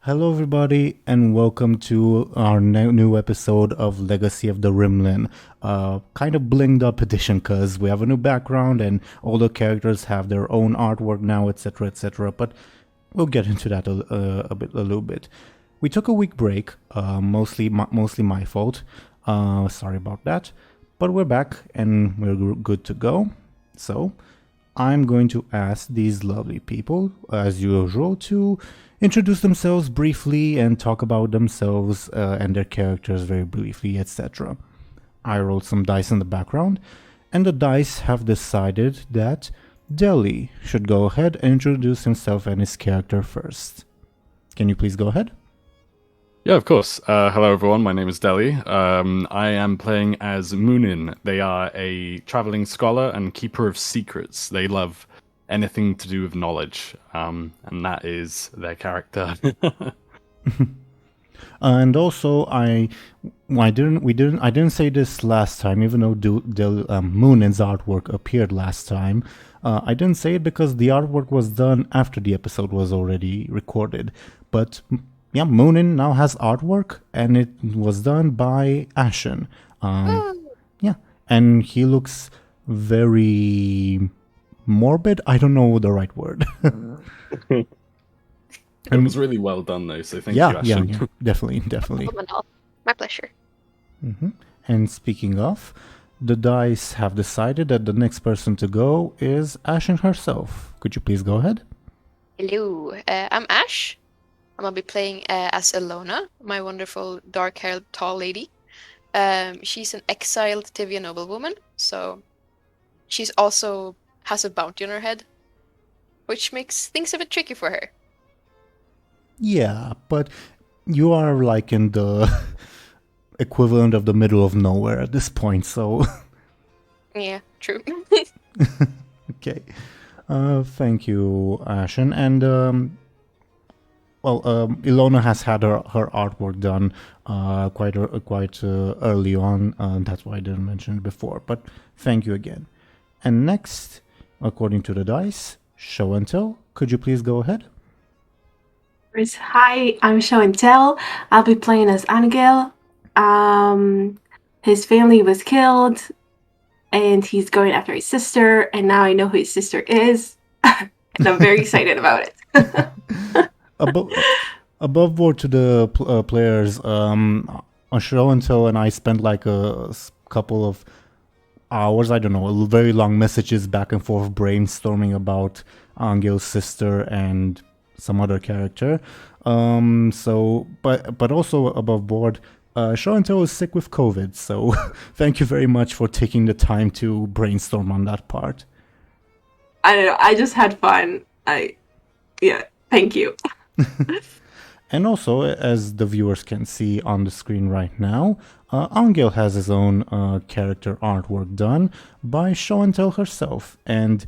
Hello, everybody, and welcome to our new episode of Legacy of the Rimlen. Kind of blinged up edition because we have a new background and all the characters have their own artwork now, etc., etc. But we'll get into that a little bit. We took a week break, mostly my fault. Sorry about that. But we're back and we're good to go. So I'm going to ask these lovely people, as usual, to introduce themselves briefly and talk about themselves and their characters very briefly, etc. I rolled some dice in the background, and the dice have decided that Dely should go ahead and introduce himself and his character first. Can you please go ahead? Yeah, of course. Hello, everyone. My name is Dely. I am playing as Muninn. They are a traveling scholar and keeper of secrets. They love anything to do with knowledge, and that is their character. And also, I didn't say this last time, even though Munin's artwork appeared last time. I didn't say it because the artwork was done after the episode was already recorded. But yeah, Muninn now has artwork, and it was done by Ashen. Yeah, and he looks very morbid. I don't know the right word. It was really well done, though, so thank you, Ashen. Yeah, definitely. My pleasure. And speaking of, the dice have decided that the next person to go is Ashen herself. Could you please go ahead? Hello, I'm Ash. I'm gonna be playing as Illona, my wonderful dark-haired tall lady. She's an exiled Tivia noblewoman, so she's also has a bounty on her head, which makes things a bit tricky for her. Yeah, but you are like in the equivalent of the middle of nowhere at this point, so... Yeah, true. Okay. Thank you, Ashen. And, Illona has had her artwork done quite early on. That's why I didn't mention it before, but thank you again. And next, according to the dice, Show&Tell, could you please go ahead? Hi, I'm Show&Tell. I'll be playing as Anghel. His family was killed, and he's going after his sister, and now I know who his sister is, and I'm very excited about it. Above board to the players, Show&Tell and I spent like a couple of hours, I don't know, very long messages back and forth brainstorming about Anghel's sister and some other character. But also above board, Show&Tell is sick with COVID, so thank you very much for taking the time to brainstorm on that part. I don't know, I just had fun. Thank you. And also, as the viewers can see on the screen right now, Anghel has his own character artwork done by Show&Tell herself, and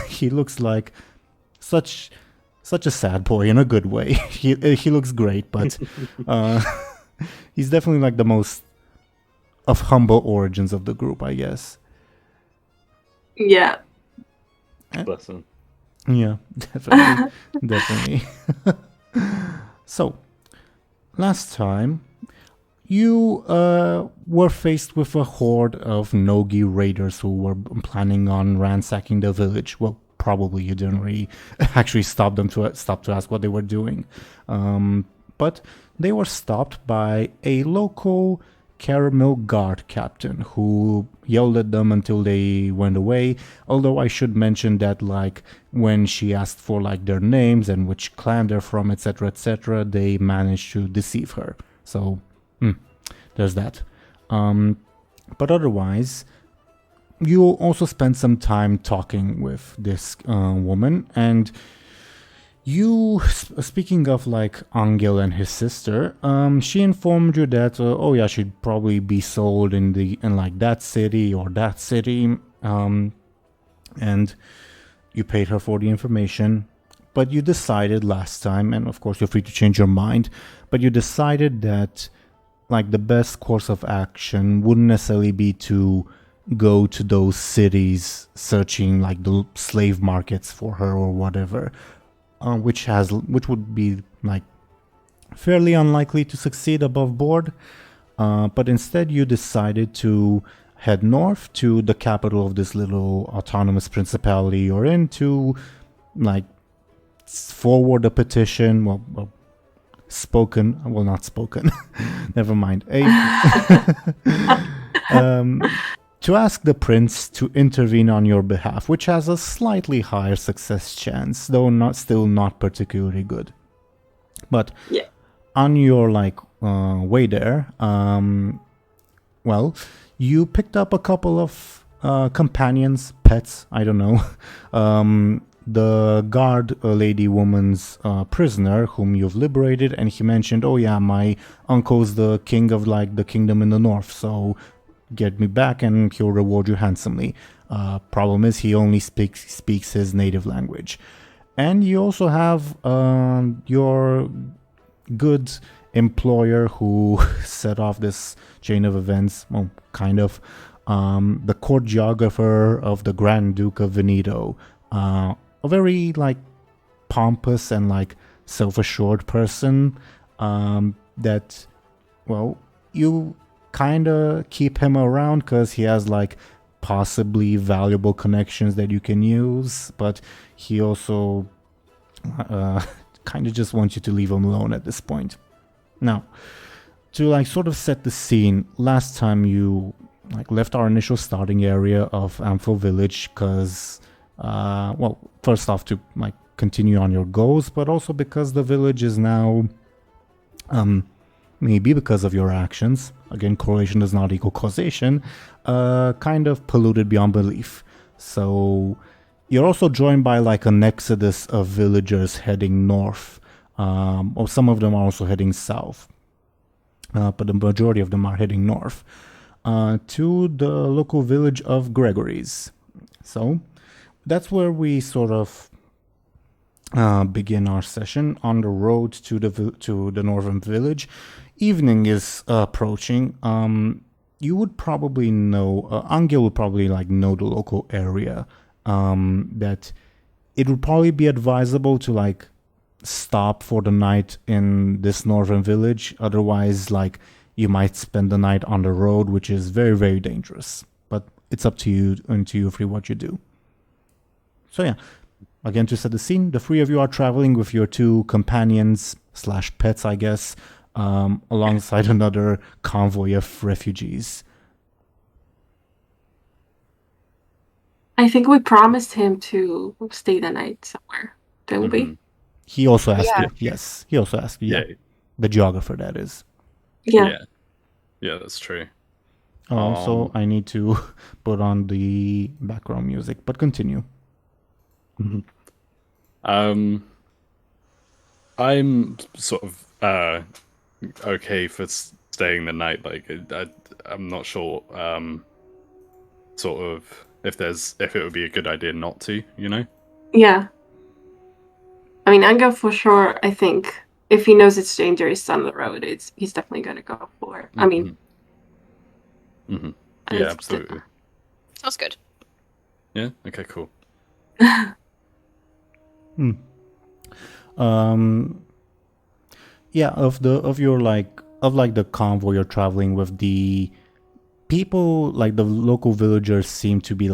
he looks like such a sad boy in a good way. He looks great, but he's definitely like the most of humble origins of the group, I guess. Yeah. Bless him. Yeah, definitely. So, last time, you were faced with a horde of Nogi raiders who were planning on ransacking the village. Well, probably you didn't really actually stop to ask what they were doing. But they were stopped by a local caramel guard captain who yelled at them until they went away. Although I should mention that, like, when she asked for like their names and which clan they're from, etc., they managed to deceive her. So there's that. But otherwise, you also spent some time talking with this woman, and you, speaking of like Anghel and his sister, she informed you that she'd probably be sold in like that city or that city, and you paid her for the information. But you decided last time, and of course you're free to change your mind, but you decided that like the best course of action wouldn't necessarily be to go to those cities searching like the slave markets for her or whatever, which would be like fairly unlikely to succeed above board. But instead, you decided to head north to the capital of this little autonomous principality you're in to, like, forward a petition. Well, not spoken. Never mind. To ask the prince to intervene on your behalf, which has a slightly higher success chance, though still not particularly good. But Yeah. on your way there, you picked up a couple of companions, pets, I don't know. The guard lady woman's prisoner whom you've liberated, and he mentioned, oh yeah, my uncle's the king of the kingdom in the north, so get me back and he'll reward you handsomely. Problem is he only speaks his native language. And you also have your good employer who set off this chain of events, well, kind of, the court geographer of the Grand Duke of Veneto, a very pompous and self-assured person that, well, you kind of keep him around because he has possibly valuable connections that you can use, but he also kind of just wants you to leave him alone at this point. Now, to sort of set the scene, last time you left our initial starting area of Anghel village because first off to continue on your goals, but also because the village is now maybe because of your actions, again, correlation does not equal causation, kind of polluted beyond belief. So you're also joined by an exodus of villagers heading north, or some of them are also heading south, but the majority of them are heading north to the local village of Gregory's. So that's where we sort of begin our session on the road to the northern village. Evening is approaching. You would probably know, Anghel would probably know the local area, that it would probably be advisable to stop for the night in this northern village. Otherwise, you might spend the night on the road, which is very, very dangerous. But it's up to you and to you for what you do. So yeah, again, to set the scene, the three of you are traveling with your two companions / pets, I guess, alongside another convoy of refugees. I think we promised him to stay the night somewhere, didn't we? He also asked Yeah. you. Yes, he also asked you. Yeah. The geographer, that is. Yeah. Yeah, that's true. So I need to put on the background music, but continue. I'm sort of okay for staying the night. I'm not sure sort of if it would be a good idea not to, you know? Yeah. I mean, Anghel for sure, I think, if he knows it's dangerous on the road, he's definitely going to go for it. I mean... Yeah, absolutely. Sounds good. Yeah? Okay, cool. Yeah, of the convoy you're traveling with, the people, the local villagers seem to be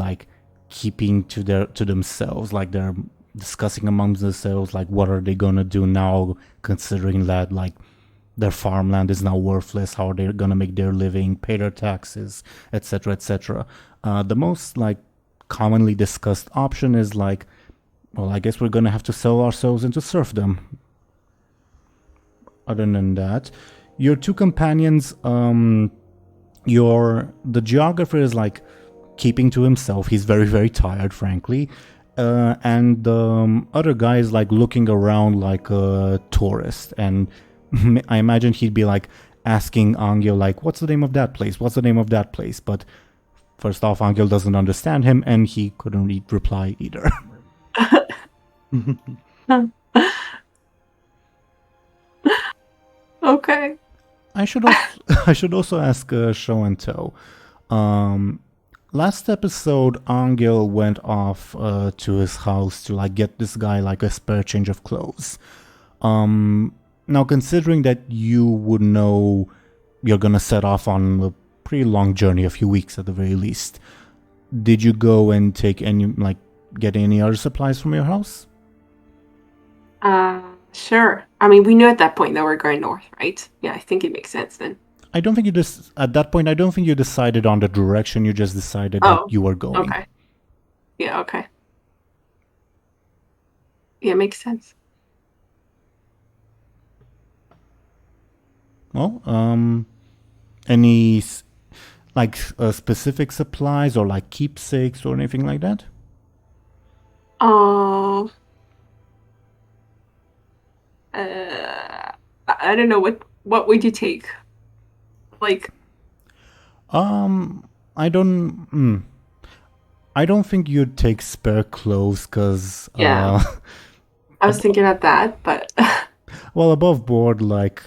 keeping to themselves, they're discussing amongst themselves what are they gonna do now, considering that their farmland is now worthless, how are they gonna make their living, pay their taxes, etc., etc. The most commonly discussed option is well, I guess we're gonna have to sell ourselves into serfdom. Other than that, your two companions, the geographer is keeping to himself. He's very, very tired, frankly. And the other guy is looking around like a tourist. And I imagine he'd be asking Anghel what's the name of that place? What's the name of that place? But first off, Anghel doesn't understand him, and he couldn't reply either. Okay. I should also ask Show&Tell. Last episode, Anghel went off to his house to get this guy a spare change of clothes. Now, considering that you would know you're gonna set off on a pretty long journey, a few weeks at the very least, did you go and take any, like, get any other supplies from your house? Sure. I mean, we knew at that point that we're going north, right? Yeah, I think it makes sense then. I don't think you just at that point. I don't think you decided on the direction. You just decided that you were going. Okay. Yeah. Okay. Yeah, makes sense. Well, any like specific supplies or like keepsakes or anything like that? I don't know what would you take? Like, I don't think you'd take spare clothes because yeah, I was thinking of that, but well, above board, like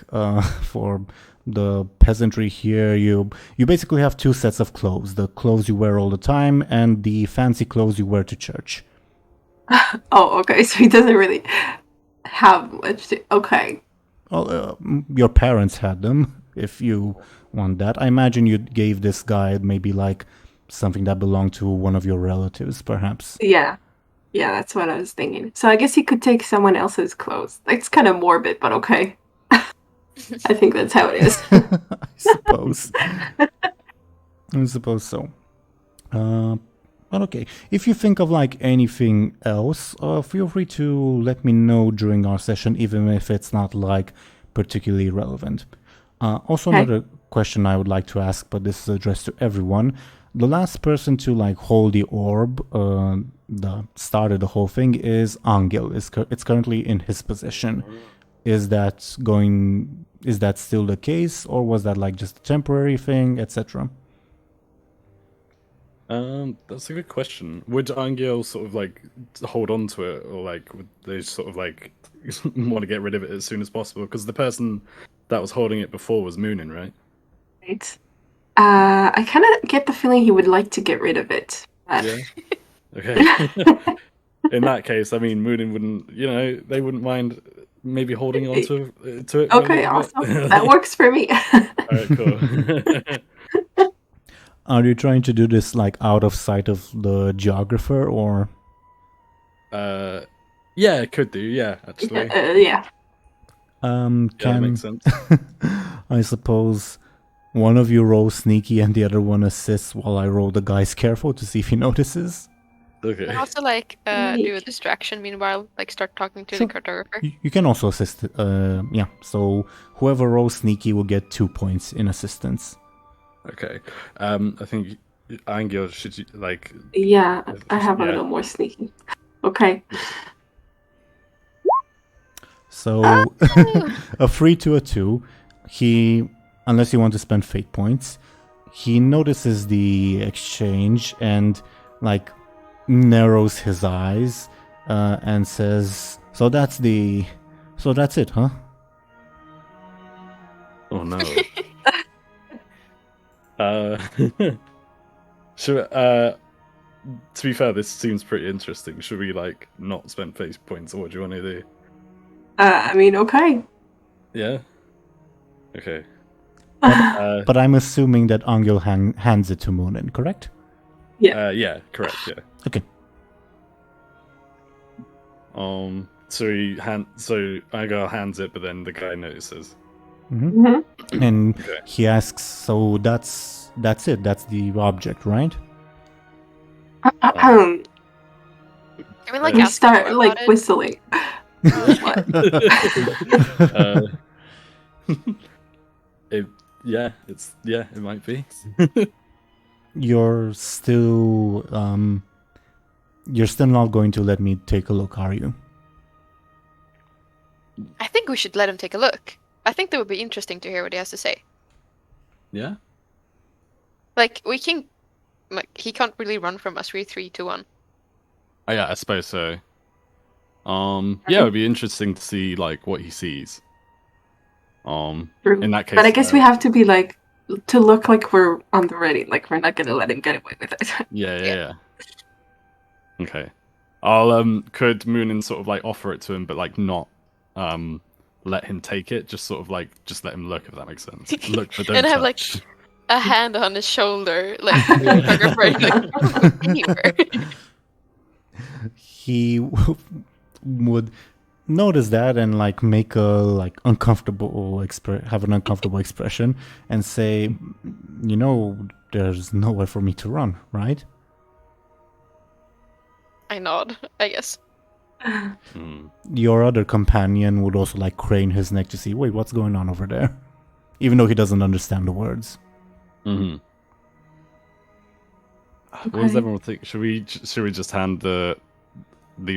for the peasantry here, you basically have two sets of clothes: the clothes you wear all the time and the fancy clothes you wear to church. oh, okay. So he doesn't really have much to. Okay. Well, your parents had them. If you want that, I imagine you gave this guy maybe like something that belonged to one of your relatives, perhaps. Yeah, that's what I was thinking. So I guess he could take someone else's clothes. It's kind of morbid, but okay. I think that's how it is. I suppose. I suppose so. But okay, if you think of like anything else, feel free to let me know during our session, even if it's not like particularly relevant. Also, Okay. another question I would like to ask, but this is addressed to everyone. The last person to like hold the orb, the started the whole thing, is Anghel. It's currently in his possession. Is that still the case, or was that like just a temporary thing, etc.? That's a good question. Would Anghel sort of like hold on to it, or like would they sort of like want to get rid of it as soon as possible? Because the person that was holding it before was Muninn, right? Right. I kind of get the feeling he would like to get rid of it. But... Yeah. Okay. In that case, I mean, Muninn wouldn't. They wouldn't mind maybe holding on to it. For okay, a little bit. awesome. That works for me. Alright, cool. Are you trying to do this like out of sight of the geographer, or? Yeah, it could do. Yeah, actually. Yeah. Can that makes sense. I suppose one of you rolls sneaky and the other one assists while I roll the guy's careful to see if he notices. Okay. You can also like do a distraction meanwhile, like start talking to Sure. the cartographer. You can also assist. Yeah. So whoever rolls sneaky will get 2 points in assistance. Okay. I think Anghel should like. Yeah, I have a Yeah. little more sneaky. Okay. So a 3 to a 2. He, unless you want to spend fate points, he notices the exchange and like narrows his eyes and says, "So that's it, huh?" Oh no. Should to be fair, this seems pretty interesting. Should we like not spend fate points, or what do you want to do? I mean, okay. Yeah. Okay. But I'm assuming that Anghel hands it to Muninn, correct? Yeah, correct. Yeah. Okay. So Anghel hands it, but then the guy notices. Mm-hmm. And Okay. he asks, "So that's it. That's the object, right?" I mean, like we ask start more like about it. whistling. It might be. You're still not going to let me take a look, are you? I think we should let him take a look. I think that would be interesting to hear what he has to say. Yeah. Like he can't really run from us. We're 3 to 1. Oh, yeah, I suppose so. Yeah, it would be interesting to see like what he sees. True. In that case, But I guess we have to be like to look like we're on the ready. Like we're not gonna let him get away with it. Yeah. Okay. Could Muninn sort of like offer it to him, but like not, let him take it. Just sort of like, just let him look, if that makes sense. Look, but don't And have like touch. a hand on his shoulder, like photographer, like anywhere. He would notice that and like make a like uncomfortable have an uncomfortable expression and say, there's nowhere for me to run, right? I nod, I guess. Your other companion would also like crane his neck to see, wait, what's going on over there? Even though he doesn't understand the words. Mm-hmm. Okay. What does everyone think? Should we just hand the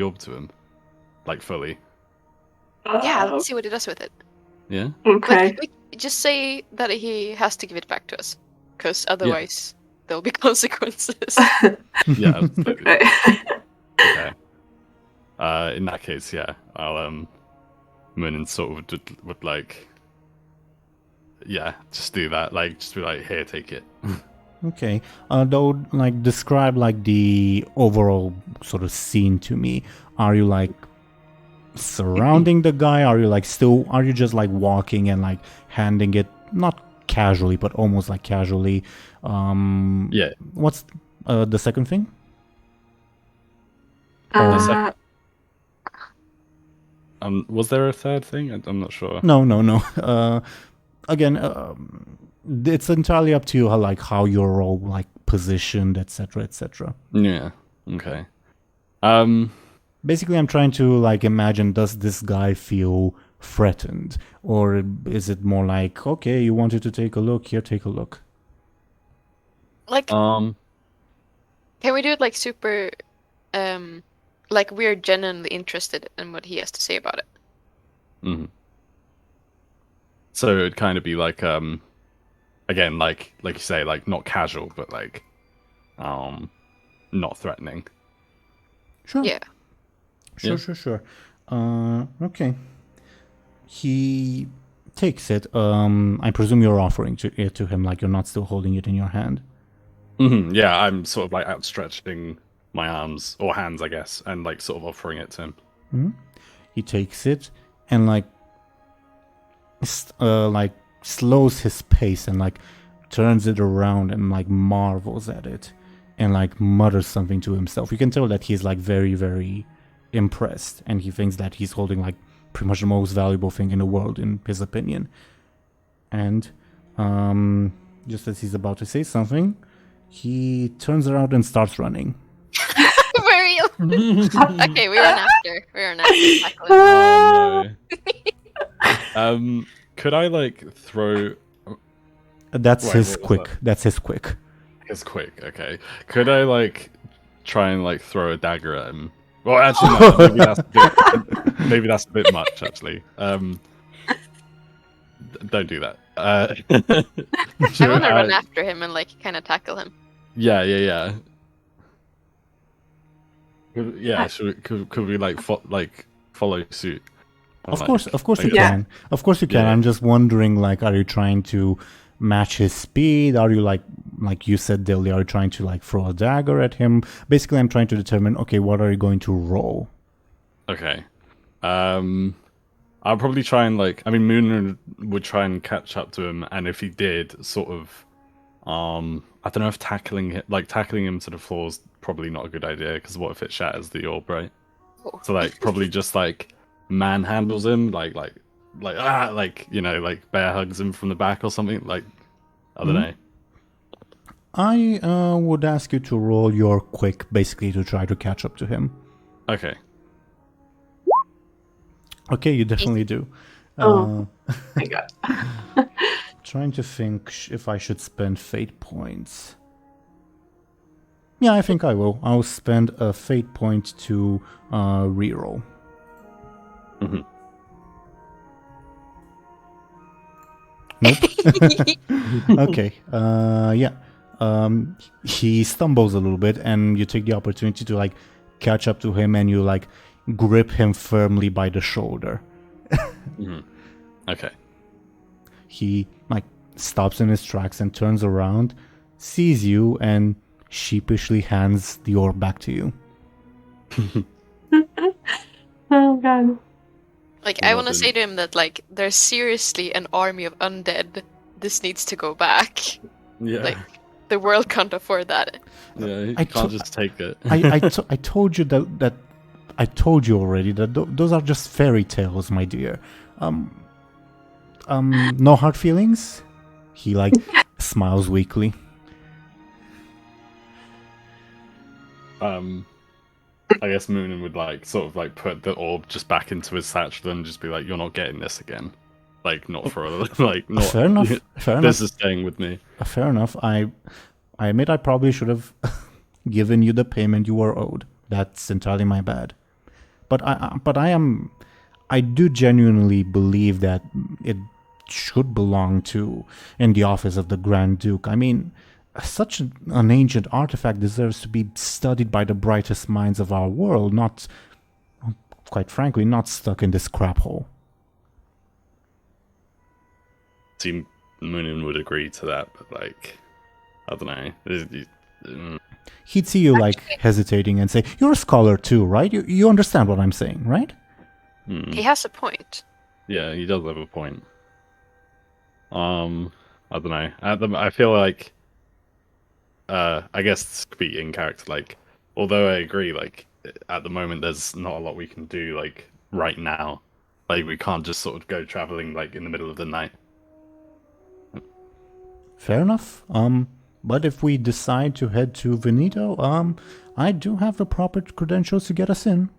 orb to him, like fully? Yeah, let's see what he does with it. Yeah. Okay. We just say that he has to give it back to us, because otherwise there'll be consequences. Yeah. Absolutely. Okay. Okay. In that case, yeah, I'll Muninn sort of would like, yeah, just do that. Like, just be like, here, take it. Okay. Though, like, describe like the overall sort of scene to me. Are you like surrounding the guy? Are you just like walking and like handing it, not casually, but almost like casually? Yeah. What's the second thing? Was there a third thing? I'm not sure. No. Again, it's entirely up to you how you're all like positioned, etc., etc. Yeah. Okay. Basically, I'm trying to like imagine, does this guy feel threatened, or is it more like, okay, you wanted to take a look, here, take a look? Like, can we do it like super, like we're genuinely interested in what he has to say about it? Mm-hmm. So it'd kind of be like, again, like you say, like not casual, but like, not threatening. Sure. Yeah. Sure. Okay. He takes it. I presume you're offering it to him, like you're not still holding it in your hand. Mm-hmm. Yeah, I'm sort of like outstretching my arms or hands, I guess, and like sort of offering it to him. Mm-hmm. He takes it and like slows his pace and like turns it around and like marvels at it and like mutters something to himself. You can tell that he's like very, very impressed, and he thinks that he's holding like pretty much the most valuable thing in the world in his opinion. And just as he's about to say something, he turns around and starts running. Very. Okay, we run after. Oh, no. Could I like throw? That's his quick. That? That's his quick. His quick. Okay. Could I like try and like throw a dagger at him? Well, actually, no. Maybe that's a bit much. Actually, don't do that. I want to run after him and like kind of tackle him. Yeah. Yeah. Could we like follow suit? Of course you can. Of course you can. Yeah. I'm just wondering, like, are you trying to match his speed? Are you like you said, Dilly, are you trying to like throw a dagger at him? Basically, I'm trying to determine, okay, what are you going to roll? Okay. I'll probably try and like, I mean, Muninn would try and catch up to him, and if he did, sort of, I don't know if tackling him to the floor is probably not a good idea, because what if it shatters the orb, right? Oh. So like, probably just like manhandles him, like bear hugs him from the back or something, like, I don't know. I would ask you to roll your quick, basically, to try to catch up to him. Okay. Okay, you definitely do. Oh my god. Trying to think if I should spend fate points. Yeah, I think I will. I'll spend a fate point to reroll. Mm-hmm. Nope. Okay. Yeah. He stumbles a little bit, and you take the opportunity to like catch up to him, and you like grip him firmly by the shoulder. Mm-hmm. Okay. He like stops in his tracks and turns around, sees you, and sheepishly hands the orb back to you. Oh god. Like, Well, I that want to say didn't- to him that, like, there's seriously an army of undead. This needs to go back. Yeah. Like, the world can't afford that. Yeah, you I can't to- just take it. I told you that I told you already that those are just fairy tales, my dear. No hard feelings? He like smiles weakly. I guess Muninn would like sort of like put the orb just back into his satchel and just be like, "You're not getting this again." Like not for a like not. Fair enough. Fair enough. This is staying with me. Fair enough. I admit I probably should have given you the payment you were owed. That's entirely my bad. But I do genuinely believe that it should belong to in the office of the Grand Duke. I mean, such an ancient artifact deserves to be studied by the brightest minds of our world, not, quite frankly, not stuck in this crap hole. Team Muninn would agree to that, but like, I don't know. He'd see you like hesitating and say, "You're a scholar too, right? You understand what I'm saying, right?" He has a point. Yeah, he does have a point. I don't know. I feel like, I guess this could be in character. Like, although I agree, like at the moment there's not a lot we can do. Like right now, like we can't just sort of go traveling like in the middle of the night. Fair enough. But if we decide to head to Veneto, I do have the proper credentials to get us in.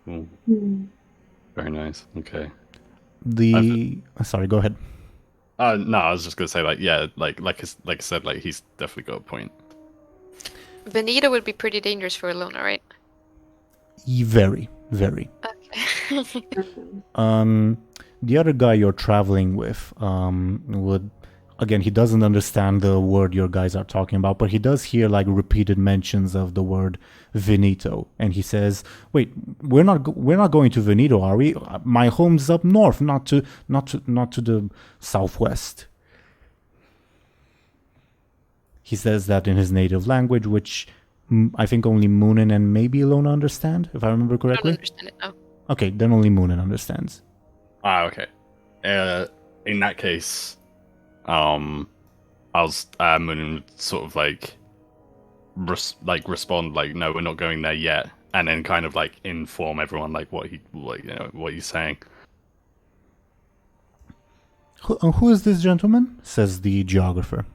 Ooh, Hmm. very nice. Okay. Sorry, go ahead. No, I was just gonna say like yeah, like I said, like he's definitely got a point. Benito would be pretty dangerous for Illona, right? Very, very. Okay. The other guy you're traveling with, would, again, he doesn't understand the word your guys are talking about, but he does hear like repeated mentions of the word Veneto, and he says, "Wait, we're not going to Veneto, are we? My home's up north, not to the southwest." He says that in his native language, which I think only Muninn and maybe Illona understand, if I remember I don't correctly. understand it now. Okay, then only Muninn understands. Okay. In that case, Muninn would sort of like respond like, "No, we're not going there yet," and then kind of like inform everyone like what he's saying. Who is this gentleman? Says the geographer.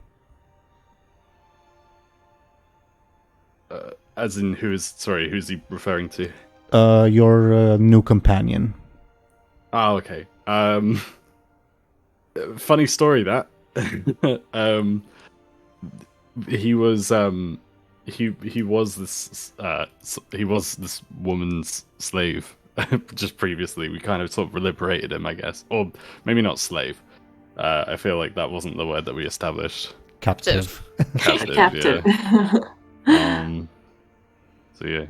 As in, who's he referring to? Your new companion. Oh, okay. Funny story that. He was this woman's slave. Just previously, we kind of sort of liberated him, I guess, or maybe not slave. I feel like that wasn't the word that we established. Captive. Captive. Captive. Yeah. So yeah.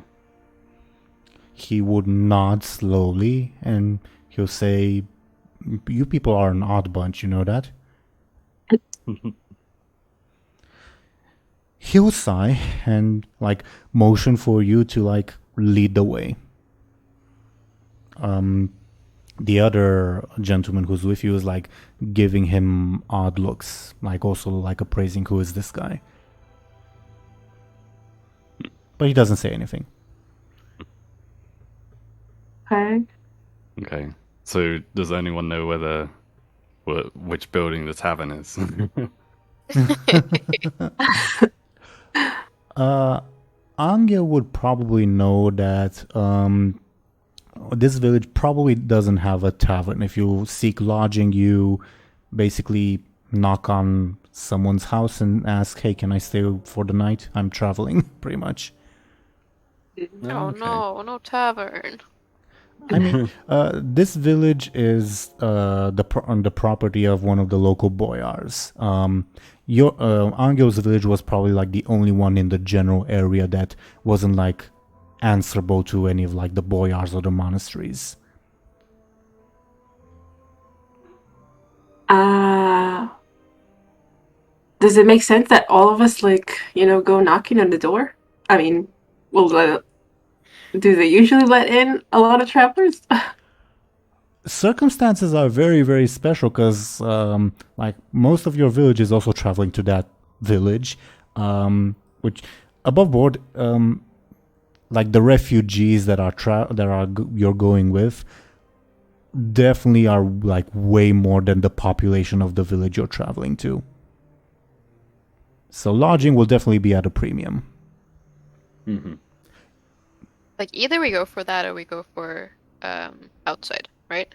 He would nod slowly and he'll say, "You people are an odd bunch, you know that?" He'll sigh and like motion for you to like lead the way. The other gentleman who's with you is like giving him odd looks, like also like appraising who is this guy. But he doesn't say anything. Okay. Okay. So does anyone know which building the tavern is? Anghel would probably know that this village probably doesn't have a tavern. If you seek lodging, you basically knock on someone's house and ask, "Hey, can I stay for the night? I'm traveling," pretty much. Oh Okay. no, no tavern. I mean, this village is on the property of one of the local boyars. Your Angel's village was probably like the only one in the general area that wasn't like answerable to any of like the boyars or the monasteries. Does it make sense that all of us, like, go knocking on the door? I mean, well, do they usually let in a lot of travelers? Circumstances are very, very special because, like, most of your village is also traveling to that village, which above board, like the refugees that you're going with, definitely are like way more than the population of the village you're traveling to. So lodging will definitely be at a premium. Mm-hmm. Like either we go for that or we go for outside, right?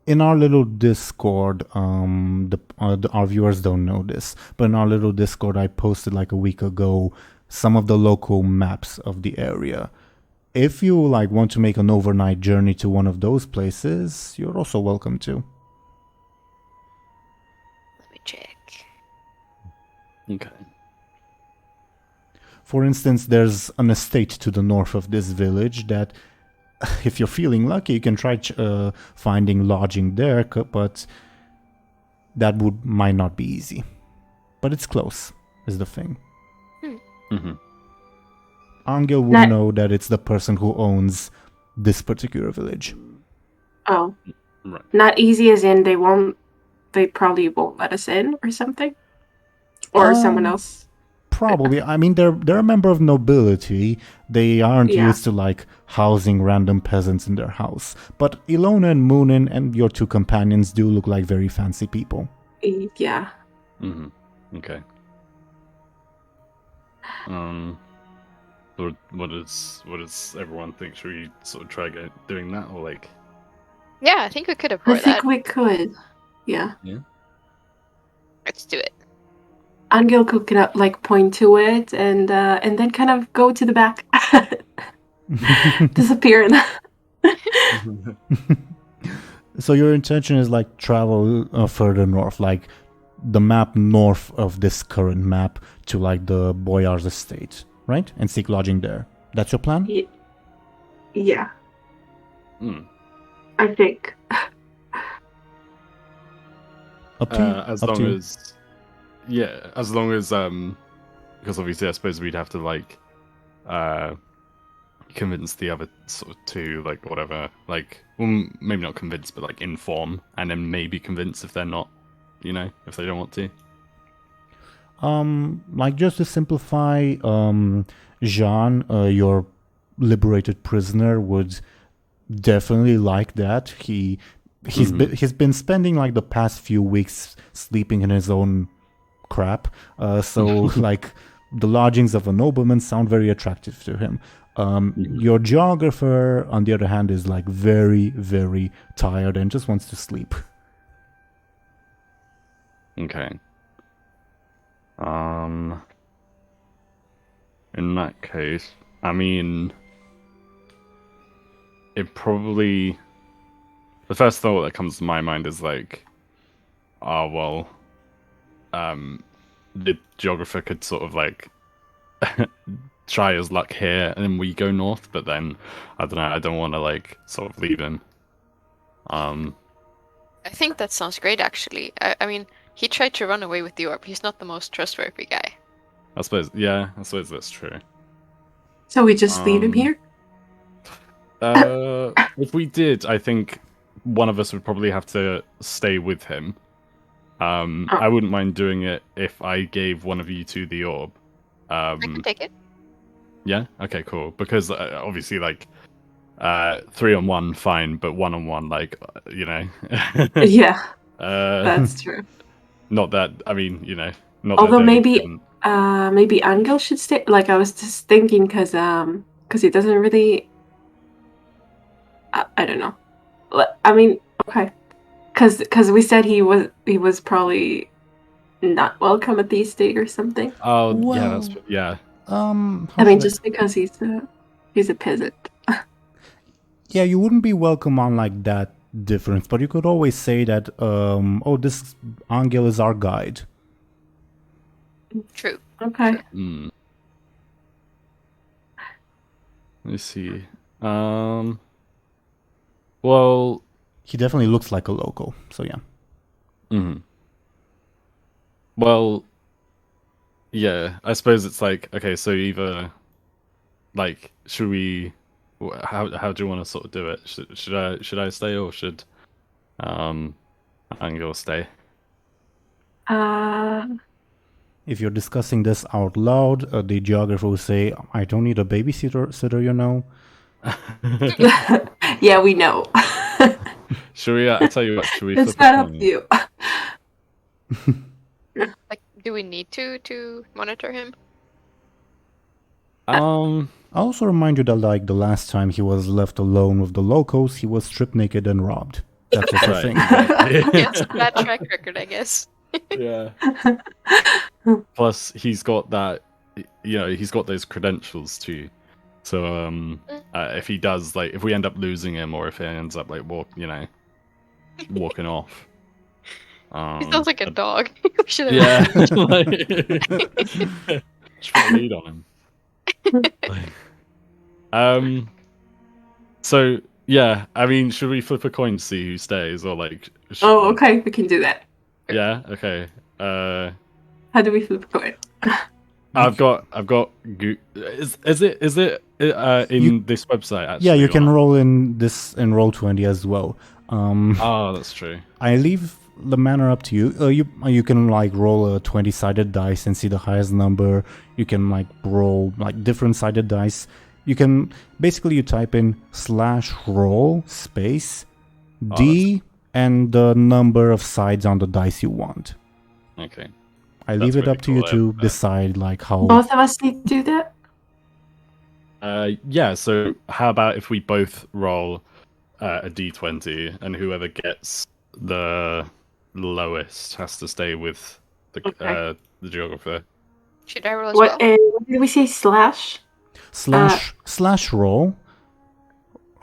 In our little Discord, our viewers don't know this, but in our little Discord, I posted like a week ago some of the local maps of the area. If you like want to make an overnight journey to one of those places, you're also welcome to. Let me check. Okay. For instance, there's an estate to the north of this village that, if you're feeling lucky, you can try finding lodging there, but that might not be easy. But it's close, is the thing. Mm-hmm. Anghel would know that it's the person who owns this particular village. Oh. Right. Not easy as in they probably won't let us in or something? Or someone else? Probably. I mean, they're a member of nobility. They aren't used to like housing random peasants in their house. But Illona and Muninn and your two companions do look like very fancy people. Yeah. Mm-hmm. Okay. What does everyone think? Should we sort of try doing that, or like? Yeah, I think we could I afford think that. we could. Yeah. Yeah. Let's do it. Anghel could like point to it and then kind of go to the back. Disappear. So your intention is like travel further north, like the map north of this current map to like the Boyar's estate, right? And seek lodging there. That's your plan? Yeah. Mm. I think. Up to you. As Up long to you. as, yeah, as long as because obviously I suppose we'd have to like, convince the other sort of two, like whatever, like, well, maybe not convince, but like inform, and then maybe convince if they're not, if they don't want to. Like just to simplify, Jean, your liberated prisoner, would definitely like that. He's been spending like the past few weeks sleeping in his own crap. So like the lodgings of a nobleman sound very attractive to him. Your geographer, on the other hand, is like very, very tired and just wants to sleep. Okay. In that case, I mean, it probably, the first thought that comes to my mind is like, oh well, the geographer could sort of like try his luck here, and then we go north. But then I don't know. I don't want to like sort of leave him. I think that sounds great, actually. I mean, he tried to run away with the orb. He's not the most trustworthy guy. I suppose, yeah, I suppose that's true. So we just leave him here? If we did, I think one of us would probably have to stay with him. I wouldn't mind doing it if I gave one of you two the orb. I can take it. Yeah? Okay, cool. Because obviously, like, 3-on-1, fine, but 1-on-1, like, Yeah, that's true. Not that, I mean, not Although that maybe Anghel should stay. Like I was just thinking, because he doesn't really. I don't know. I mean, okay, because we said he was probably not welcome at the estate or something. Oh, Well, yeah. I mean, just because he's a peasant. Yeah, you wouldn't be welcome on like that difference, but you could always say that, this Anghel is our guide. True. Okay. Let me see. Well, He definitely looks like a local, so yeah. Well, Yeah, I suppose it's like, okay, so either like, should we? How do you want to sort of do it? Should I stay or should Anghel stay? If you're discussing this out loud, the geographer will say, "I don't need a babysitter, you know." Yeah, we know. Should we? I tell you what. Should we? It's flip a not up coin? to you. Like, do we need to monitor him? I'll also remind you that, like, the last time he was left alone with the locals, he was stripped naked and robbed. That's just a Right. thing. Yes, bad track record, I guess. Yeah. Plus, he's got that. He's got those credentials too. So, if he does, like, if we end up losing him, or if he ends up like walking off. He sounds like a dog. We should have. Yeah. Like, just put a lead on him. So yeah, I mean, should we flip a coin to see who stays, or like? Oh, okay, we can do that. Yeah. Okay. How do we flip a coin? I've got. Is it in this website? Actually, Yeah, you or can not? roll in this in Roll20 as well. Oh, that's true. I leave the manner up to you. You can like roll a 20-sided dice and see the highest number. You can like roll like different sided dice. You can basically you type in /roll space D and the number of sides on the dice you want. Okay. I leave That's it up to really you cool, to decide like how. Both of us need to do that? Yeah. So how about if we both roll a d20, and whoever gets the lowest has to stay with the geographer. Should I roll as well? What did we say? Slash? /roll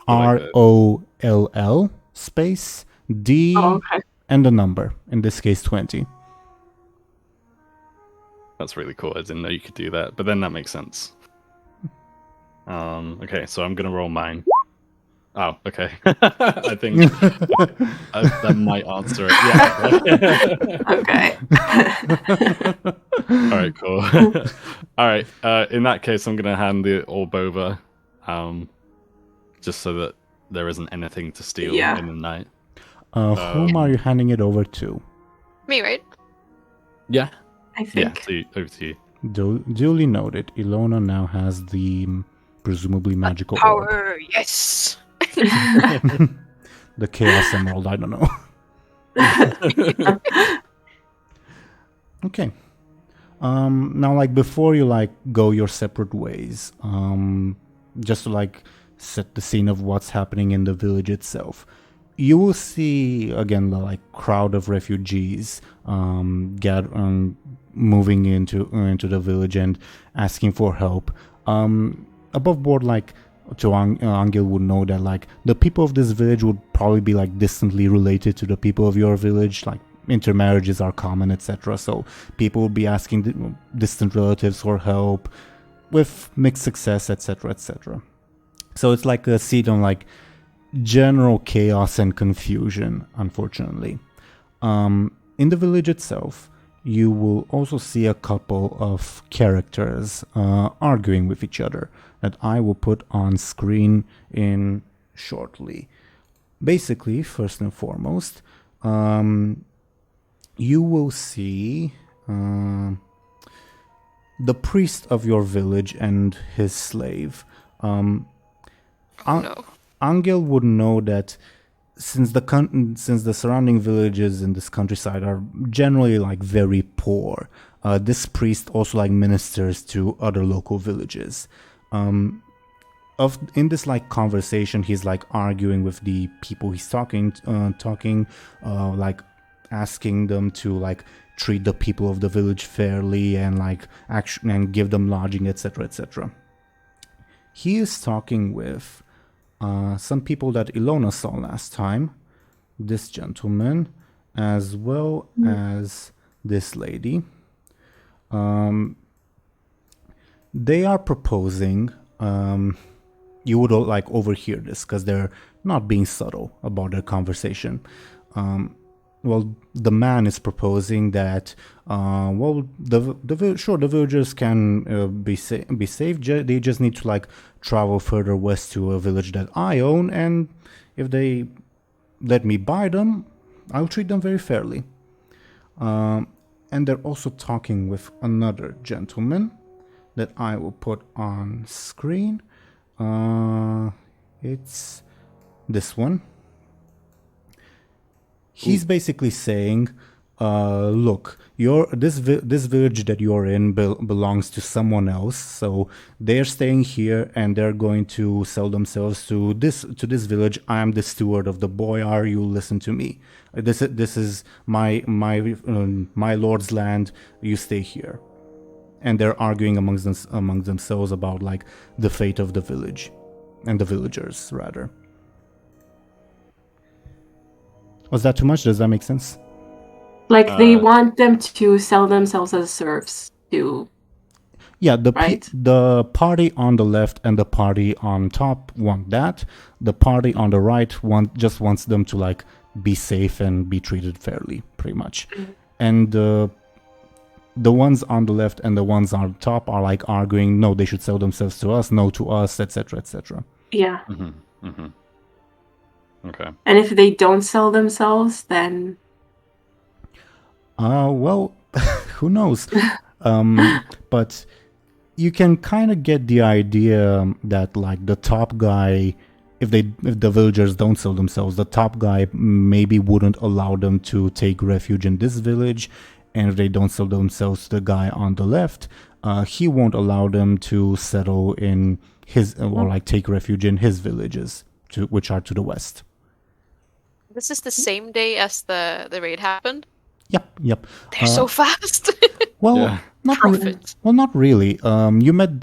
I like that. ROLL space D Oh, okay. and the number, in this case 20. That's really cool. I didn't know you could do that, but then that makes sense. Okay, so I'm gonna roll mine. Oh, okay. I think that might answer it. Yeah. Okay. All right, cool. All right. In that case, I'm gonna hand the orb over, just so that there isn't anything to steal Yeah. in the night. Whom are you handing it over to? Me, right? Yeah. I Yeah. think. Over to you. Duly noted. Illona now has the presumably magical orb. Power, yes. The Chaos Emerald, I don't know. Okay. Now, like, before you, like, go your separate ways, just to, like, set the scene of what's happening in the village itself, you will see, again, the, like, crowd of refugees moving into the village and asking for help. Above board, like, Anghel would know that, like, the people of this village would probably be, like, distantly related to the people of your village, like, intermarriages are common, etc. So people would be asking distant relatives for help with mixed success, etc., etc. So it's like a scene on, like, general chaos and confusion, unfortunately. In the village itself, you will also see a couple of characters arguing with each other that I will put on screen in shortly. Basically, first and foremost, you will see the priest of your village and his slave. No. Anghel would know that since the surrounding villages in this countryside are generally like very poor, this priest also like ministers to other local villages. In this like conversation, he's like arguing with the people he's talking, like asking them to like treat the people of the village fairly and like and give them lodging, etc., etc. He is talking with some people that Illona saw last time, this gentleman, as well as this lady. They are proposing, you would like overhear this because they're not being subtle about their conversation. the man is proposing that the villagers can be safe. They just need to like travel further west to a village that I own, and if they let me buy them, I'll treat them very fairly. And they're also talking with another gentleman that I will put on screen. It's this one. He's basically saying, look, this village that you're in belongs to someone else, so they're staying here and they're going to sell themselves to this village. I am the steward of the boyar. You listen to me. This is my lord's land. You stay here. And they're arguing among themselves about like the fate of the village and the villagers, rather. Was that too much? Does that make sense? Like they want them to sell themselves as serfs to. Yeah, right? The party on the left and the party on top want that. The party on the right just wants them to like be safe and be treated fairly, pretty much. Mm-hmm. And the ones on the left and the ones on top are like arguing, no, they should sell themselves to us, no to us, etc., etc. Yeah. Mm-hmm. Mm-hmm. Okay. And if they don't sell themselves, then... well, who knows? But you can kind of get the idea that like the top guy, if the villagers don't sell themselves, the top guy maybe wouldn't allow them to take refuge in this village. And if they don't sell themselves to the guy on the left, he won't allow them to settle in his, or like take refuge in his villages, which are to the west. This is the same day as the raid happened? Yep. They're so fast. Well, yeah. Not really. You met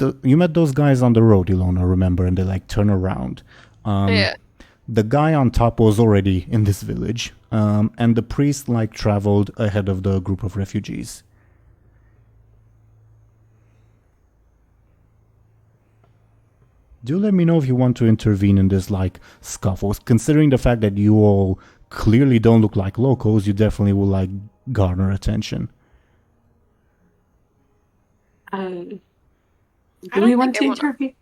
those guys on the road, Illona, remember? And they like turn around. Yeah. The guy on top was already in this village, and the priest like traveled ahead of the group of refugees. Do let me know if you want to intervene in this like scuffle. Considering the fact that you all clearly don't look like locals, you definitely will like garner attention. Do we want to intervene?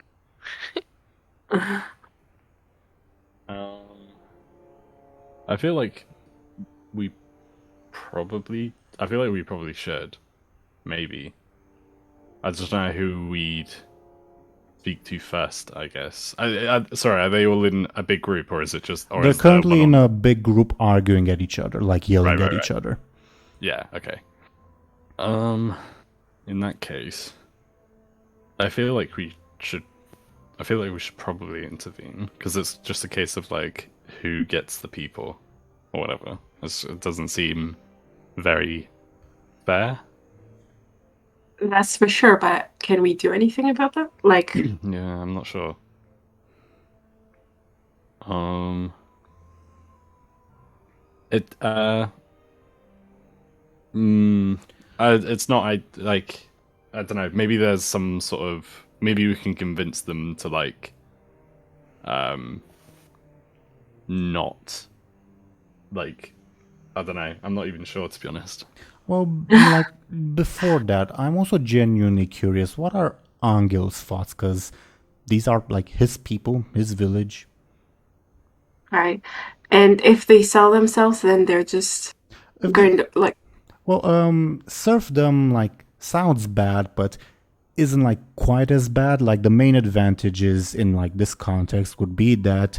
I feel like we probably should. Maybe. I just don't know who we'd speak to first, I guess. Sorry, are they all in a big group, or is it just... Or they're currently in a big group arguing at each other, like yelling at each other. Yeah, okay. In that case, I feel like we should probably intervene, because it's just a case of like who gets the people or whatever. It doesn't seem very fair. That's for sure, but can we do anything about that? Like, yeah, I'm not sure. It's not. I don't know. Maybe there's some sort of. Maybe we can convince them to like. Not. Like, I don't know. I'm not even sure, to be honest. Well, like before that, I'm also genuinely curious. What are Anghel's thoughts? Because these are like his people, his village. Right. And if they sell themselves, then they're just going to like. Well, serfdom like sounds bad, but isn't like quite as bad. Like the main advantages in like this context would be that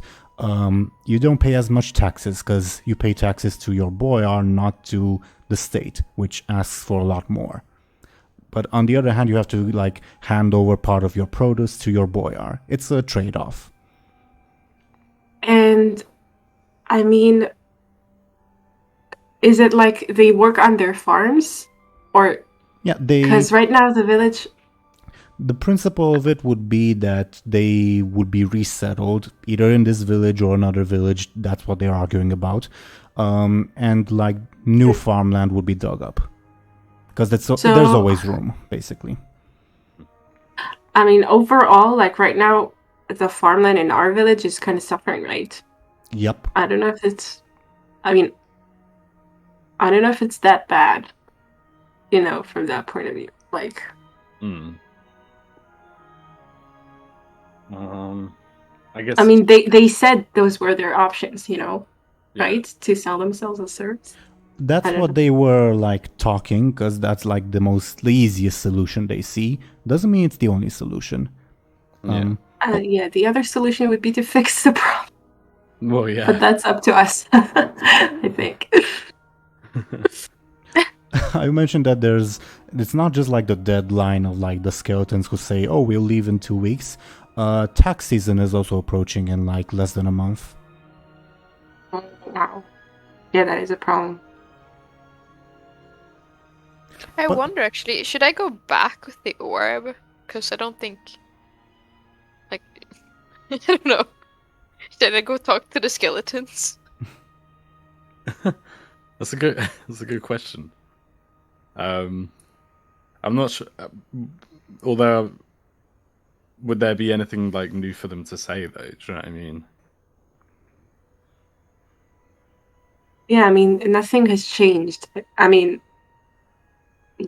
you don't pay as much taxes because you pay taxes to your boyar, not to the state, which asks for a lot more. But on the other hand, you have to like hand over part of your produce to your boyar. It's a trade-off. And I mean, is it like they work on their farms, or because right now the village. The principle of it would be that they would be resettled either in this village or another village. That's what they're arguing about. And like new farmland would be dug up. Because there's always room, basically. I mean, overall, like right now, the farmland in our village is kind of suffering, right? Yep. I don't know if it's... I mean, I don't know if it's that bad, from that point of view. Like, I guess. I mean, they said those were their options, Yeah. right? To sell themselves as serfs. That's what they were like talking, because that's like the easiest solution they see. Doesn't mean it's the only solution. Yeah. The other solution would be to fix the problem. Well, yeah. But that's up to us, I think. I mentioned that it's not just like the deadline of like the skeletons who say, oh, we'll leave in 2 weeks. Tax season is also approaching in like less than a month. Wow. Yeah, that is a problem. I wonder, actually, should I go back with the orb? Because I don't think... Like... I don't know. Should I go talk to the skeletons? That's a good question. I'm not sure. Although, would there be anything like new for them to say though? Do you know what I mean? Yeah, I mean, nothing has changed. I mean,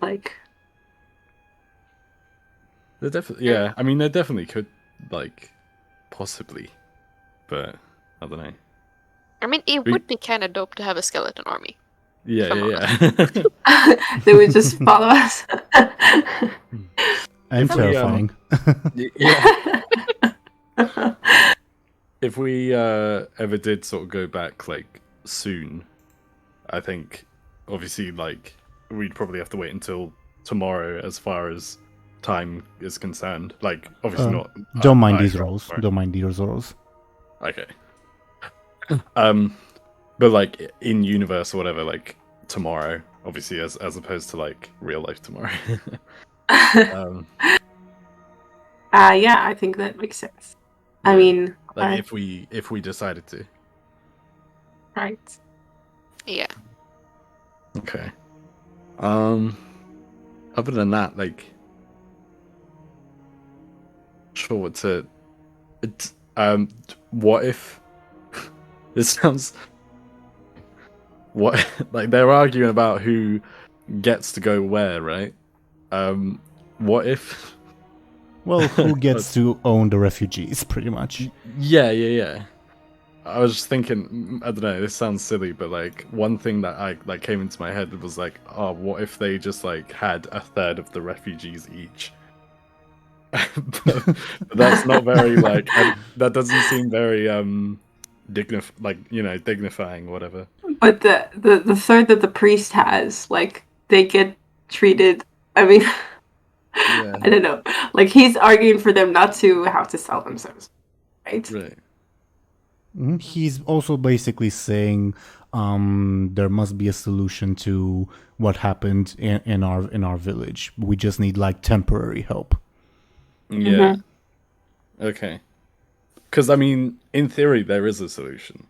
like... They definitely, yeah. I mean, they definitely could, like, possibly, but I don't know. I mean, it would be kind of dope to have a skeleton army. Yeah. They would just follow us. And terrifying. Yeah. If we ever did sort of go back, like, soon, I think, obviously, like, we'd probably have to wait until tomorrow as far as time is concerned. Like, obviously not... Don't mind these rolls. Don't mind these rolls. Okay. But, like, in universe or whatever, like, tomorrow, obviously, as opposed to, like, real life tomorrow. Yeah, I think that makes sense. Yeah. I mean... Like, if we decided to. Right. Yeah. Okay. Other than that, like, sure what to. What if this sounds? What like they're arguing about who gets to go where, right? What if? Well, who gets to own the refugees, pretty much? Yeah. I was just thinking, I don't know, this sounds silly, but like one thing that I like came into my head was like, oh, what if they just like had a third of the refugees each? but that's not very like that doesn't seem very dignifying, whatever. But the third that the priest has, like, they get treated. I mean, Yeah. I don't know. Like, he's arguing for them not to have to sell themselves, right? Right. He's also basically saying there must be a solution to what happened in our village. We just need like temporary help. Yeah. Okay. Because I mean, in theory, there is a solution.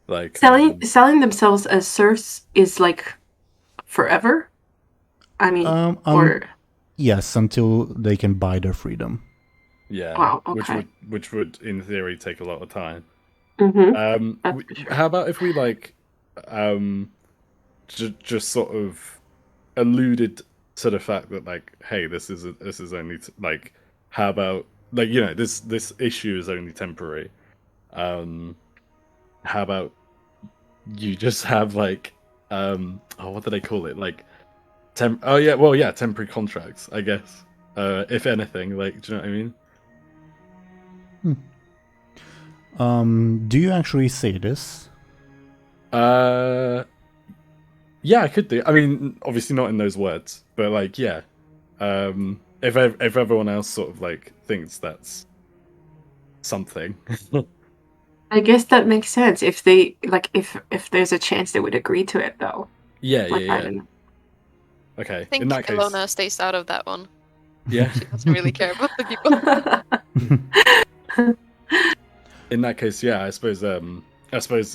Like Selling themselves as serfs is like forever. I mean, or yes, until they can buy their freedom. Yeah. Wow, okay. Which would in theory take a lot of time. Mm-hmm. How about if we like just sort of alluded to the fact that like, hey, this is only like, how about like, you know, this issue is only temporary. How about you just have like what do they call it, like temporary contracts, I guess, if anything, like, do you know what I mean? Do you actually say this? Yeah, I could do. I mean, obviously not in those words, but like, yeah. If everyone else sort of like thinks that's something. I guess that makes sense if they like if there's a chance they would agree to it though. Yeah, like, yeah. I don't know. Okay. I think In that case, Illona stays out of that one. yeah. She doesn't really care about the people. In that case, yeah. I suppose,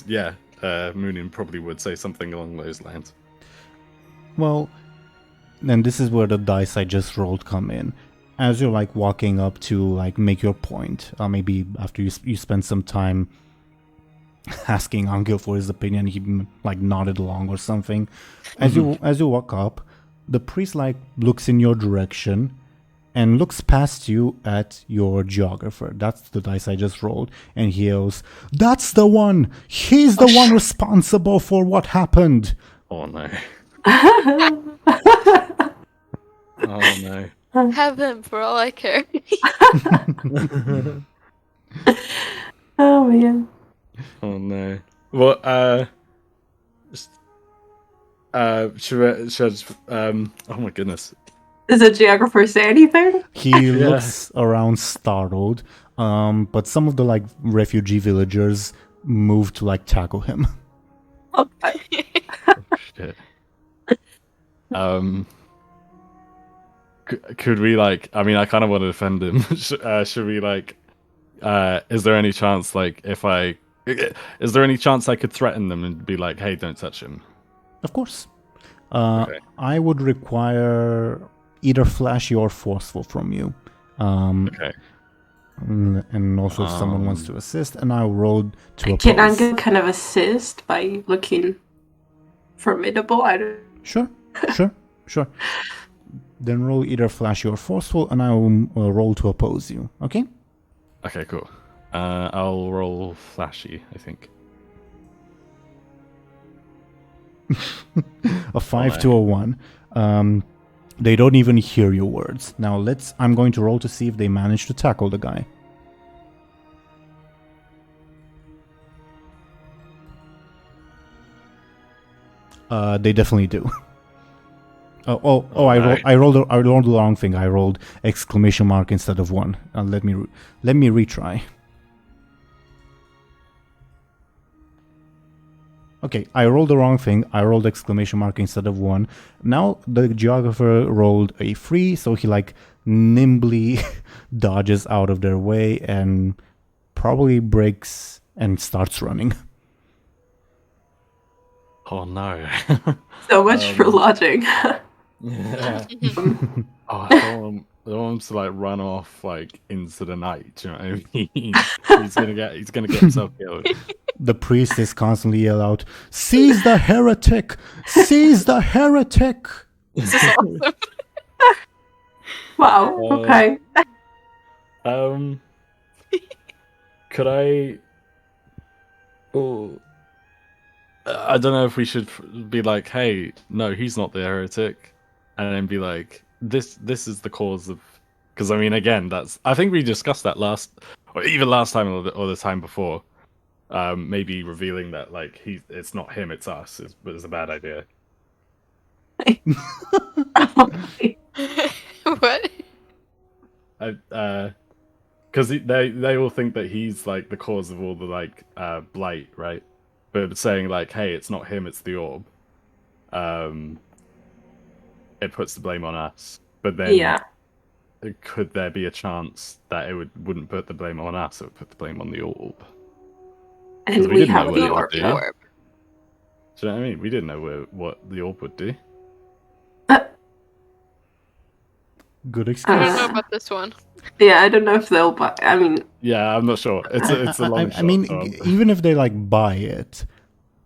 yeah. Muninn probably would say something along those lines. Well, then this is where the dice I just rolled come in. As you're like walking up to like make your point, maybe after you spend some time asking Anghel for his opinion. He like nodded along or something. As you walk up, the priest like looks in your direction and looks past you at your geographer. That's the dice I just rolled, and he yells, "That's the one! He's the one responsible for what happened!" Oh no. Oh no. Have him for all I care. Oh man. Oh no. Well, should I just, oh my goodness. Does the geographer say anything? He looks around startled, but some of the like refugee villagers move to like tackle him. Okay. Shit. Could we like? I mean, I kind of want to defend him. Should we like? Is there any chance like is there any chance I could threaten them and be like, "Hey, don't touch him"? Of course. Okay. I would require either flashy or forceful from you. Okay. And also if someone wants to assist, and I'll roll to oppose. Can Anghel kind of assist by looking formidable? I don't. Sure. Then roll either flashy or forceful, and I will roll to oppose you. Okay? Okay, cool. I'll roll flashy, I think. A 5 to a 1. They don't even hear your words. Now I'm going to roll to see if they manage to tackle the guy. They definitely do. I rolled the wrong thing. I rolled exclamation mark instead of 1. Let me retry. Okay, I rolled the wrong thing. I rolled exclamation mark instead of 1. Now the geographer rolled a 3, so he like nimbly dodges out of their way and probably breaks and starts running. Oh no. So much for lodging. Yeah. Oh, I don't want him to like run off like into the night. Do you know what I mean? He's gonna get himself killed. The priest is constantly yell out, "Seize the heretic! Seize the heretic!" This is awesome. Wow. Okay. Could I? Oh, I don't know if we should be like, "Hey, no, he's not the heretic," and then be like, "This is the cause of." Because I mean, again, I think we discussed that last time or the time before. Maybe revealing that like it's not him, it's us, but it's a bad idea. What? Because they all think that he's like the cause of all the like blight, right? But saying like, hey, it's not him, it's the orb. It puts the blame on us. But then, could there be a chance that it wouldn't put the blame on us? It would put the blame on the orb. And we have the orb. Do you know what I mean? We didn't know what the orb would do. Good I excuse. don't know about this one. Yeah, I don't know if they'll buy. I mean, yeah, I'm not sure. It's a long shot. I mean, even if they like buy it,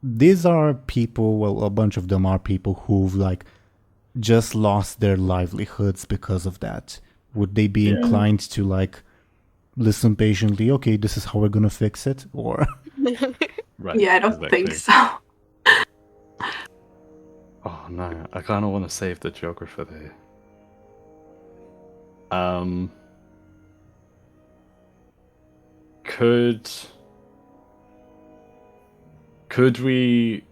these are people. Well, a bunch of them are people who've like just lost their livelihoods because of that. Would they be inclined to like listen patiently? Okay, this is how we're gonna fix it, or right? Yeah, I don't think so. Oh no, I kind of want to save the geographer there. Could we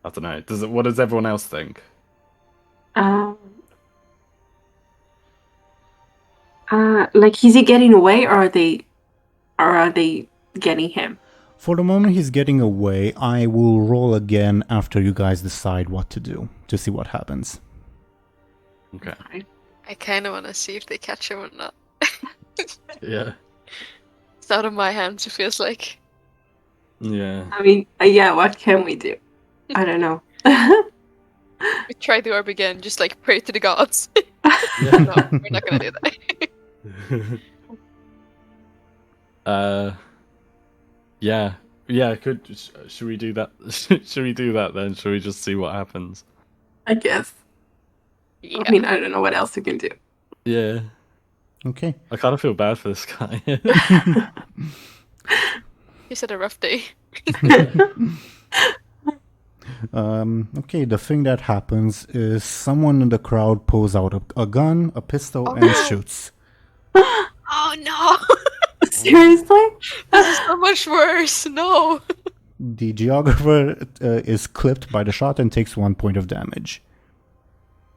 I don't know. What does everyone else think? Like, is he getting away, or are they getting him? for the moment he's getting away. I will roll again after you guys decide what to do to see what happens. Okay. I kind of want to see if they catch him or not. Yeah. It's out of my hands, it feels like. Yeah. I mean, yeah. What can we do? I don't know. We try the orb again, just like pray to the gods. Yeah. No, we're not gonna do that. Yeah. Should we do that? Should we do that then? Should we just see what happens? I guess. Yeah. I mean, I don't know what else we can do. Yeah. Okay. I kind of feel bad for this guy. He's had a rough day. Okay, the thing that happens is someone in the crowd pulls out a gun, a pistol, and shoots. Oh no! Seriously? This is so much worse. No. The geographer is clipped by the shot and takes 1 point of damage.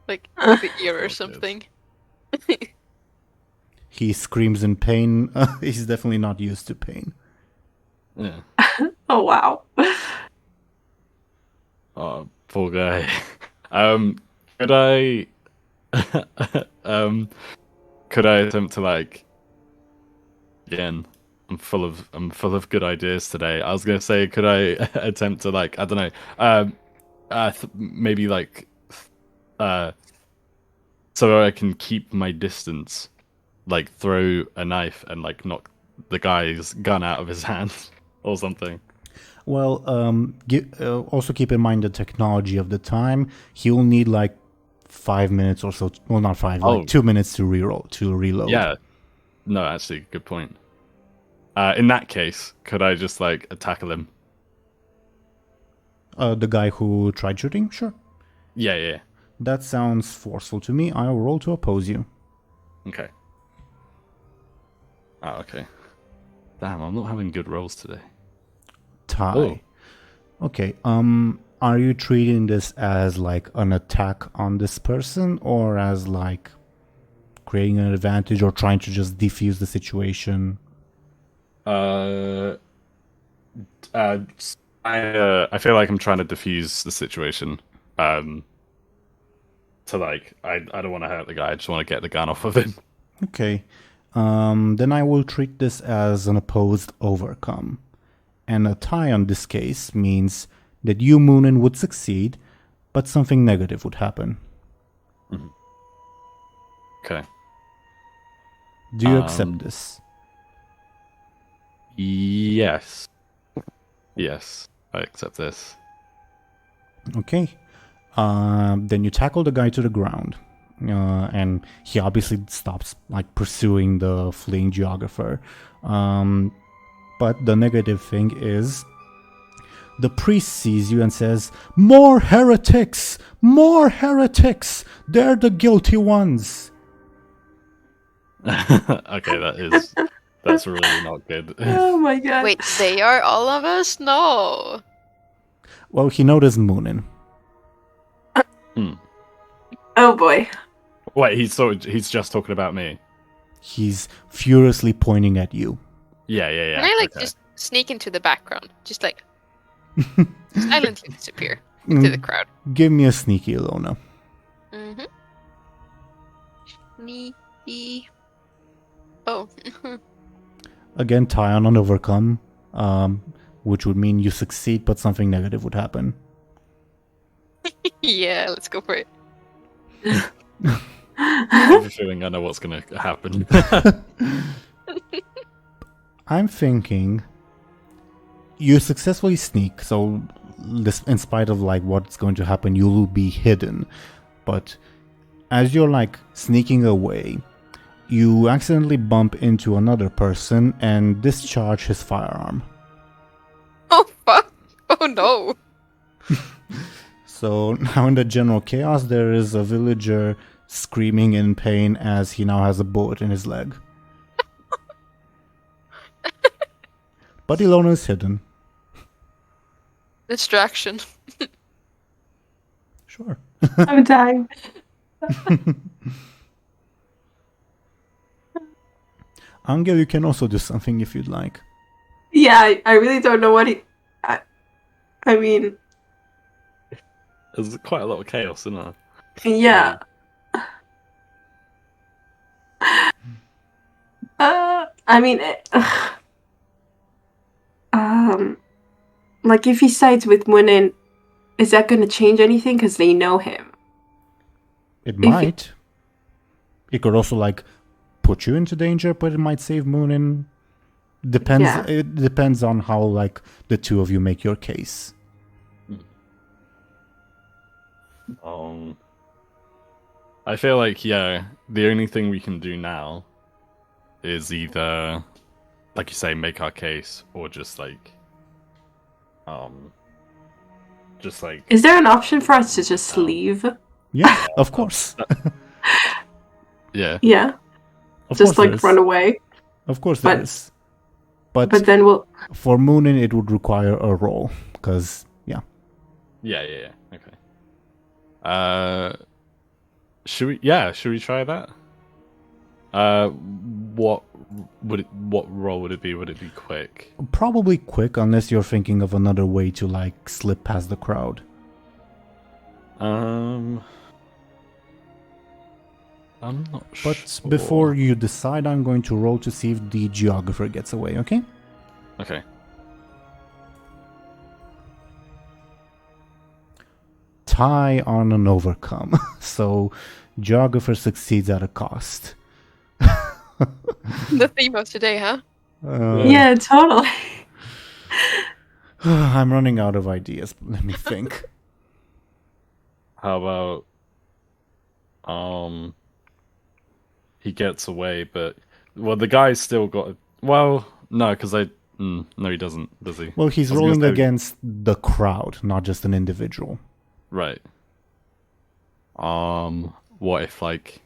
Like the ear or something. He screams in pain. He's definitely not used to pain. Yeah. Oh, wow. Oh, poor guy. Could I could I attempt to like again, I'm full of good ideas today. I was gonna say, could I attempt to like, I don't know, maybe like so I can keep my distance, like throw a knife and like knock the guy's gun out of his hand or something. Well, also keep in mind the technology of the time. He'll need like 5 minutes or so. Well, not 5, like 2 minutes to reload. Yeah. No, actually, good point. In that case, could I just like tackle him? The guy who tried shooting? Sure. Yeah. That sounds forceful to me. I'll roll to oppose you. Okay. Oh, okay. Damn, I'm not having good rolls today. Tie. Oh. Okay. Are you treating this as like an attack on this person, or as like creating an advantage, or trying to just defuse the situation? I feel like I'm trying to defuse the situation. To like, I don't want to hurt the guy. I just want to get the gun off of him. Okay. Then I will treat this as an opposed overcome. And a tie on this case means that you, Muninn, would succeed, but something negative would happen. Mm-hmm. Okay. Do you accept this? Yes. Yes, I accept this. Okay. Then you tackle the guy to the ground. And he obviously stops like pursuing the fleeing geographer. But the negative thing is the priest sees you and says, "More heretics! More heretics! They're the guilty ones." Okay, that's really not good. Oh my god. Wait, they are all of us? No. Well, he noticed Muninn. Oh boy. Wait, he's just talking about me. He's furiously pointing at you. Yeah. Can I like just sneak into the background? Just like silently disappear into the crowd. Give me a sneaky, Illona. Mm-hmm. Sneaky. Oh. Again, tie on overcome, which would mean you succeed, but something negative would happen. Yeah, let's go for it. I have a feeling I know what's going to happen. I'm thinking you successfully sneak, so this, in spite of like what's going to happen, you will be hidden. But as you're like sneaking away, you accidentally bump into another person and discharge his firearm. Oh fuck! Oh no! So now in the general chaos, there is a villager screaming in pain as he now has a bullet in his leg. But Illona is hidden. Distraction. Sure. I'm dying. Anghel, you can also do something if you'd like. Yeah, I really don't know what he... I mean... There's quite a lot of chaos, isn't there? Yeah. I mean... like if he sides with Muninn, is that going to change anything? Because they know him. It might. It could also like put you into danger, but it might save Muninn. Depends. Yeah. It depends on how like the two of you make your case. I feel like the only thing we can do now is either, like you say, make our case, or just like. Is there an option for us to just leave? Yeah, of course. Yeah. Yeah. Of Just course like there is. run away. Of course there But- is. But But then we'll. for Muninn, it would require a roll because Yeah. Okay. Should we try that? What role would it be? Would it be quick? probably quick unless you're thinking of another way to like slip past the crowd. I'm not But sure. before you decide, I'm going to roll to see if the geographer gets away. Okay. Okay. Tie on an overcome. So geographer succeeds at a cost. The theme of today, huh? Yeah, totally. I'm running out of ideas. Let me think. How about he gets away, but the guy's still got. Well, no, because no, he doesn't, does he? Well, he's I was gonna rolling say- against the crowd, not just an individual. Right. What if like,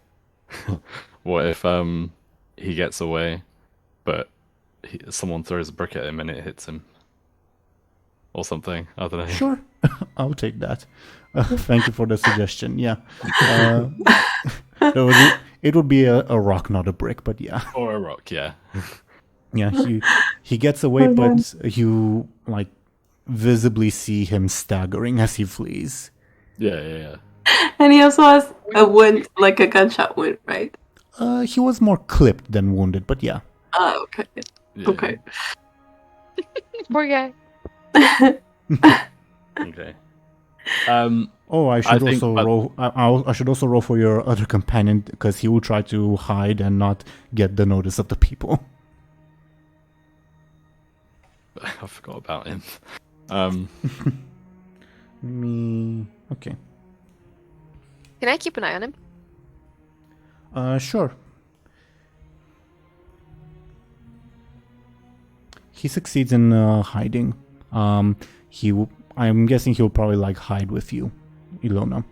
what if he gets away, but someone throws a brick at him and it hits him, or something? I don't know. Sure, I'll take that. Thank you for the suggestion. Yeah, it would be a rock, not a brick, but yeah. Or a rock, yeah. Yeah, he gets away, but you like visibly see him staggering as he flees. Yeah. And he also has a wound, like a gunshot wound, right? He was more clipped than wounded, but yeah. Oh, okay. Yeah. Okay. Poor guy. Okay. Oh, I should think- also roll. I should also roll for your other companion because he will try to hide and not get the notice of the people. I forgot about him. Me. Okay. Can I keep an eye on him? Sure. He succeeds in hiding. I'm guessing he'll probably like hide with you, Illona.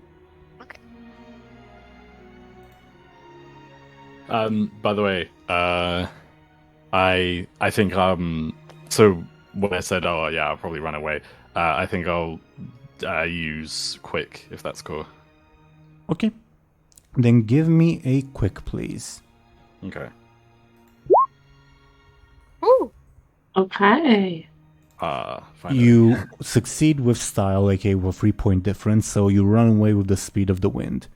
By the way, I think so when I said, oh yeah, I'll probably run away, I think I'll use quick, if that's cool. Okay. Then give me a quick, please. Okay. Ooh. Okay. Fine. You succeed with style, aka with 3-point difference, so you run away with the speed of the wind.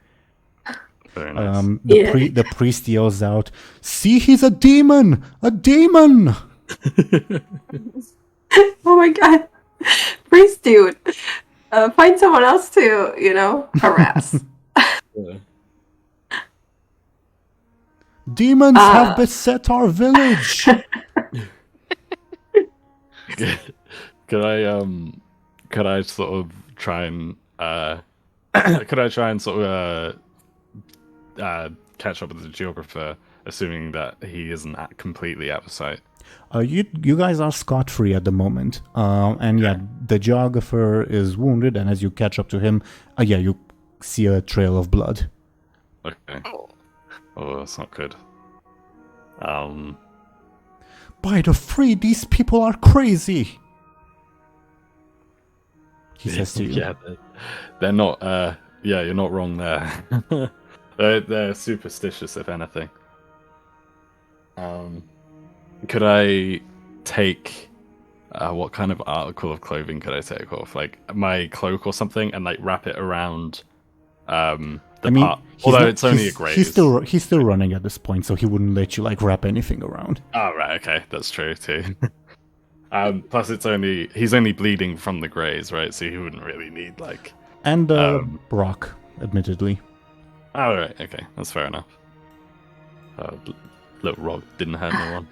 Very nice. The priest yells out, "See, he's a demon! A demon!" Oh my god. Priest dude. Find someone else to, harass. Yeah. Demons have beset our village. Could I sort of try and sort of catch up with the geographer, assuming that he isn't completely out of sight? You guys are scot-free at the moment. And yeah, the geographer is wounded, and as you catch up to him, you see a trail of blood. Okay. Oh. Oh, that's not good. By the free, these people are crazy. He says to you. Yeah, they're not. Yeah, you're not wrong there. They're superstitious, if anything. Could I take what kind of article of clothing could I take off? Like my cloak or something, and like wrap it around the part. Although it's only a graze. He's still running at this point, so he wouldn't let you like wrap anything around. Oh right, okay, that's true too. Plus, he's only bleeding from the graze, right? So he wouldn't really need like. And rock, admittedly. Oh right, okay, that's fair enough. Little rock didn't hurt no one.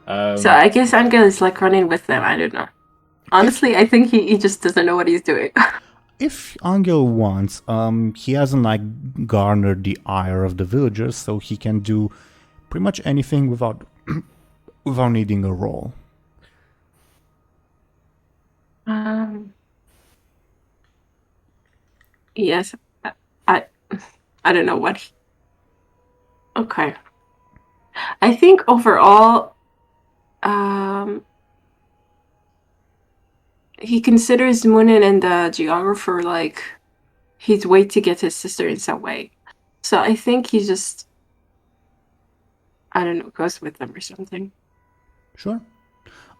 So I guess Anghel is like running with them. I don't know. Honestly, I think he just doesn't know what he's doing. If Anghel wants, he hasn't like garnered the ire of the villagers, so he can do pretty much anything without without needing a roll. Yes, I don't know what. Okay, I think overall, he considers Muninn and the geographer like his way to get his sister in some way. So I think he just, I don't know, goes with them or something. Sure.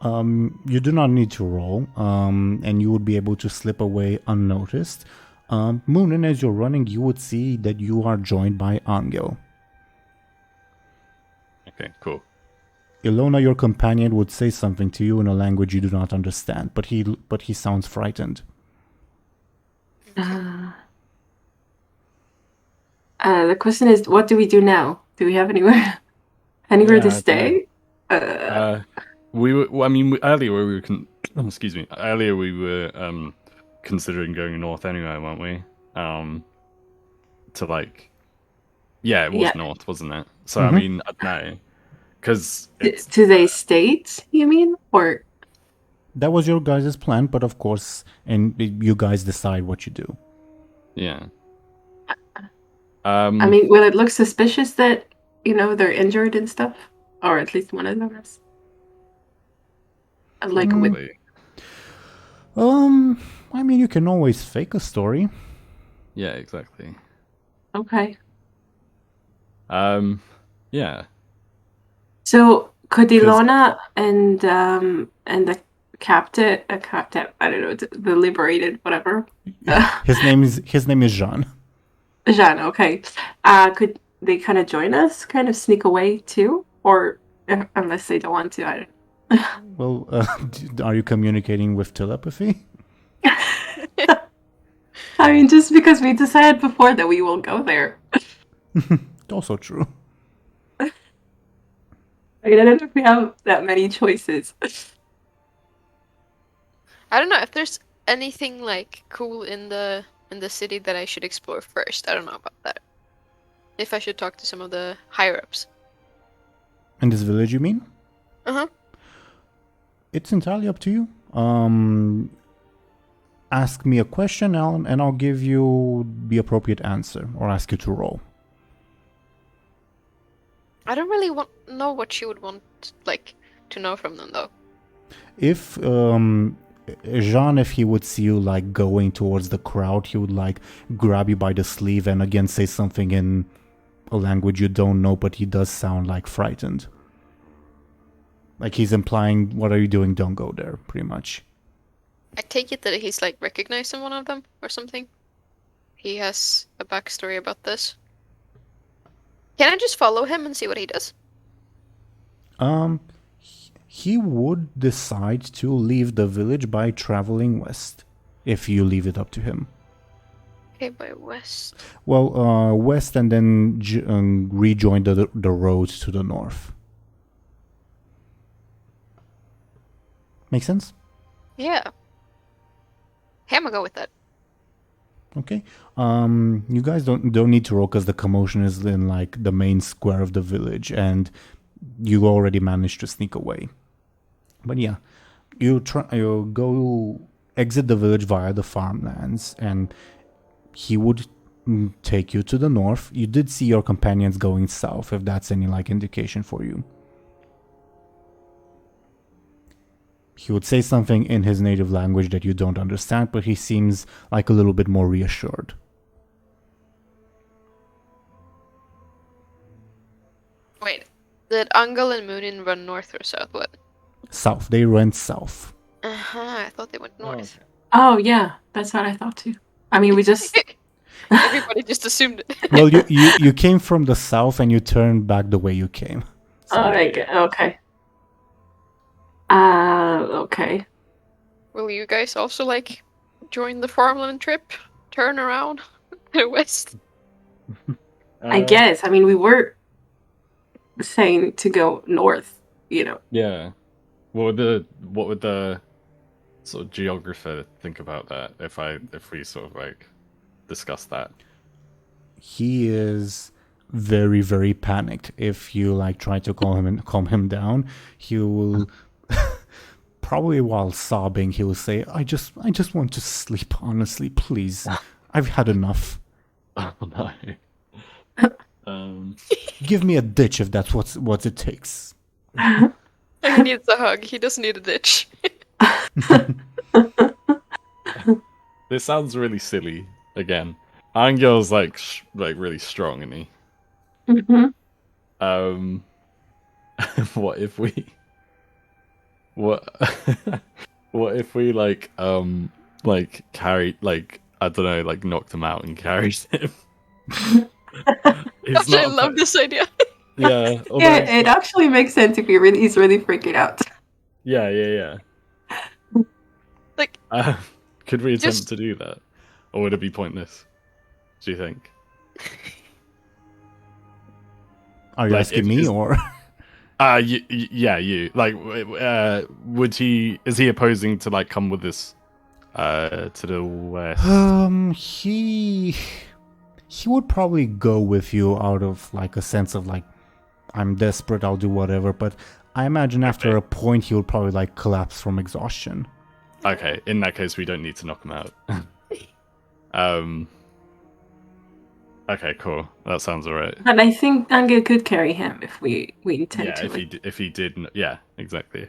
You do not need to roll, and you would be able to slip away unnoticed. Muninn, as you're running, you would see that you are joined by Anghel. Okay, cool. Illona, your companion, would say something to you in a language you do not understand, but he sounds frightened. The question is, what do we do now? Do we have anywhere to stay? We were. Well, I mean, earlier we were. Excuse me. Earlier we were considering going north anyway, weren't we? To like, yeah, it was north, wasn't it? So I mean, I don't know, because to they state, you mean, or that was your guys' plan, but of course, and you guys decide what you do. Yeah. I mean, will it look suspicious that they're injured and stuff, or at least one of them is? Like with. I mean, you can always fake a story. Yeah, exactly. Okay. Yeah. So could Illona and the captain, I don't know, the liberated, whatever. His name is Jean. Jean, okay. Could they kind of join us, kind of sneak away too, or unless they don't want to, I don't know. Well, are you communicating with telepathy? I mean, just because we decided before that we will go there. Also true. I mean, I don't know if we have that many choices. I don't know if there's anything like cool in the city that I should explore first. I don't know about that. If I should talk to some of the higher ups. In this village, you mean? Uh-huh. It's entirely up to you. Ask me a question, and I'll give you the appropriate answer, or ask you to roll. I don't really know what you would want, like, to know from them, though. If Jean, if he would see you like going towards the crowd, he would like grab you by the sleeve and again say something in a language you don't know, but he does sound like frightened. Like he's implying, what are you doing? Don't go there, pretty much. I take it that he's like recognizing one of them or something. He has a backstory about this. Can I just follow him and see what he does? He would decide to leave the village by traveling west, if you leave it up to him. Okay, by west. Well, west and then rejoin the road to the north. Make sense? Yeah. Hey, I'm gonna go with that. Okay. You guys don't need to roll because the commotion is in like the main square of the village, and you already managed to sneak away. But yeah, you go exit the village via the farmlands, and he would take you to the north. You did see your companions going south, if that's any like indication for you. He would say something in his native language that you don't understand, but he seems like a little bit more reassured. Wait, did Anghel and Muninn run north or south? What? South. They went south. I thought they went north. Oh, yeah, that's what I thought too. I mean, we just... Everybody just assumed it. Well, you came from the south and you turned back the way you came. So. Okay. Okay. Will you guys also, like, join the farmland trip? Turn around to the west? I guess. I mean, we were saying to go north, Yeah. What would the sort of geographer think about that if we sort of like discuss that? He is very, very panicked. If you like try to calm him down, he will probably while sobbing he will say, I just want to sleep, honestly, please. I've had enough. Oh no. Give me a ditch if that's what it takes. He needs a hug. He doesn't need a ditch. This sounds really silly again. Angel's like really strong, isn't he? Mm-hmm. What if we what if we like carried, like, I don't know, like knocked him out and carried him? I love this idea. Yeah. Yeah, it actually makes sense if he's really freaking out. Yeah. Like, could we attempt to do that, or would it be pointless? Do you think? Are you asking me or? You. Like, would he? Is he opposing to like come with us, to the west? He would probably go with you out of like a sense of like, I'm desperate, I'll do whatever. But I imagine after a point he would probably like collapse from exhaustion. Okay, in that case we don't need to knock him out. Okay, cool. That sounds alright. And I think Anghel could carry him if we intend to. If he did, yeah, exactly.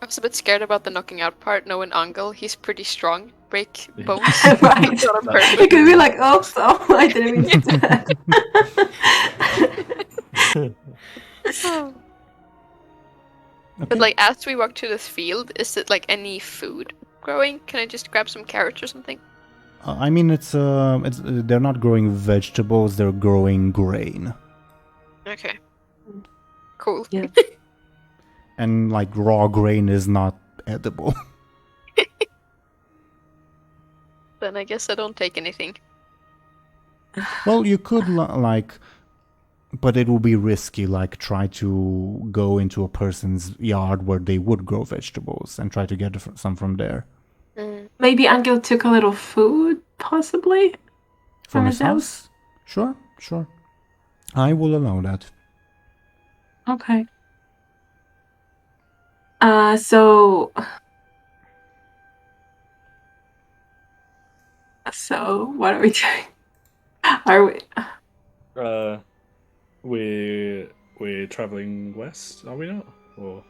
I was a bit scared about the knocking out part. Knowing Anghel, he's pretty strong. Break bones. Right. It's not on purpose. It could be like, oh, so I didn't mean to do that. But like, as we walk to this field, is it like any food growing? Can I just grab some carrots or something? I mean, it's they're not growing vegetables; they're growing grain. Okay. Cool. Yeah. And like raw grain is not edible. Then I guess I don't take anything. Well, you could but it will be risky. Like, try to go into a person's yard where they would grow vegetables and try to get some from there. Maybe Anghel took a little food, possibly? From his house? Sure. I will allow that. Okay. So what are we doing? Are we? We're traveling west, are we not? Or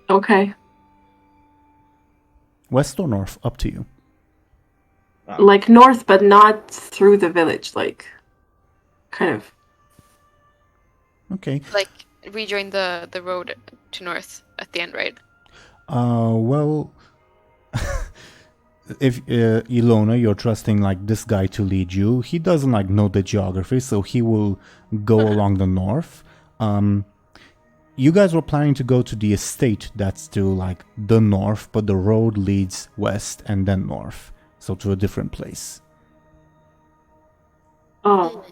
Okay. West or north? Up to you. Like north, but not through the village, like kind of. Okay. Like, rejoin the road to north at the end, right? Well, if Illona, you're trusting like this guy to lead you. He doesn't like know the geography, so he will go along the north. You guys were planning to go to the estate that's to like the north, but the road leads west and then north, so to a different place. Oh.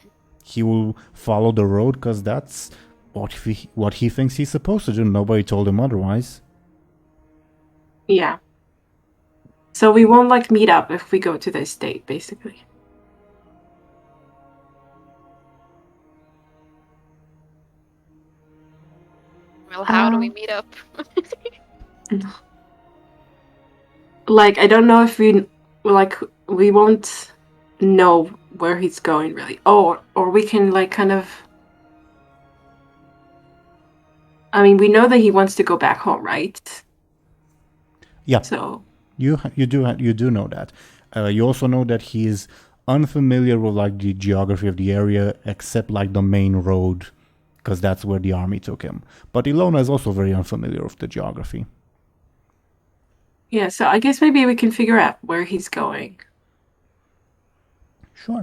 He will follow the road because that's what he thinks he's supposed to do. Nobody told him otherwise. Yeah. So we won't like meet up if we go to the estate, basically. Well, how do we meet up? Like, I don't know if we won't know where he's going really. Or we can like kind of. I mean, we know that he wants to go back home, right? Yeah. So you do know that. You also know that he's unfamiliar with like the geography of the area, except like the main road, because that's where the army took him. But Illona is also very unfamiliar with the geography. Yeah, so I guess maybe we can figure out where he's going. Sure.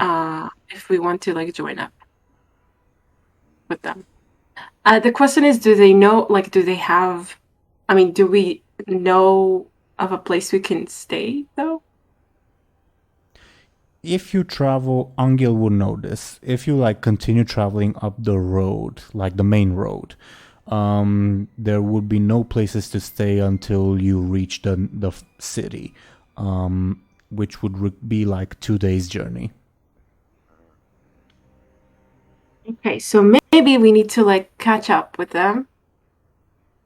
If we want to like join up with them. The question is, do they know? Like, do they have? I mean, do we know of a place we can stay though? if you travel, Anghel would know this. If you like continue traveling up the road, like the main road, there would be no places to stay until you reach the city, which would be like 2 days journey. Okay, so maybe we need to like catch up with them,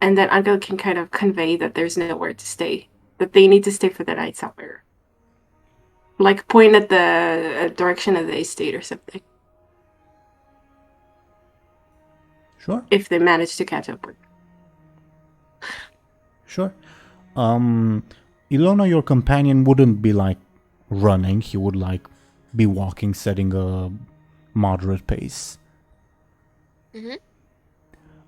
and then Anghel can kind of convey that there's nowhere to stay, that they need to stay for the night somewhere. Like point at the direction of the estate or something. Sure. If they manage to catch up with. Sure. Illona, your companion, wouldn't be like running. He would like be walking, setting a moderate pace.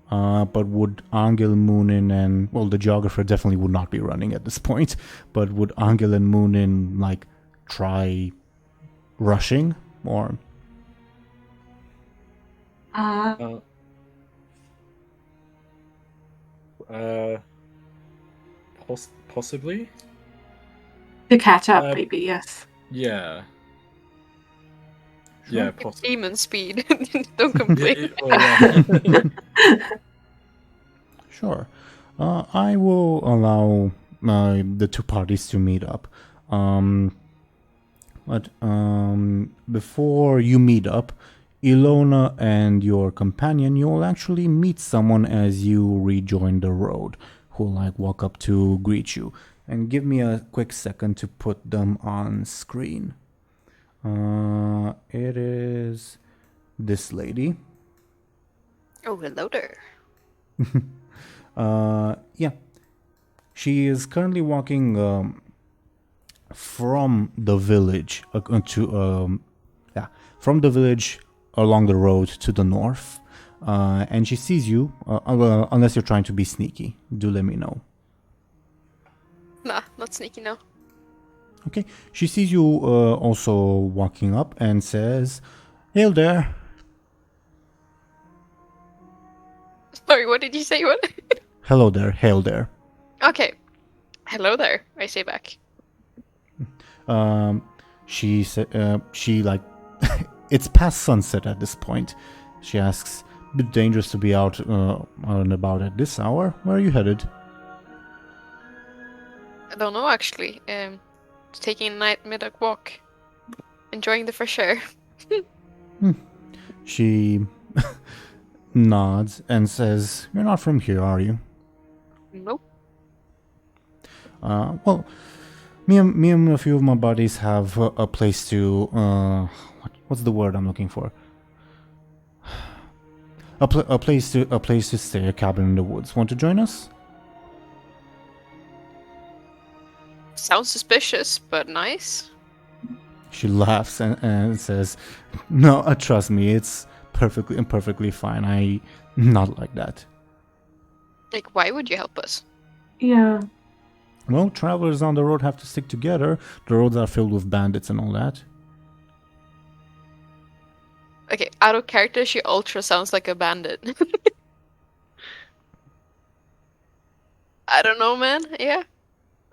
But would Anghel, Muninn, and well, the geographer definitely would not be running at this point. But would Anghel and Muninn like try rushing or? Possibly. To catch up, maybe, yes. Yeah. Sure. Yeah, Demon speed. Don't complain. Sure. I will allow the two parties to meet up. But before you meet up, Illona and your companion, you'll actually meet someone as you rejoin the road, who'll like walk up to greet you. And give me a quick second to put them on screen. It is this lady. Oh, hello there. Yeah. She is currently walking from the village from the village along the road to the north. And she sees you, unless you're trying to be sneaky. Do let me know. Nah, not sneaky now. Okay. She sees you also walking up and says, "Hail there." Sorry, what did you say? What? Hello there. Hail there. Okay. Hello there, I say back. She said, she like, it's past sunset at this point. She asks, "Bit dangerous to be out and about at this hour. Where are you headed?" I don't know actually. Taking a night middag walk, enjoying the fresh air. She nods and says, "You're not from here, are you?" Nope. Well, me and a few of my buddies have a place to what's the word I'm looking for? A place to stay, a cabin in the woods. Want to join us? Sounds suspicious, but nice. She laughs and says, "No, trust me, it's perfectly fine. I not like that." Like, why would you help us? Yeah. Well, travelers on the road have to stick together. The roads are filled with bandits and all that. Okay, out of character, she ultra sounds like a bandit. I don't know, man. Yeah.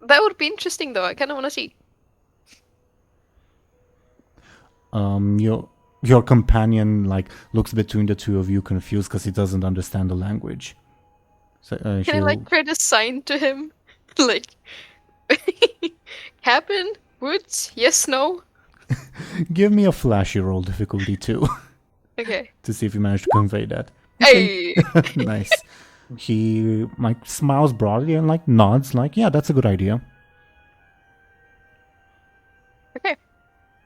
That would be interesting, though. I kind of want to see. Your companion like looks between the two of you, confused because he doesn't understand the language. So, Can I like create a sign to him, like cabin, woods, yes, no? Give me a flashy roll difficulty 2 Okay. to see if you manage to convey that. Hey. Nice. He like smiles broadly and like nods, like, "Yeah, that's a good idea." Okay.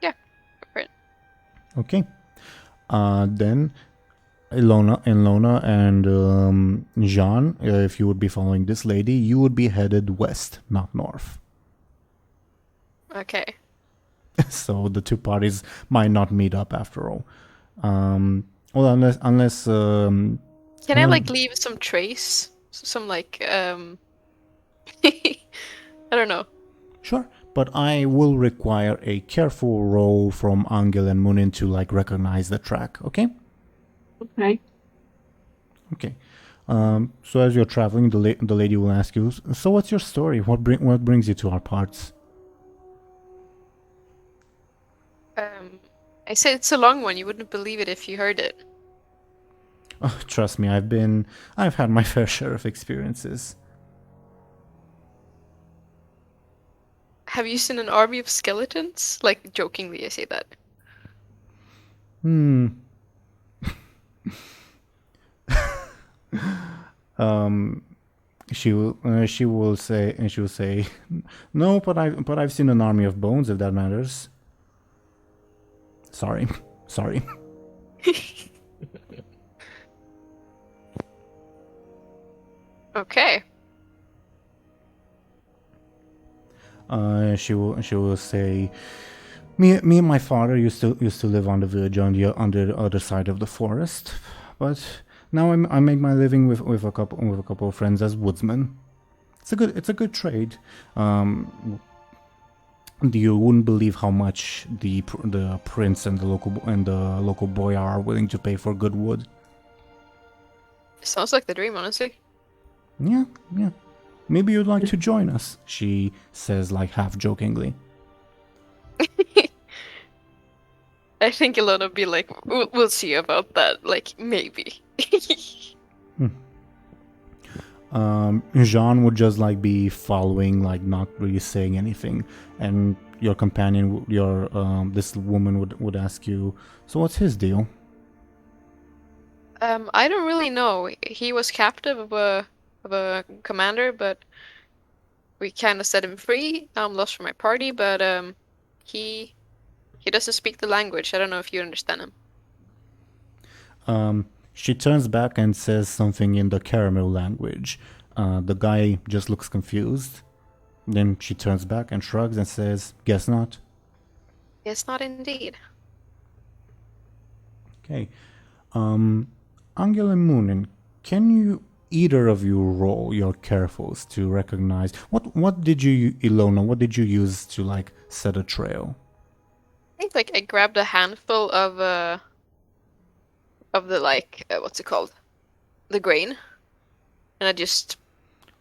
Yeah. Go for it. Okay. Then Illona and Jean, if you would be following this lady, you would be headed west, not north. Okay. So the two parties might not meet up after all. Well, unless Can I like leave some trace? Some like I don't know. Sure, but I will require a careful roll from Anghel and Muninn to like recognize the track. Okay. Okay. Okay. So as you're traveling, the lady will ask you, "So what's your story? What brings you to our parts?" I said it's a long one. You wouldn't believe it if you heard it. Oh, trust me, I've had my fair share of experiences. Have you seen an army of skeletons? Like, jokingly, I say that. She will say, no, but I've seen an army of bones, if that matters. Sorry. Okay. She will say, me and my father used to live on the village on the other side of the forest, but now I make my living with a couple of friends as woodsmen. It's a good trade. You wouldn't believe how much the prince and the local boy are willing to pay for good wood. Sounds like the dream, honestly. Yeah. Maybe you'd like to join us, she says, like half jokingly. I think Illona would be like, we'll see about that. Like, maybe. Jean would just like be following, like not really saying anything, and your companion, this woman would ask you, so what's his deal? I don't really know. He was captive of a commander, but we kind of set him free. Now I'm lost from my party, but he doesn't speak the language. I don't know if you understand him. She turns back and says something in the caramel language. The guy just looks confused. Then she turns back and shrugs and says, guess not. Guess not indeed. Okay. Anghel and Muninn, can you either of you roll your carefuls to recognize what did you, Illona, what did you use to like set a trail? I think like I grabbed a handful of the like what's it called? The grain. And I just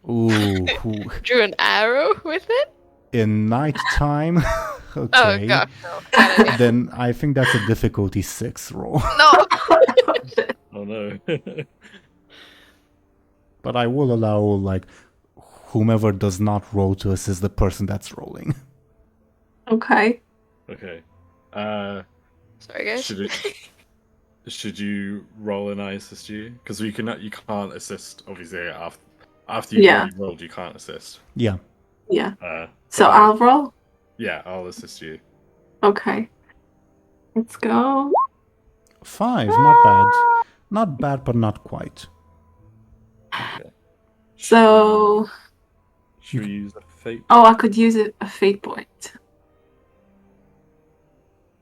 drew an arrow with it. In nighttime? Okay. Oh god. No. Then I think that's a difficulty 6 roll. No. Oh no. But I will allow like whomever does not roll to assist the person that's rolling. Okay. Okay. Sorry guys. Should you roll and I assist you? Because you can't assist obviously after you've already rolled. You can't assist. Yeah. So I'll roll. Yeah, I'll assist you. Okay. Let's go. 5, not bad. Not bad, but not quite. Okay. So. Should we use a fate? Oh, I could use a fate point.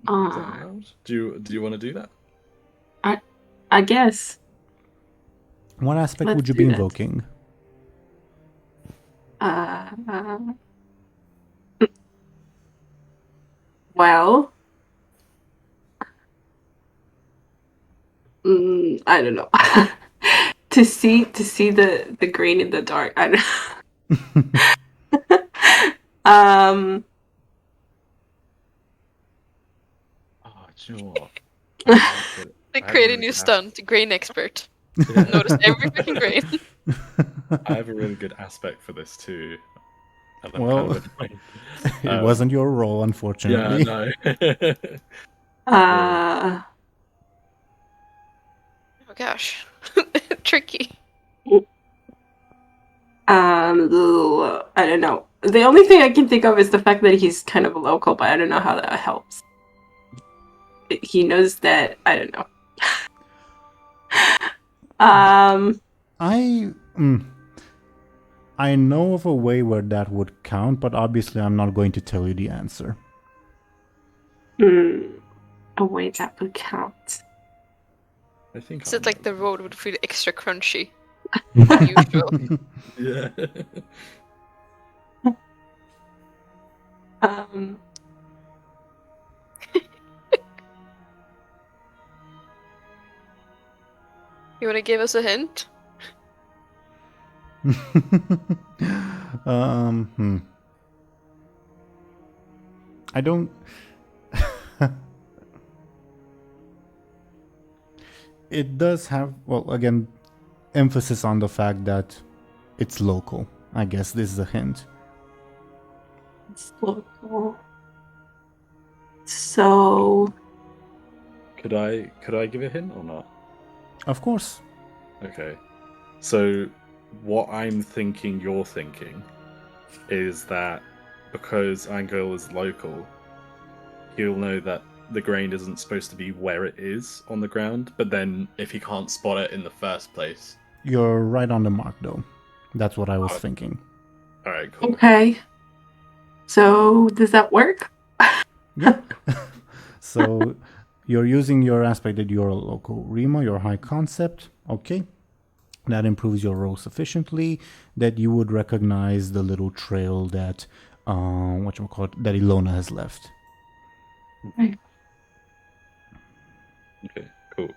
Do you want to do that? I guess. What aspect Let's would you do be that. invoking? Well, I don't know. to see the grain in the dark. I don't know. Oh, do you know what? They create a new stunt, grain expert. Notice every freaking grain. I have a really good aspect for this too. And I'm Well, kind of annoyed. It wasn't your role, unfortunately. Yeah, no. Oh gosh. Tricky. I don't know. The only thing I can think of is the fact that he's kind of a local, but I don't know how that helps. He knows that I don't know. I know of a way where that would count, but obviously I'm not going to tell you the answer. A way that would count. I think. Is it like the road would feel extra crunchy than usual? Yeah. You want to give us a hint? I don't. It does have, well, again, emphasis on the fact that it's local. I guess this is a hint. It's local. So Could I give a hint or not? Of course. Okay. So what I'm thinking you're thinking is that because Anghel is local, he'll know that the grain isn't supposed to be where it is on the ground, but then if he can't spot it in the first place. You're right on the mark, though. That's what I was thinking. Alright, cool. okay. So does that work? Yeah. So you're using your aspect that you're a local. Rima, your high concept. Okay. That improves your roll sufficiently that you would recognize the little trail that that Illona has left. Okay, cool.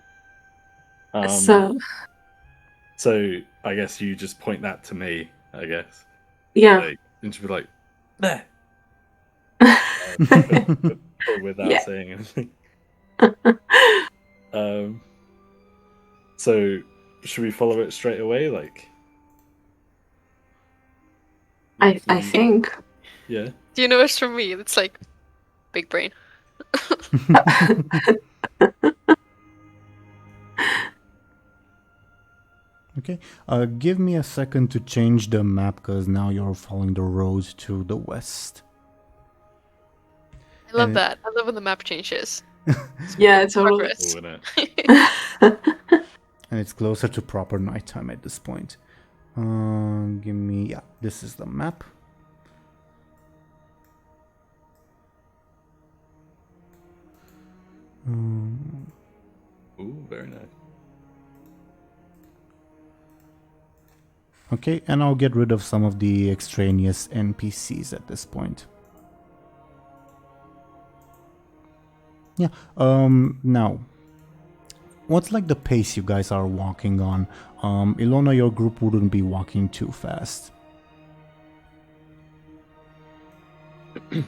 So I guess you just point that to me, I guess. Yeah. Like, and she'll be like, there. Without saying anything. So should we follow it straight away? Like, I think. yeah. Do you know it's from me? It's like big brain. Okay. Give me a second to change the map because now you're following the road to the west. I love that. I love when the map changes. Yeah, totally. Progress. Cool, innit? And it's closer to proper nighttime at this point. Give me... Yeah, this is the map. Ooh, very nice. Okay, and I'll get rid of some of the extraneous NPCs at this point. Yeah, now, what's like the pace you guys are walking on? Illona, your group wouldn't be walking too fast.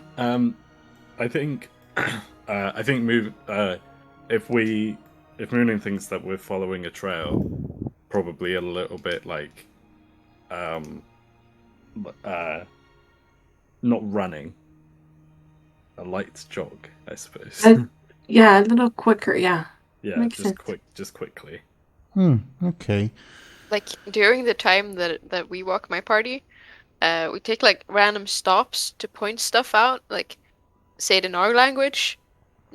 I think if Muninn thinks that we're following a trail, probably a little bit like not running, a light jog, I suppose. Yeah, a little quicker, yeah. Yeah, Makes just sense. just quickly. Okay. Like during the time that we walk my party, we take like random stops to point stuff out, like say it in our language.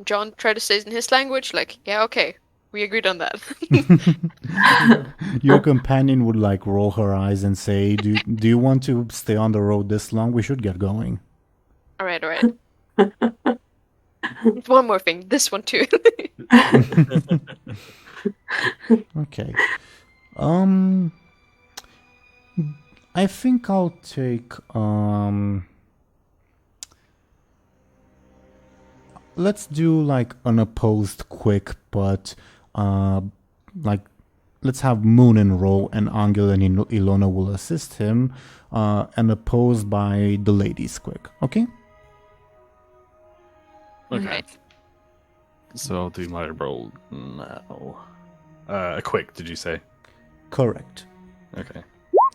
John tried to say it in his language, like, yeah, okay, we agreed on that. Your companion would like roll her eyes and say, do you want to stay on the road this long? We should get going. All right. One more thing, this one too. Okay. I think I'll take let's do like unopposed quick, but like let's have Muninn roll and Anghel and Illona will assist him, and opposed by the ladies quick. Okay? Okay. Right. So I'll do my roll now. A quick, did you say? Correct. Okay.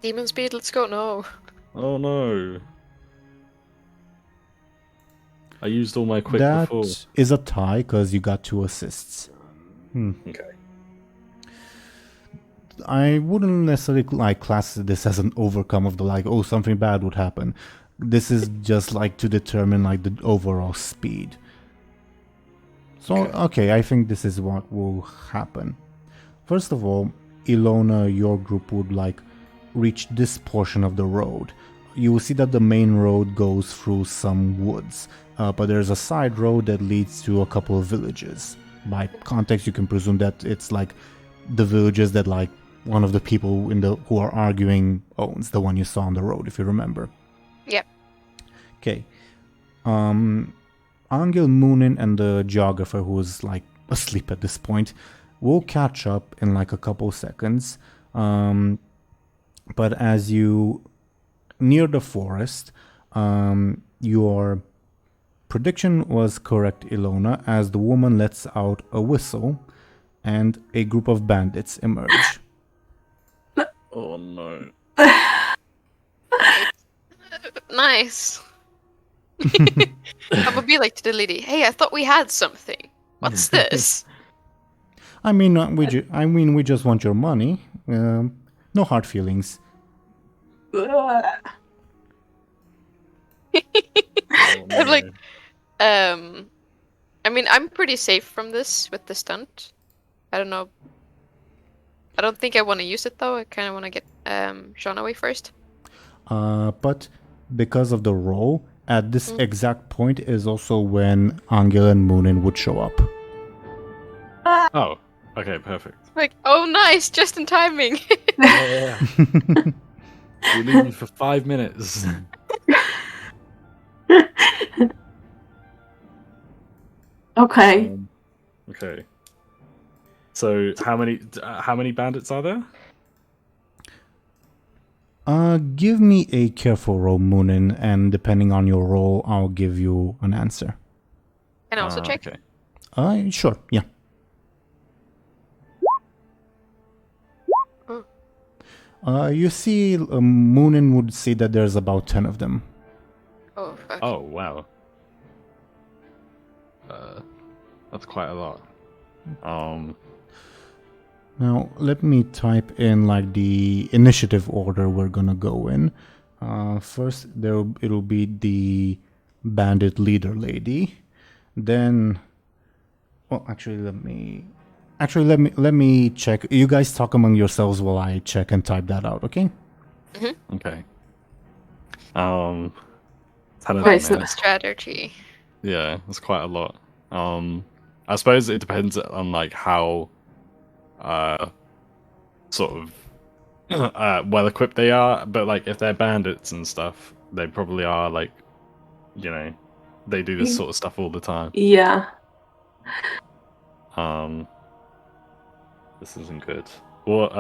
Demon speed, let's go. No. Oh no. I used all my quick That before. is a tie because you got 2 assists. Okay. I wouldn't necessarily like class this as an overcome of the like, oh, something bad would happen. This is just like to determine like the overall speed. So, okay, I think this is what will happen. First of all, Illona, your group would like reach this portion of the road. You will see that the main road goes through some woods, but there's a side road that leads to a couple of villages. By context, you can presume that it's like the villages that like one of the people who are arguing owns, the one you saw on the road, if you remember. Yep. Okay. Anghel, Muninn, and the geographer, who is like asleep at this point, will catch up in like a couple seconds. But as you near the forest, you're prediction was correct, Illona, as the woman lets out a whistle and a group of bandits emerge. Oh no. Nice. I would be like to the lady, hey, I thought we had something. What's this? I mean, we just want your money. No hard feelings. I'm like, I mean, I'm pretty safe from this with the stunt. I don't know. I don't think I want to use it though. I kind of want to get Sean away first. But because of the roll, at this exact point is also when Anghel and Muninn would show up. Oh, okay, perfect. Like, oh, nice, just in timing. Yeah. You leave me for 5 minutes. Okay. Okay. So how many bandits are there? Give me a careful roll, Muninn, and depending on your roll, I'll give you an answer. Can I also check? Okay. Sure, yeah. You see, Muninn would say that there's about 10 of them. Oh, fuck. Oh wow. That's quite a lot. Now, let me type in like the initiative order we're gonna go in. First, it'll be the bandit leader lady. Then, well, actually, let me check. You guys talk among yourselves while I check and type that out. Okay? Mm-hmm. Okay. Kind of Wait, so- Strategy. Yeah, that's quite a lot. I suppose it depends on like how sort of well equipped they are, but like if they're bandits and stuff, they probably are like, you know, they do this sort of stuff all the time. Yeah. This isn't good. What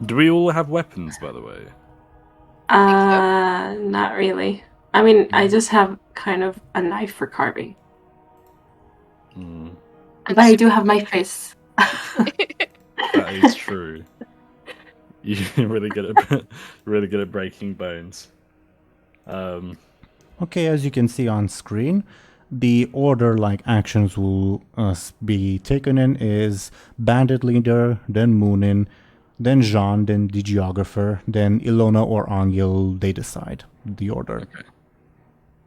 do we all have weapons, by the way? Not really. I mean, I just have kind of a knife for carving. But I do have my fists. That is true. You're really good at breaking bones. Okay, as you can see on screen, the order like actions will be taken in is bandit leader, then Muninn, then Jean, then the geographer, then Illona or Anghel. They decide the order.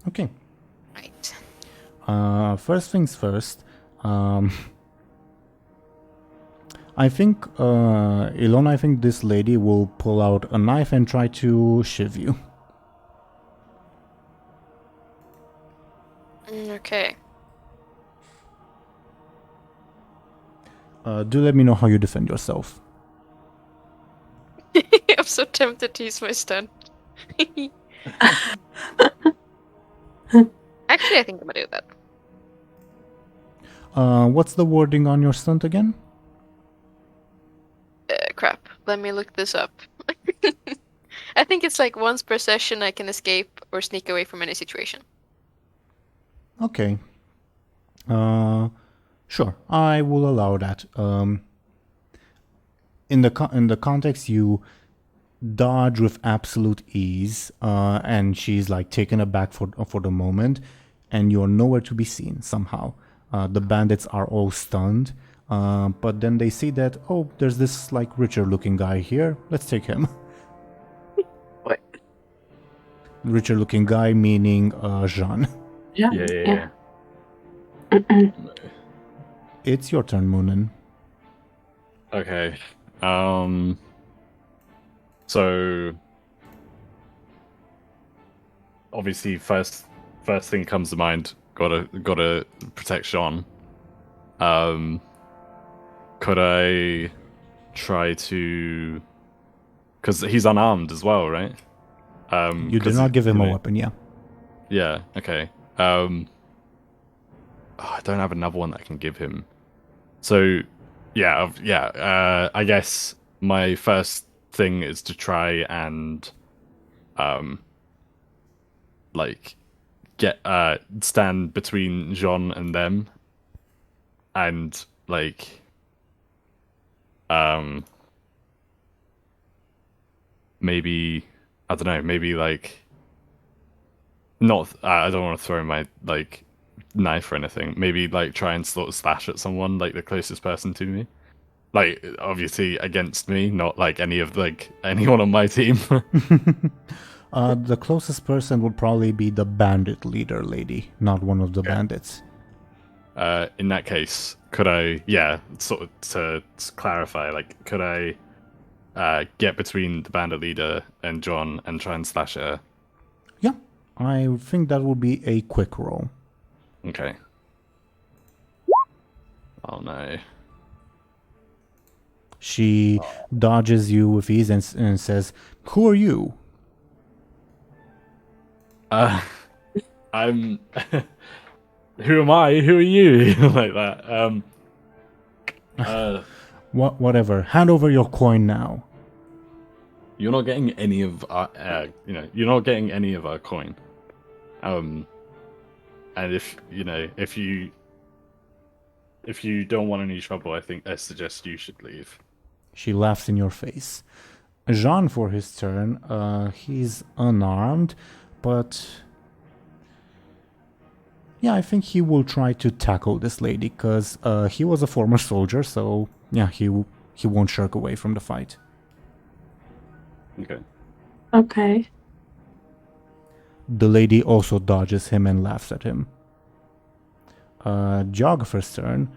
Okay. Right. First things first. I think Illona, I think this lady will pull out a knife and try to shiv you. Okay. Do let me know how you defend yourself. I'm so tempted to use my stunt. Actually, I think I'm gonna do that. What's the wording on your stunt again? Crap. Let me look this up. I think it's like once per session I can escape or sneak away from any situation. Okay. Sure. I will allow that. In the context, you dodge with absolute ease, and she's like taken aback for the moment, and you're nowhere to be seen somehow. The bandits are all stunned, but then they see that, oh, there's this like richer looking guy here. Let's take him. What? Richer looking guy meaning Jean. Yeah. It's your turn, Muninn. Okay. So obviously first thing comes to mind, gotta protect Sean. Could I try to, because he's unarmed as well, right? You did not give him a weapon, yeah. Yeah, okay. I don't have another one that I can give him. So I guess my first thing is to try and like stand between Jean and them, and like maybe I don't know, maybe like not. I don't want to throw my like knife or anything. Maybe like try and sort of slash at someone, like the closest person to me. Like obviously against me, not like anyone on my team. The closest person would probably be the bandit leader lady, not one of the bandits. In that case, could I, sort of to clarify, like, could I get between the bandit leader and John and try and slash her? Yeah, I think that would be a quick roll. Okay. Oh no. She dodges you with ease and says, "Who are you?" I'm. Who am I? Who are you? Like that. Whatever. Hand over your coin now. You're not getting any of our. You're not getting any of our coin. And if you don't want any trouble, I suggest you should leave. She laughs in your face. Jean, for his turn, he's unarmed, but yeah, I think he will try to tackle this lady because he was a former soldier, so yeah, he won't shirk away from the fight. Okay. Okay. The lady also dodges him and laughs at him. Geographer's turn.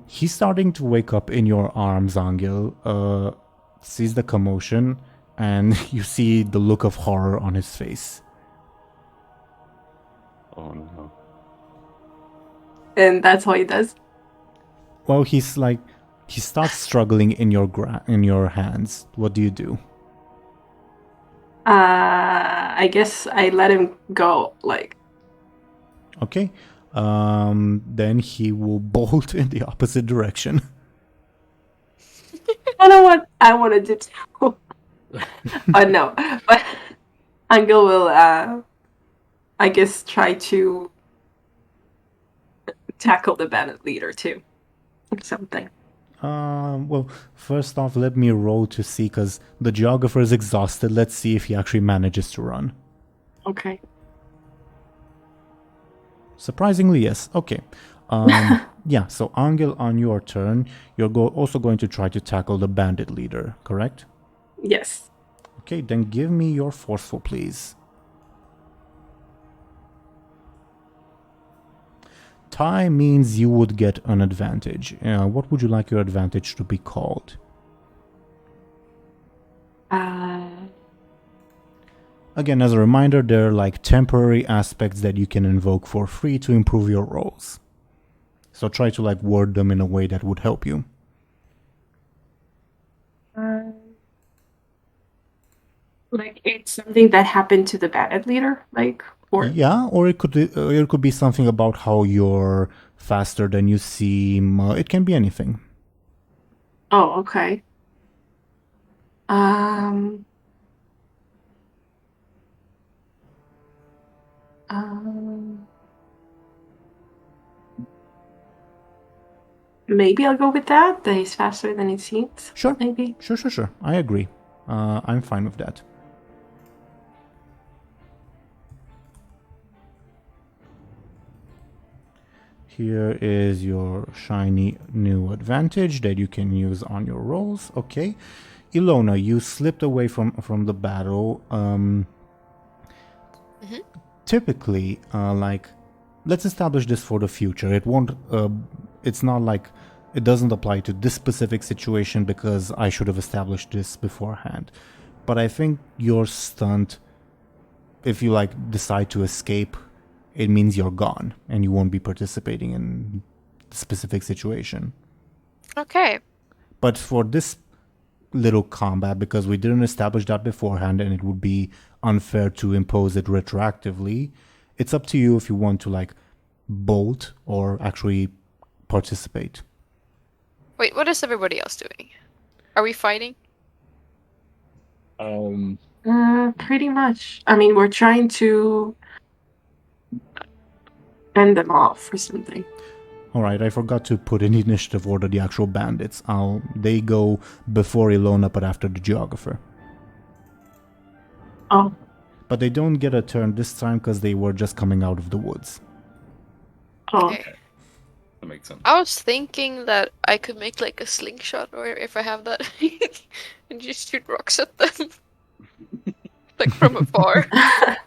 He's starting to wake up in your arms, Anghel. Sees the commotion, and you see the look of horror on his face. Oh no. And that's what he does? Well, he starts struggling in your hands. What do you do? I guess I let him go, like. Okay. Then he will bolt in the opposite direction. I know what I want to do too. No. But Anghel will, I guess, try to tackle the bandit leader too. Or something. Well, first off, let me roll to see, because the geographer is exhausted. Let's see if he actually manages to run. Okay. Surprisingly, yes. Okay. Yeah, so Anghel, on your turn, you're also going to try to tackle the bandit leader, correct? Yes. Okay, then give me your forceful, please. Tie means you would get an advantage. What would you like your advantage to be called? Again, as a reminder, there are like temporary aspects that you can invoke for free to improve your rolls. So try to like word them in a way that would help you. Like it's something that happened to the bandit leader, like, or yeah, or it could be something about how you're faster than you seem. It can be anything. Oh, okay. Maybe I'll go with that. That he's faster than it seems. Sure. Maybe. Sure. I agree. I'm fine with that. Here is your shiny new advantage that you can use on your rolls. Okay. Illona, you slipped away from the battle. Typically, like, let's establish this for the future. It won't. It's not like it doesn't apply to this specific situation because I should have established this beforehand. But I think your stunt, if you like decide to escape, it means you're gone and you won't be participating in the specific situation. Okay. But for this little combat, because we didn't establish that beforehand and it would be unfair to impose it retroactively, it's up to you if you want to like bolt or actually participate. Wait, what is everybody else doing? Are we fighting? Pretty much. I mean, we're trying to end them off or something. Alright, I forgot to put in initiative order the actual bandits. They go before Illona, but after the geographer. Oh. But they don't get a turn this time because they were just coming out of the woods. Oh. Okay. That makes sense. I was thinking that I could make like a slingshot, or if I have that, and just shoot rocks at them, like from afar. I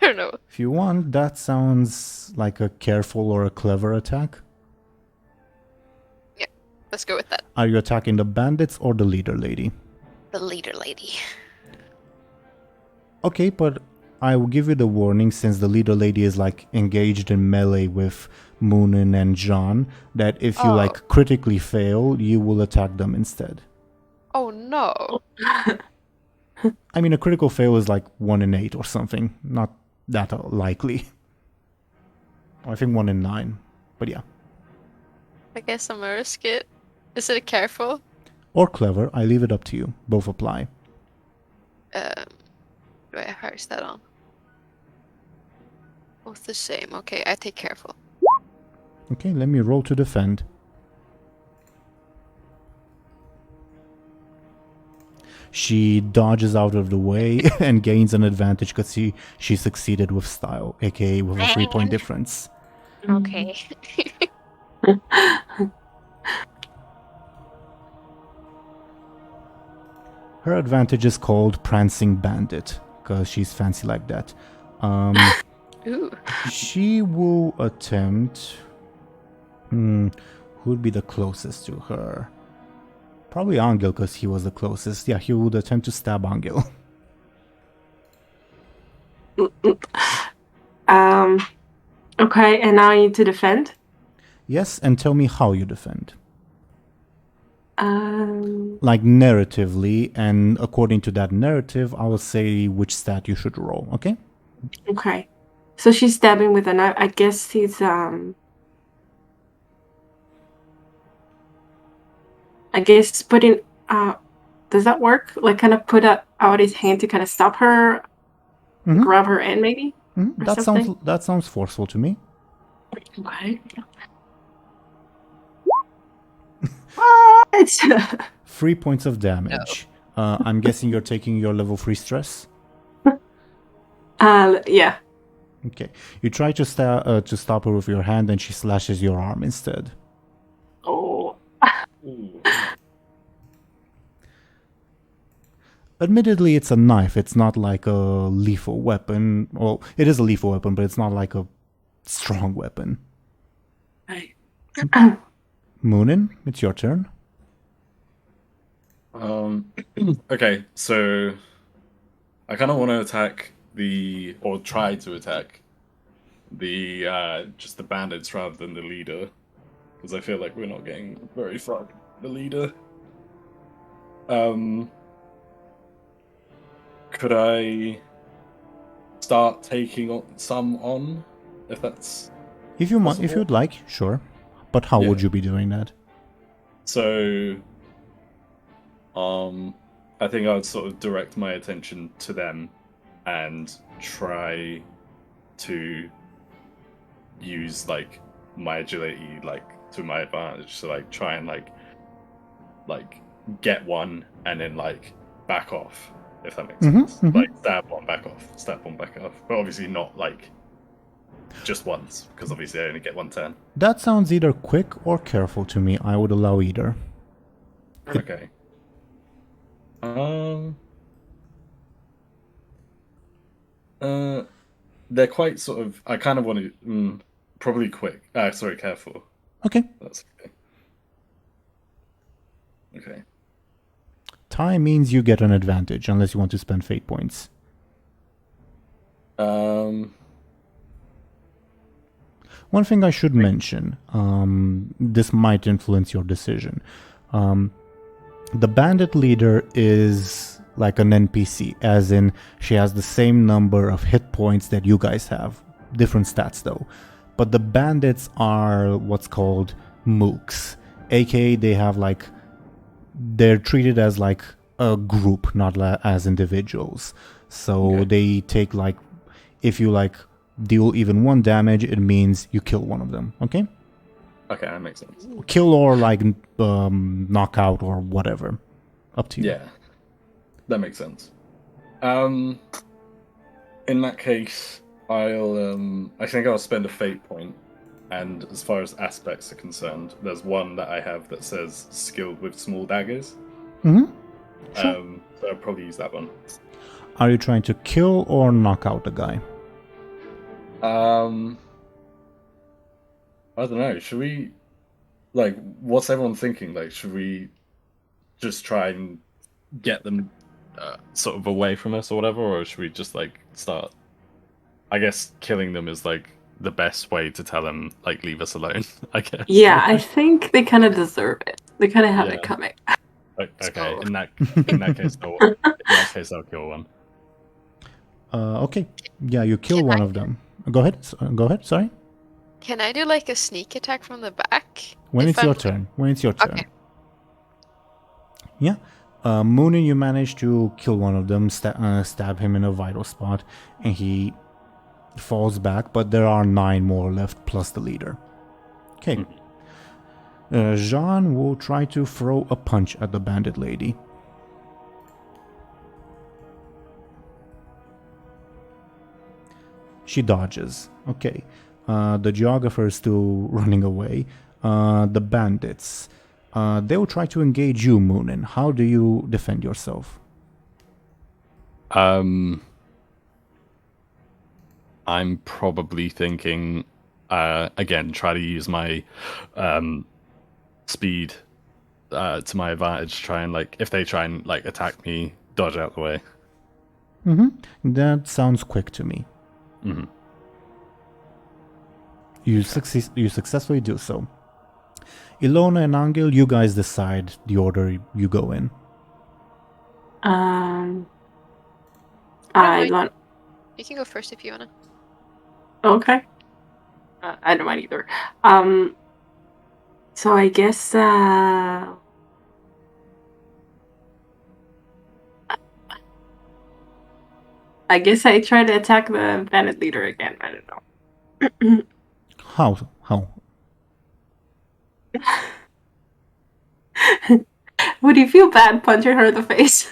don't know. If you want, that sounds like a careful or a clever attack. Let's go with that. Are you attacking the bandits or the leader lady? The leader lady. Okay, but I will give you the warning, since the leader lady is like engaged in melee with Muninn and John, that if you like critically fail, you will attack them instead. Oh no. I mean, a critical fail is like 1 in 8 or something. Not that likely. I think 1 in 9. But yeah. I guess I'm gonna risk it. Is it careful? Or clever, I leave it up to you. Both apply. Do I harvest that on? Both the same. Okay, I take careful. Okay, let me roll to defend. She dodges out of the way and gains an advantage because she succeeded with style, aka with a 3-point difference. Okay. Her advantage is called Prancing Bandit, because she's fancy like that. Ooh. She will attempt... who would be the closest to her? Probably Anghel, because he was the closest. Yeah, he would attempt to stab Anghel. Okay, and now I need to defend? Yes, and tell me how you defend. Um, Like narratively, and according to that narrative, I will say which stat you should roll, okay? okay. So she's stabbing with a knife. I guess he's, I guess putting, does that work? Like kind of put out his hand to kind of stop her, Mhm. grab her in maybe? Mhm, Or something? that sounds forceful to me. Okay. It's 3 points of damage. I'm guessing you're taking your level 3 stress? yeah. Okay. You try to stop her with your hand, and she slashes your arm instead. Oh. Admittedly, it's a knife. It's not like a lethal weapon. Well, it is a lethal weapon, but it's not like a strong weapon. Right. Muninn, it's your turn. Okay, so I kind of want to attack or try to attack just the bandits rather than the leader, because I feel like we're not getting very far with the leader. Could I start taking some on, if that's If you possible? if you'd like, sure. But how would Yeah. you be doing that? So, I think I would sort of direct my attention to them and try to use like my agility like to my advantage. So like try and like get one and then like back off, if that makes Mhm, sense. mhm. Like stab one, back off. But obviously not like just once, because obviously I only get one turn. That sounds either quick or careful to me. I would allow either. Okay. They're quite sort of. I kind of want to probably quick. Sorry, careful. Okay. That's okay. Okay. Time means you get an advantage, unless you want to spend fate points. One thing I should mention, this might influence your decision. The bandit leader is like an NPC, as in she has the same number of hit points that you guys have. Different stats though. But the bandits are what's called mooks, aka they have like they're treated as like a group, not as individuals. So they take like, if you like deal even 1 damage, it means you kill one of them. Okay. Okay, that makes sense. Kill or like knockout or whatever. Up to you. Yeah, that makes sense. In that case, I think I'll spend a fate point. And as far as aspects are concerned, there's one that I have that says skilled with small daggers. Sure. So I'll probably use that one. Are you trying to kill or knock out the guy? I don't know. Should we, like, what's everyone thinking? Like, should we just try and get them sort of away from us or whatever, or should we just like start? I guess killing them is like the best way to tell them like leave us alone. I guess. Yeah, I think they kind of deserve it. They kind of have it coming. Okay, go. in that case, I'll kill one. Okay. Yeah, you kill Can one I- of them. Go ahead. Go ahead. Sorry. Can I do like a sneak attack from the back? When If it's your I'm- turn. When it's your turn. Okay. Yeah. Muninn, you manage to kill one of them, stab him in a vital spot, and he falls back, but there are 9 more left, plus the leader. Okay. Jean will try to throw a punch at the bandit lady. She dodges. Okay. The geographer is still running away. The bandits. They will try to engage you, Muninn. How do you defend yourself? I'm probably thinking again, try to use my speed to my advantage. Try and like, if they try and like attack me, dodge out the way. That sounds quick to me. You successfully do so. Illona and Anghel, you guys decide the order you go in. I mind. want. You can go first if you wanna. Okay. I don't mind either. So I guess I try to attack the bandit leader again. I don't know. How? Would you feel bad punching her in the face?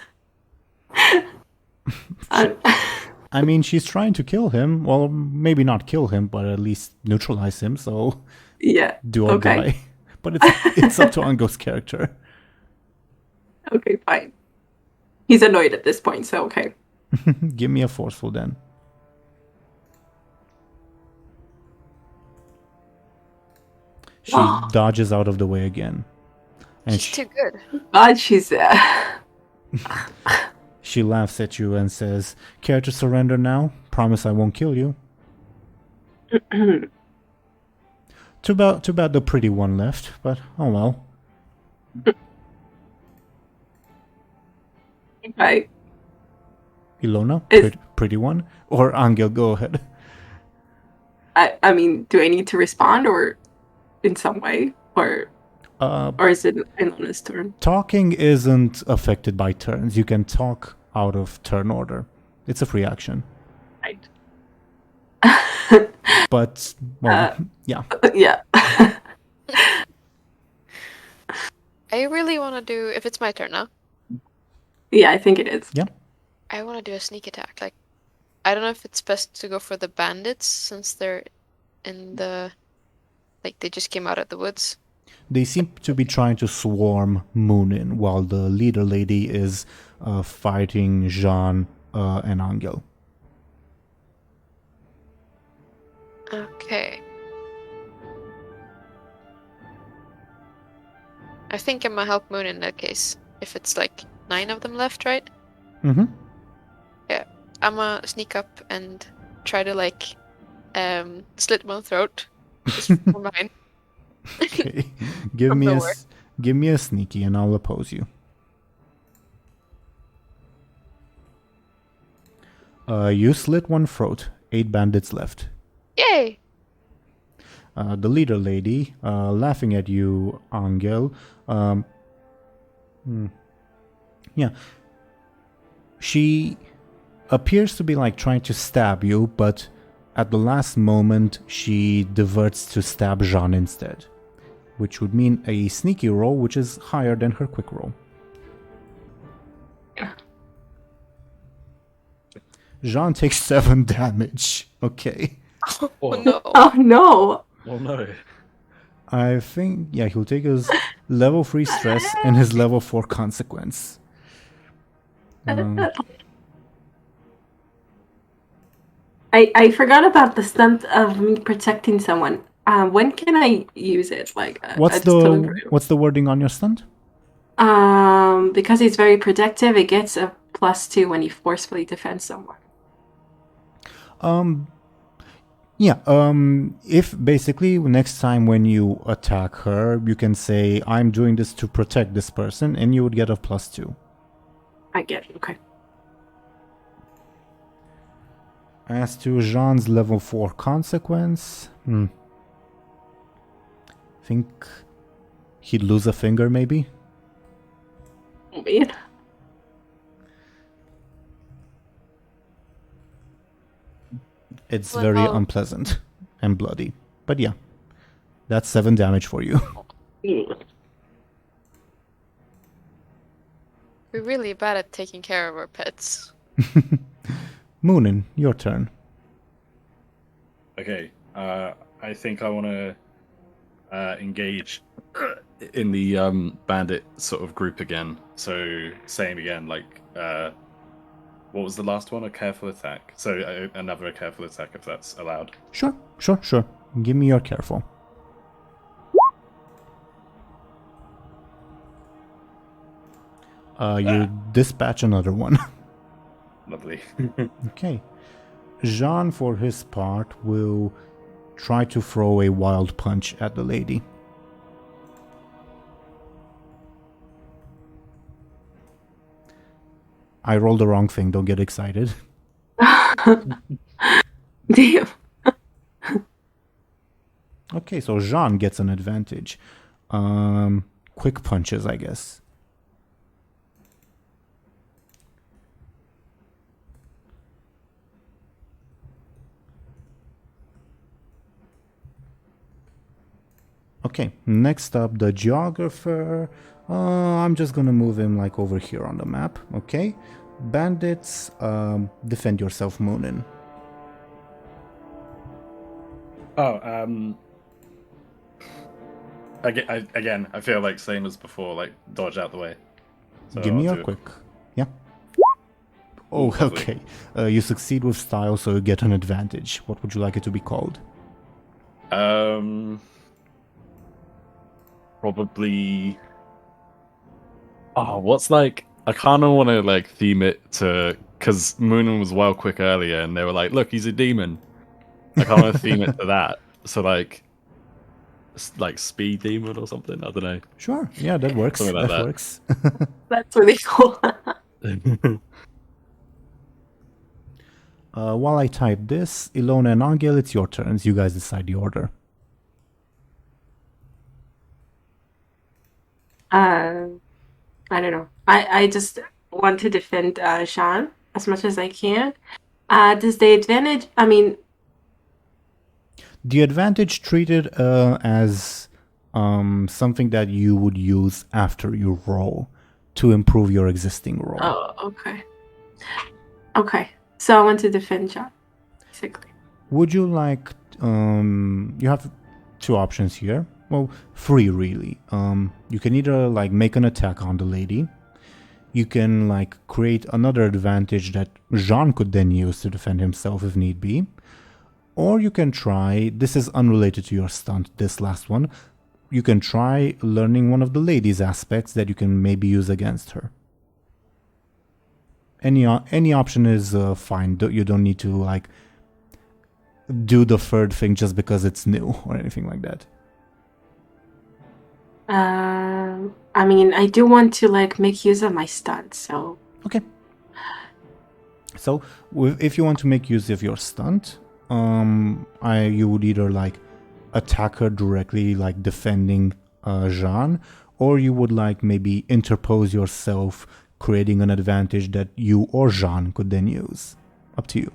I mean, she's trying to kill him. Well, maybe not kill him, but at least neutralize him. So Yeah. do or Okay. die. But it's up to Ango's character. Okay, fine. He's annoyed at this point, so okay. Give me a forceful then. She dodges out of the way again. And She's too good. God, she's she laughs at you and says, "Care to surrender now? Promise I won't kill you." Too bad the pretty one left, but oh well. right. Illona, Is- pretty one? Or Anghel, go ahead. I mean, do I need to respond or in some way? Or is it Ilona's turn? Talking isn't affected by turns. You can talk out of turn order. It's a free action. Right. But, well, yeah. Yeah. I really want to do, if it's my turn now, Yeah, I think it is. Yeah. I want to do a sneak attack. Like, I don't know if it's best to go for the bandits since they're in the, like, they just came out of the woods. They seem to be trying to swarm Muninn while the leader lady is fighting Jean and Anghel. Okay. I think I'm gonna help Moon in that case. If it's like 9 of them left, right? Mm-hmm. Yeah. I'm gonna sneak up and try to like slit one throat. Just for mine. Okay. Give From me nowhere. give me a sneaky and I'll oppose you. You slit one throat. 8 bandits left. Yay! The leader lady, laughing at you, Anghel, Yeah. She appears to be like trying to stab you, but at the last moment she diverts to stab Jean instead, which would mean a sneaky roll, which is higher than her quick roll. Jean takes 7 damage. Okay. Oh no. Oh no! Oh no. I think, yeah, he'll take his level 3 stress and his level 4 consequence. I forgot about the stunt of me protecting someone. When can I use it? Like, What's the wording on your stunt? Because he's very protective, it gets a +2 when you forcefully defend someone. Yeah, if basically next time when you attack her, you can say, I'm doing this to protect this person, and you would get a +2. I get it, okay. As to Jean's level 4 consequence, think he'd lose a finger maybe? Weird. It's Well, very unpleasant and bloody. But yeah, that's 7 damage for you. We're really bad at taking care of our pets. Muninn, your turn. Okay. I think I want to engage in the bandit sort of group again. So same again, like what was the last one? A careful attack. So another careful attack, if that's allowed. Sure. Give me your careful. You dispatch another one. Lovely. Okay. Jean, for his part, will try to throw a wild punch at the lady. I rolled the wrong thing, don't get excited. Damn. Okay, so Jean gets an advantage. Quick punches, I guess. Okay, next up, the geographer. I'm just gonna move him like over here on the map. Okay, bandits, defend yourself, Muninn. Again, I feel like same as before, like dodge out the way. So Give me I'll your do it. quick. Yeah. Oh, Ooh, lovely. okay. You succeed with style, so you get an advantage. What would you like it to be called? Probably. Oh, what's like? I kind of want to like theme it to because Muninn was well quick earlier, and they were like, "Look, he's a demon." I kind of want to theme it to that. So like speed demon or something. I don't know. Sure. Yeah, that works. Something like that that. works. That's really cool. While I type this, Illona and Anghel, it's your turns. You guys decide the order. I don't know. I just want to defend Sean as much as I can. Does the advantage? I mean, The advantage treated as something that you would use after you roll to improve your existing roll. oh, okay. Okay, so I want to defend Sean, basically. Would you like? You have 2 options here. Well, 3 really. You can either like make an attack on the lady. You can like create another advantage that Jean could then use to defend himself if need be. Or you can try, this is unrelated to your stunt, this last one. You can try learning one of the lady's aspects that you can maybe use against her. Any option is fine. You don't need to like do the third thing just because it's new or anything like that. I mean, I do want to like make use of my stunt, so Okay. So if you want to make use of your stunt, you would either like attack her directly, like defending Jean, or you would like maybe interpose yourself, creating an advantage that you or Jean could then use. Up to you.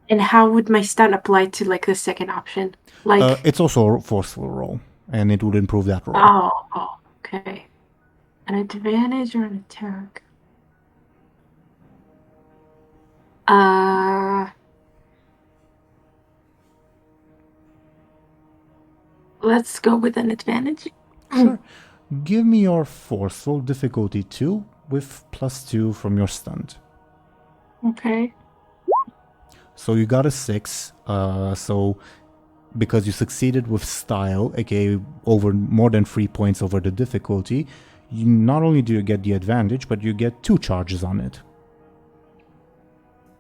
And how would my stun apply to like the second option? Like It's also a forceful roll, and it would improve that roll. oh, okay. An advantage or an attack? Let's go with an advantage. Sure. Give me your forceful difficulty 2 with +2 from your stunt. Okay. So you got a 6. So because you succeeded with style, aka over more than 3 points over the difficulty, you not only do you get the advantage, but you get 2 charges on it.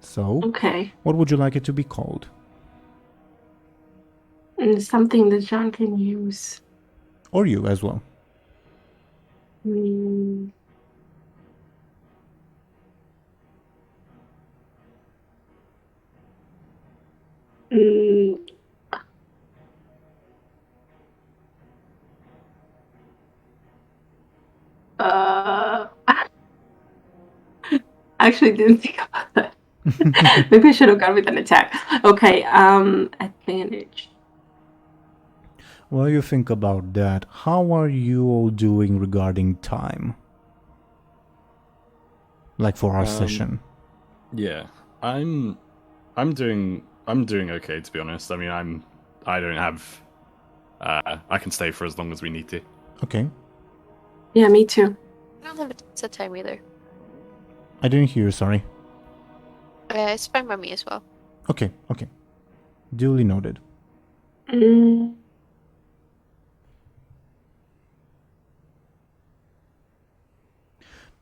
So, Okay. what would you like it to be called? Something that John can use. Or you as well. Mm. Mm. Actually didn't think about that. Maybe I should have gone with an attack. Okay, advantage. While you think about that, how are you all doing regarding time? Like for our session. Yeah, I'm doing okay, to be honest. I mean, I don't have I can stay for as long as we need to. Okay. Yeah, me too. I don't have a set time either. I didn't hear you, sorry. It's fine by me as well. Okay. Duly noted. Mm.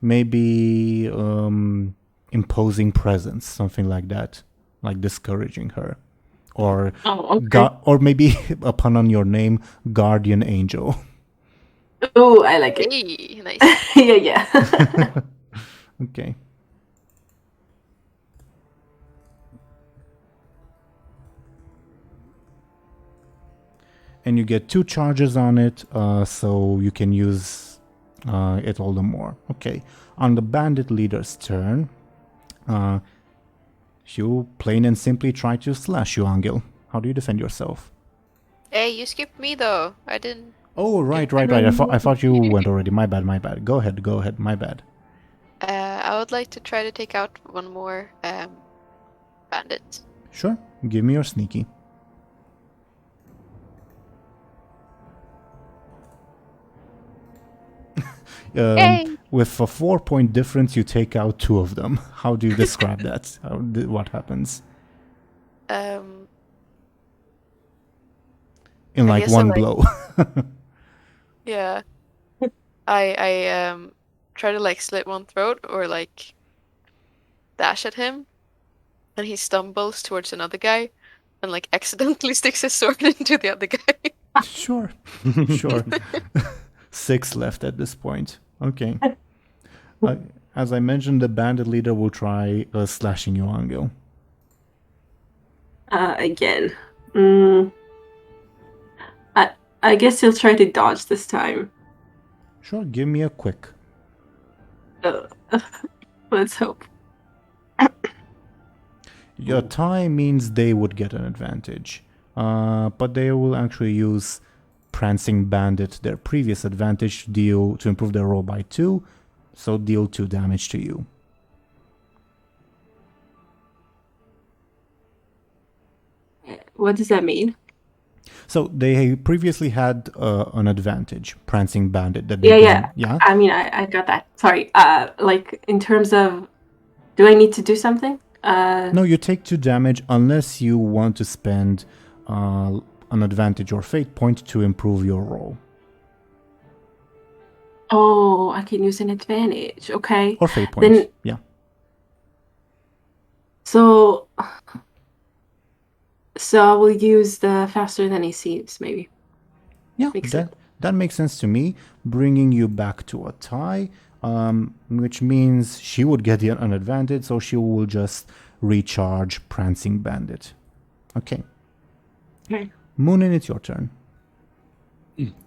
Maybe imposing presence, something like that. Like discouraging her. Or okay. or maybe a pun on your name, guardian angel. Oh, I like it. Hey, nice. yeah. Okay. And you get 2 charges on it, so you can use it all the more. Okay. On the bandit leader's turn, you plain and simply try to slash you, Anghel. How do you defend yourself? Hey, you skipped me though. I didn't. Oh, right. I thought you went already. My bad. Go ahead. My bad. I would like to try to take out one more bandit. Sure. Give me your sneaky. With a 4-point difference, you take out 2 of them. How do you describe that? What happens? In like one blow. Yeah. I try to like slit one throat or like dash at him, and he stumbles towards another guy and like accidentally sticks his sword into the other guy. Sure. 6 left at this point. Okay. As I mentioned, the bandit leader will try slashing you, Anghel. Again. I guess he'll try to dodge this time. Sure, give me a quick. Let's hope. Your tie means they would get an advantage. But they will actually use Prancing Bandit, their previous advantage, to improve their roll by 2, so deal 2 damage to you. What does that mean? So they previously had an advantage, Prancing Bandit. That they yeah. I mean, I got that. Sorry. Like in terms of, do I need to do something? No, you take 2 damage unless you want to spend an advantage or fate point to improve your roll. Oh, I can use an advantage. Okay. Or fate points. Then, yeah. So I will use the faster than he seems, maybe. Yeah, that makes sense to me. Bringing you back to a tie, which means she would get an advantage, so she will just recharge Prancing Bandit. Okay. Okay. Muninn, it's your turn.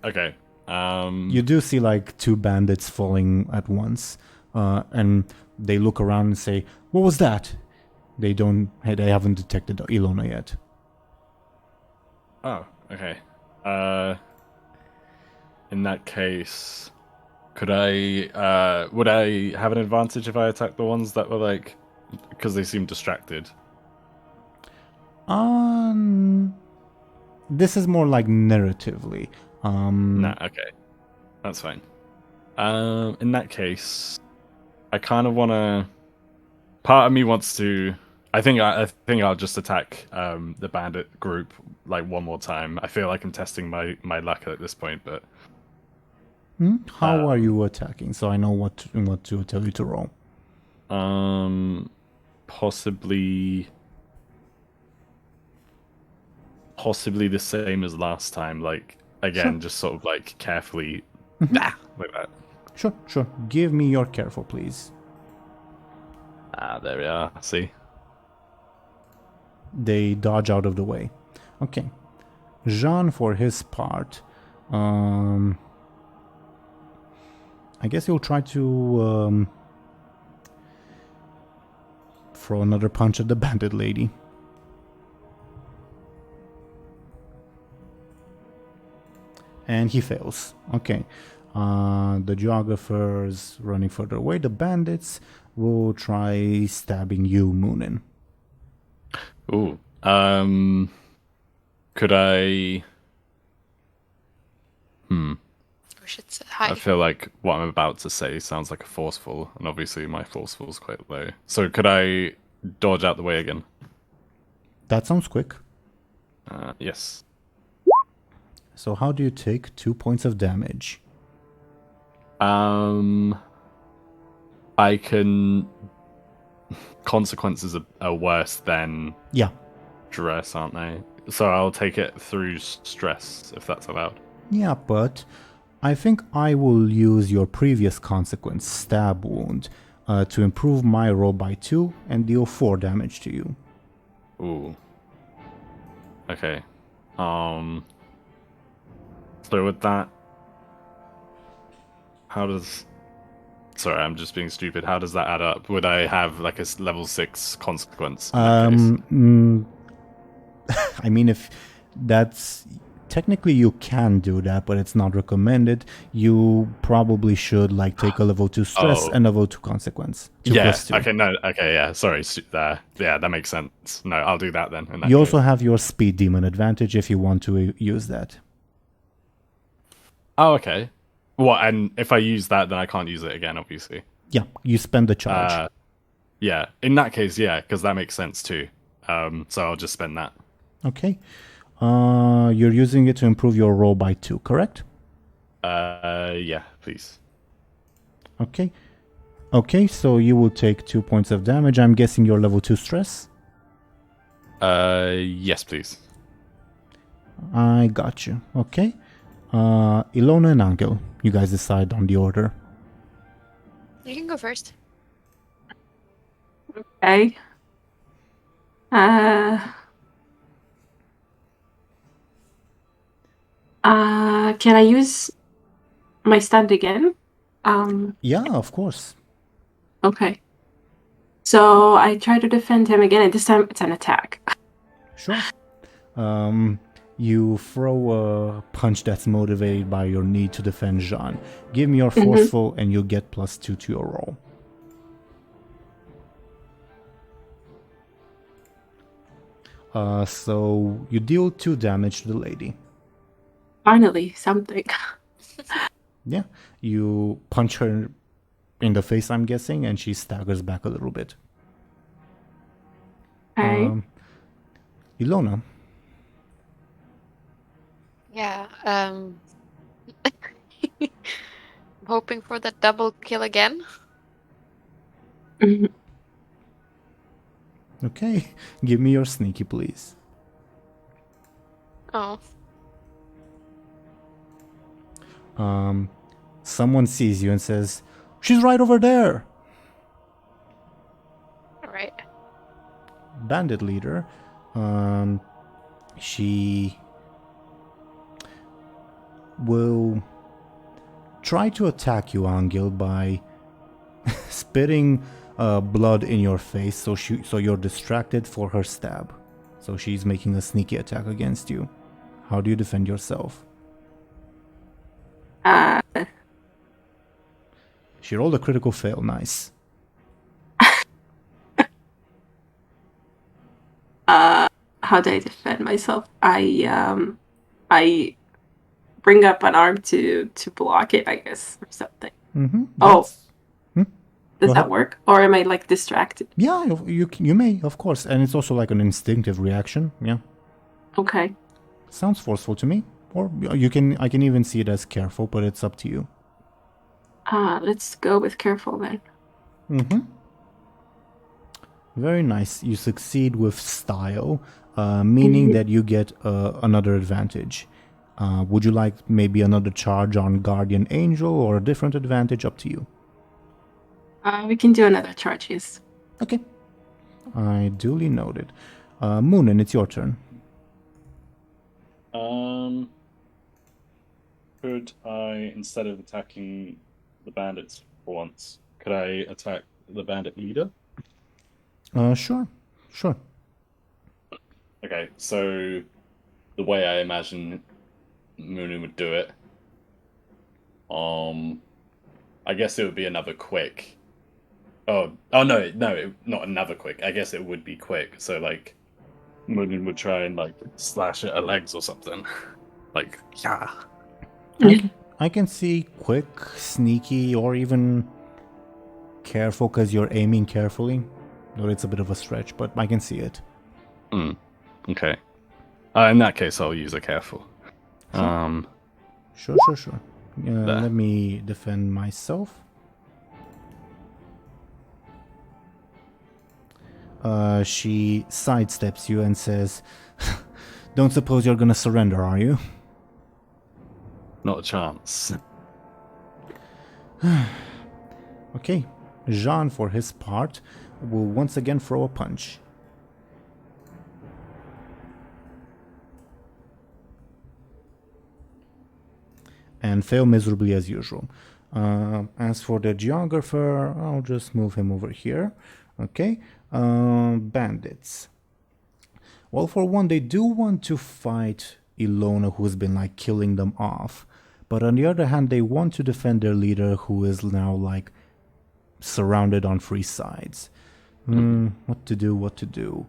Okay. You do see like 2 bandits falling at once, and they look around and say, "What was that?" They haven't detected Illona yet. Oh, okay. In that case, would I have an advantage if I attack the ones that were like, because they seem distracted? This is more like narratively. Nah, okay. That's fine. In that case, I kind of want to. Part of me wants to. I think I'll just attack the bandit group like one more time. I feel like I'm testing my luck at this point, but. How are you attacking? So I know what to tell you to roll. Possibly the same as last time. Like again, just sort of like carefully, like that. Sure. Give me your careful, please. There we are. See. They dodge out of the way. Okay. Jean, for his part, I guess he'll try to throw another punch at the bandit lady. And he fails. Okay. The geographer's running further away. The bandits will try stabbing you, Muninn. Ooh. Could I? We should say hi. I feel like what I'm about to say sounds like a forceful, and obviously my forceful is quite low. So could I dodge out the way again? That sounds quick. Yes. So how do you take 2 points of damage? I can. Consequences are worse than stress, aren't they? So I'll take it through stress, if that's allowed. Yeah, but I think I will use your previous consequence, stab wound, to improve my roll by 2 and deal 4 damage to you. Ooh. Okay. So with that, how does... Sorry, I'm just being stupid. How does that add up? Would I have like a level 6 consequence in that case? I mean, if that's... Technically, you can do that, but it's not recommended. You probably should like take a level 2 stress and a level 2 consequence. 2 Yeah, plus 2. okay, no, okay, yeah, sorry. Yeah, that makes sense. No, I'll do that then. In that You case. also have your speed demon advantage if you want to use that. Oh, okay. What, and if I use that, then I can't use it again, obviously. Yeah, you spend the charge. Yeah, in that case, yeah, because that makes sense too. So I'll just spend that. Okay. You're using it to improve your roll by 2, correct? Yeah, please. Okay. Okay, so you will take 2 points of damage. I'm guessing you're level 2 stress? Yes, please. I got you. Okay. Illona and Anghel, you guys decide on the order. You can go first. Okay. Can I use my stand again? Yeah, of course. Okay. So I try to defend him again, and this time it's an attack. Sure. You throw a punch that's motivated by your need to defend Jean. Give me your forceful, and you'll get +2 to your roll. So you deal 2 damage to the lady. Finally, something. Yeah, you punch her in the face, I'm guessing, and she staggers back a little bit. Okay. Illona. Yeah. I'm hoping for that double kill again. Okay, give me your sneaky, please. Oh. Someone sees you and says, "She's right over there." All right. Bandit leader. She will try to attack you, Anghel, by spitting blood in your face, so you're distracted for her stab. So she's making a sneaky attack against you. How do you defend yourself? She rolled a critical fail. Nice. How do I defend myself? I bring up an arm to block it, I guess, or something. Mm-hmm. Does that work? Or am I like distracted? Yeah, you may, of course. And it's also like an instinctive reaction. Yeah. Okay. Sounds forceful to me. Or I can even see it as careful, but it's up to you. Let's go with careful then. Mm-hmm. Very nice. You succeed with style, meaning that you get another advantage. Would you like maybe another charge on Guardian Angel or a different advantage? Up to you. We can do another charge, yes. Okay. I duly noted. Muninn, it's your turn. Could I, instead of attacking the bandits for once, could I attack the bandit leader? Sure. Okay, so the way I imagine Muninn would do it, I guess it would be another quick. Oh no, not another quick. I guess it would be quick. So like, Muninn would try and like slash at her legs or something. Like, yeah. I can see quick, sneaky, or even careful because you're aiming carefully. Though it's a bit of a stretch, but I can see it. Okay. In that case, I'll use a careful. Sure. Let me defend myself. She sidesteps you and says, "Don't suppose you're gonna surrender, are you?" Not a chance. Okay. Jean, for his part, will once again throw a punch. And fail miserably as usual. As for the geographer, I'll just move him over here. Okay. Bandits. Well, for one, they do want to fight Illona, who's been like killing them off. But on the other hand, they want to defend their leader, who is now like surrounded on three sides. What to do?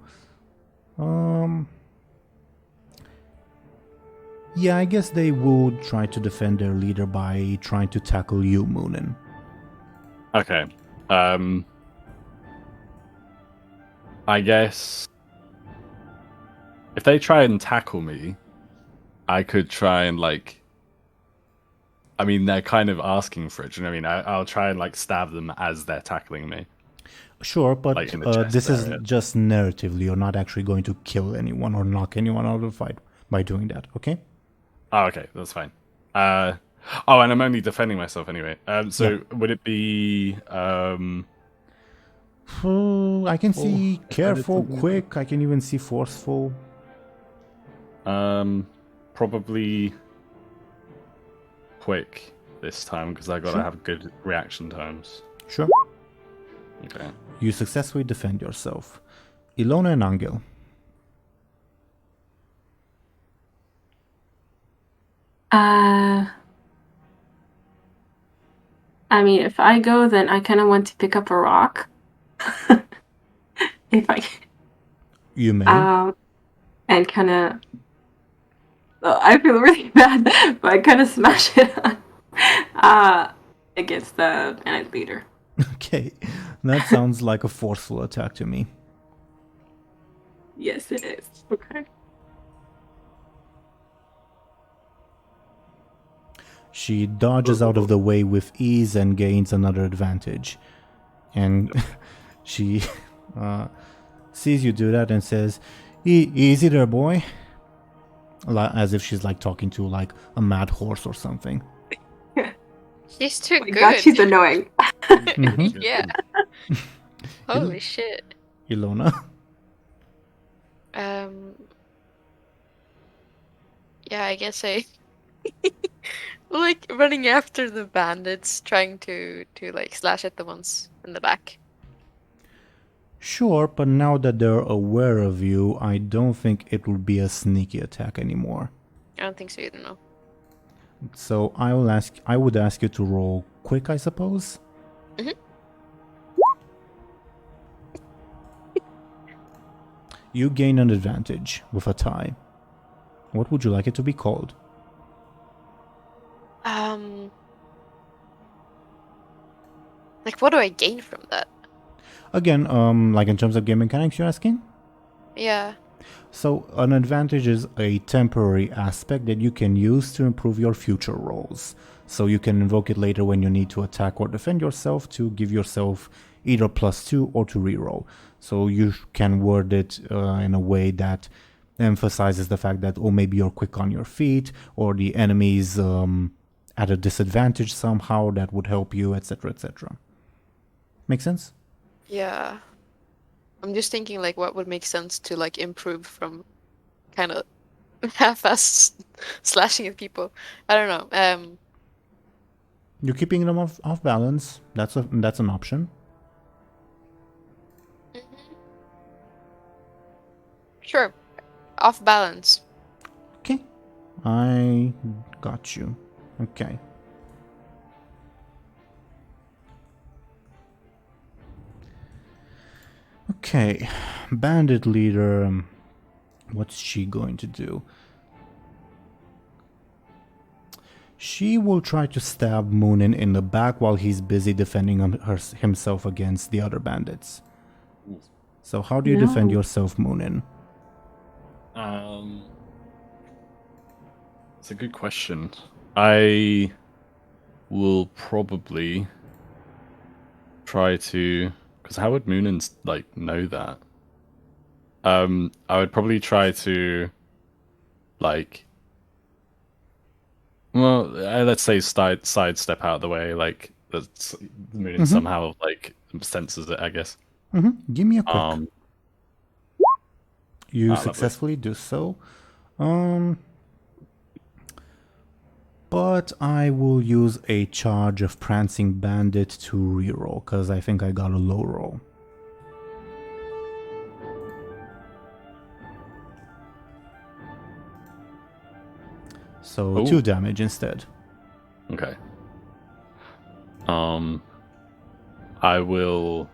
Yeah, I guess they would try to defend their leader by trying to tackle you, Muninn. Okay. I guess if they try and tackle me, I could try and like. I mean, they're kind of asking for it. You know what I mean? I'll try and like stab them as they're tackling me. Sure, but Like in the chest this is area. just narratively. You're not actually going to kill anyone or knock anyone out of the fight by doing that, okay? Oh, okay, that's fine. And I'm only defending myself anyway. So would it be I can see careful, quick. I can even see forceful. probably quick this time because I gotta Sure. have good reaction times. Sure. Okay. You successfully defend yourself. Illona and Anghel. I mean, if I go, then I kind of want to pick up a rock. If I You may. and kind of, I feel really bad, but I kind of smash it on, against the bandit leader. Okay. That sounds like a forceful attack to me. Yes, it is. Okay. She dodges out of the way with ease and gains another advantage. And she sees you do that and says, "Easy there, boy." As if she's like talking to like a mad horse or something. She's too Oh my good. God, she's annoying. Mhm. Yeah. Holy shit. Illona. Yeah, I guess I like running after the bandits, trying to like slash at the ones in the back. Sure, but now that they're aware of you, I don't think it will be a sneaky attack anymore. I don't think so either. No. So I would ask you to roll quick, I suppose. Mhm. You gain an advantage with a tie. What would you like it to be called? Like, what do I gain from that? Again, like in terms of game mechanics, you're asking? Yeah. So an advantage is a temporary aspect that you can use to improve your future rolls. So you can invoke it later when you need to attack or defend yourself to give yourself either +2 or to reroll. So you can word it in a way that emphasizes the fact that, oh, maybe you're quick on your feet, or the enemy's at a disadvantage somehow that would help you, etc., etc. Make sense? Yeah. I'm just thinking like what would make sense to like improve from kind of half-ass slashing at people. I don't know. You're keeping them off balance. That's an option. Sure. Off balance. Okay. I got you. Okay. Okay. Bandit leader. What's she going to do? She will try to stab Muninn in the back while he's busy defending himself against the other bandits. So how do you defend yourself, Muninn? It's a good question. I will probably try to, because how would Muninn like know that? I would probably try to, like, well, let's say sidestep out of the way, like that's Muninn somehow like senses it, I guess. Give me a quick. You successfully do so. But I will use a charge of Prancing Bandit to reroll, because I think I got a low roll. So 2 damage instead. Okay. I will.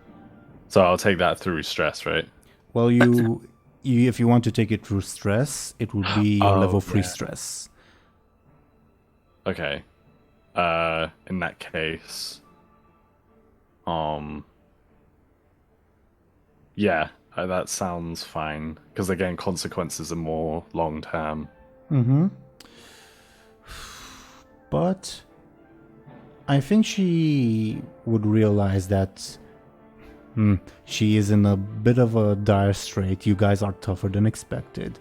So I'll take that through stress, right? Well, you if you want to take it through stress, it would be your level 3 stress. Okay. In that case, yeah, that sounds fine. Because again, consequences are more long term. But I think she would realize that she is in a bit of a dire strait. You guys are tougher than expected.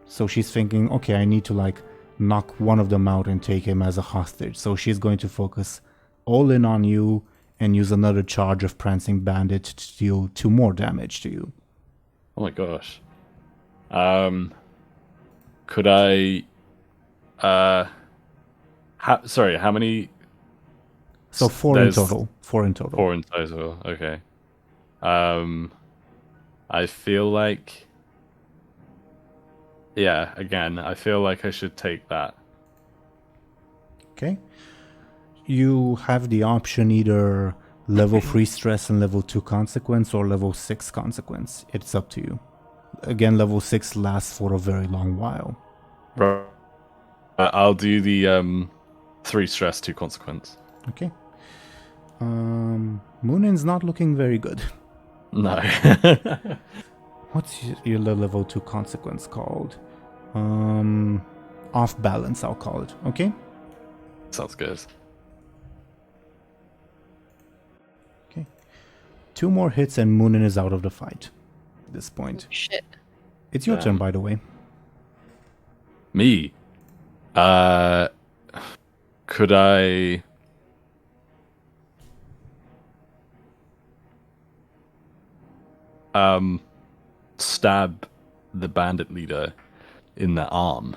So she's thinking, okay, I need to like knock one of them out and take him as a hostage. So she's going to focus all in on you and use another charge of Prancing Bandit to deal 2 more damage to you. Oh my gosh. Could I how many? So 4 in total. 4 in total. 4 in total. Okay. I feel like, yeah, again, I feel like I should take that. Okay. You have the option either level 3 stress and level 2 consequence or level 6 consequence. It's up to you. Again, level 6 lasts for a very long while. Right. I'll do the 3 stress, 2 consequence. Okay. Muninn's not looking very good. No. What's your level 2 consequence called? Off balance, I'll call it. Okay? Sounds good. Okay. 2 more hits and Muninn is out of the fight at this point. Shit. It's your turn, by the way. Me? Could I... stab the bandit leader in the arm,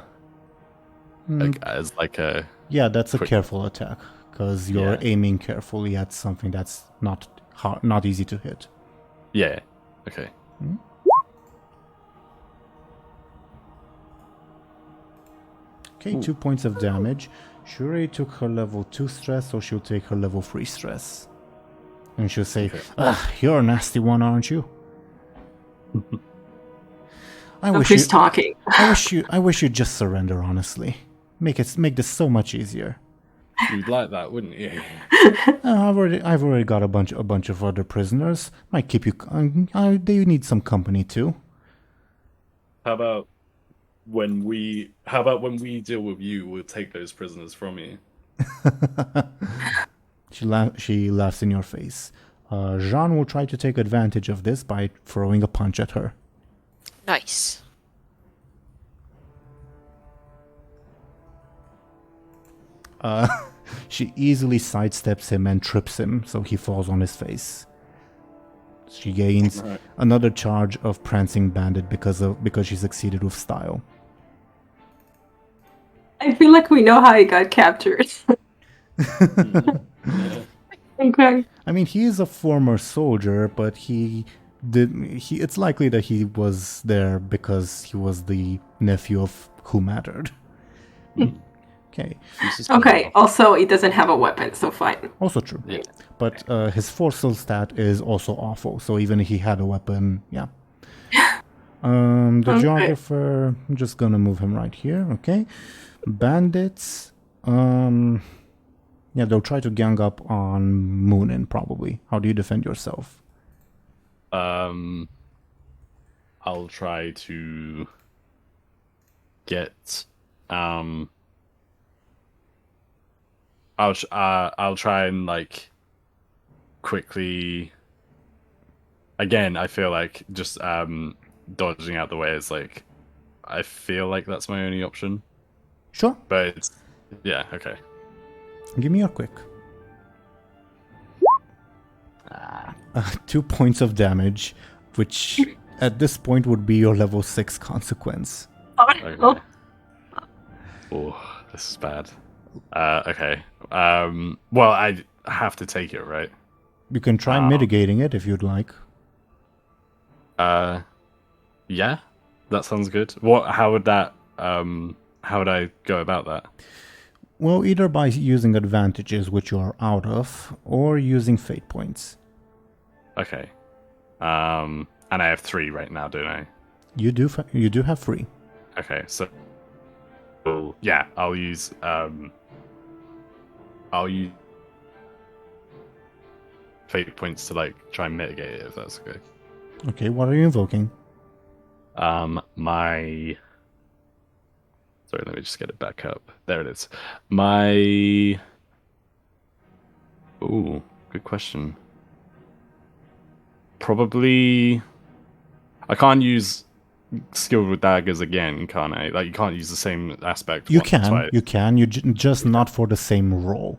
like, as like a Yeah, that's a Quick. careful attack because you're Yeah. aiming carefully at something that's not easy to hit. Yeah. Okay. Okay, 2 points of damage. She already took her level 2 stress, so she'll take her level 3 stress. And she'll say, Okay. "Ugh, you're a nasty one, aren't you?" I Look wish who's you, talking. I wish you'd just surrender, honestly. Make this so much easier. You'd like that, wouldn't you? I've already got a bunch of other prisoners. Might keep you. They need some company too. How about when we deal with you, we'll take those prisoners from you. She laughs in your face. Jean will try to take advantage of this by throwing a punch at her. Nice. She easily sidesteps him and trips him, so he falls on his face. She gains Right. another charge of Prancing Bandit because she succeeded with style. I feel like we know how he got captured. Okay. I mean, he is a former soldier, but it's likely that he was there because he was the nephew of who mattered. Okay. Okay, also, he doesn't have a weapon, so fine. Also true. Yeah. But his forceful stat is also awful, so even if he had a weapon, yeah. The Okay. geographer, I'm just gonna move him right here, okay? Bandits, yeah, they'll try to gang up on Muninn, probably. How do you defend yourself? I'll try to get I'll try and like quickly. Again, I feel like just dodging out the way is like, I feel like that's my only option. Sure. But it's okay. Give me your quick. 2 points of damage, which at this point would be your level 6 consequence. Okay. Oh, this is bad. Okay. Well, I have to take it, right? You can try mitigating it if you'd like. Yeah, that sounds good. How would I go about that? Well, either by using advantages which you are out of, or using fate points. Okay. And I have 3 right now, don't I? You do have 3. Okay, so yeah, I'll use fate points to like try and mitigate it, if that's okay. Okay, what are you invoking? Sorry, let me just get it back up. There it is. Ooh, good question. Probably I can't use skilled with daggers again, can I? Like, you can't use the same aspect. You once, can, twice. you can. You just not for the same role.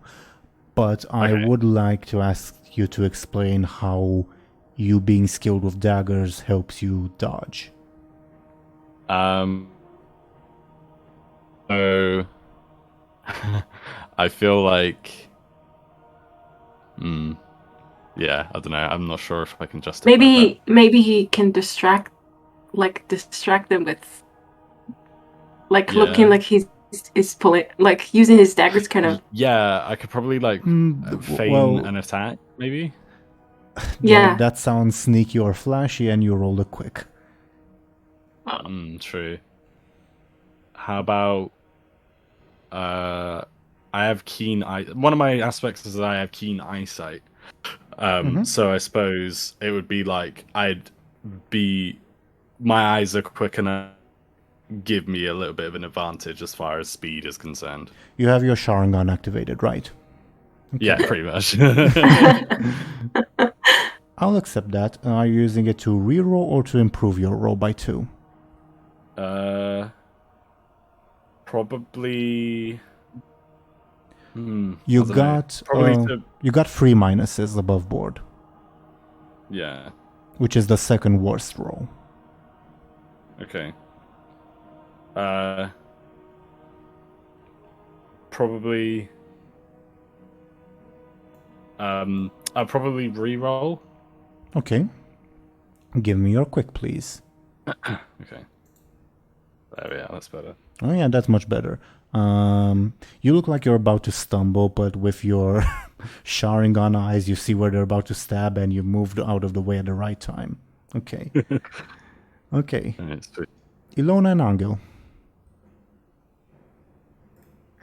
But I Okay. would like to ask you to explain how you being skilled with daggers helps you dodge. So I feel like, yeah, I don't know. I'm not sure if I can justify that. Maybe he can distract them with, like, looking Yeah. like he's pulling, like, using his daggers kind of. Yeah, I could probably like feign well- an attack, maybe. Yeah. That sounds sneaky or flashy, and you roll a quick. True. How about I have keen eye. One of my aspects is that I have keen eyesight. So I suppose it would be like my eyes are quick enough, give me a little bit of an advantage as far as speed is concerned. You have your Sharingan activated, right? Yeah, pretty much. I'll accept that. Are you using it to reroll or to improve your roll by 2? Probably. You I dunno. got Probably you got 3 minuses above board, yeah. which is the second worst roll. Okay. probably re-roll. Okay. Give me your quick, please. Okay. There we are. That's better. Oh yeah, that's much better. You look like you're about to stumble, but with your Sharingan eyes, you see where they're about to stab, and you moved out of the way at the right time. Okay. Okay. Alright, sweet. Illona and Anghel.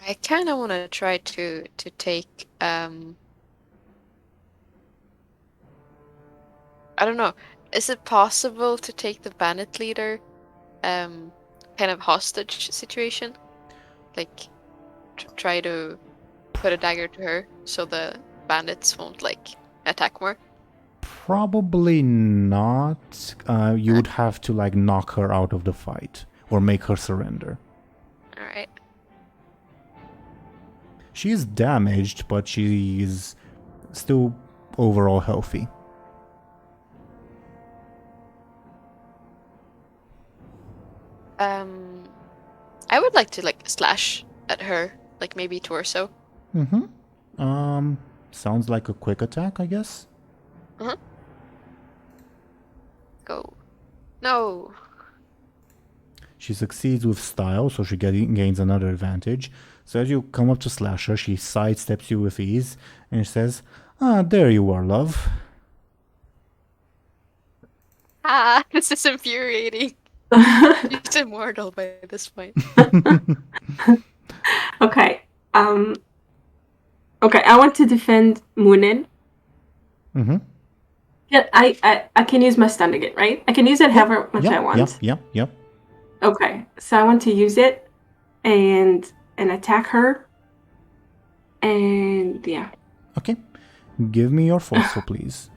I kind of want to try to take I don't know. Is it possible to take the bandit leader kind of hostage situation? Like try to put a dagger to her so the bandits won't like attack more? Probably not. You would have to like knock her out of the fight or make her surrender. All right. She is damaged, but she is still overall healthy. I would like to like slash at her, like maybe torso. Mm-hmm. Sounds like a quick attack, I guess. Go. No. She succeeds with style, so she gains another advantage. So as you come up to slash her, she sidesteps you with ease, and she says, "Ah, there you are, love." Ah, this is infuriating. She's immortal by this point. Okay. Okay, I want to defend Muninn. Mm-hmm. Yeah, I can use my stun again, right? I can use it however much I want. Yep. Okay, so I want to use it and attack her. And yeah. Okay. Give me your forceful, please.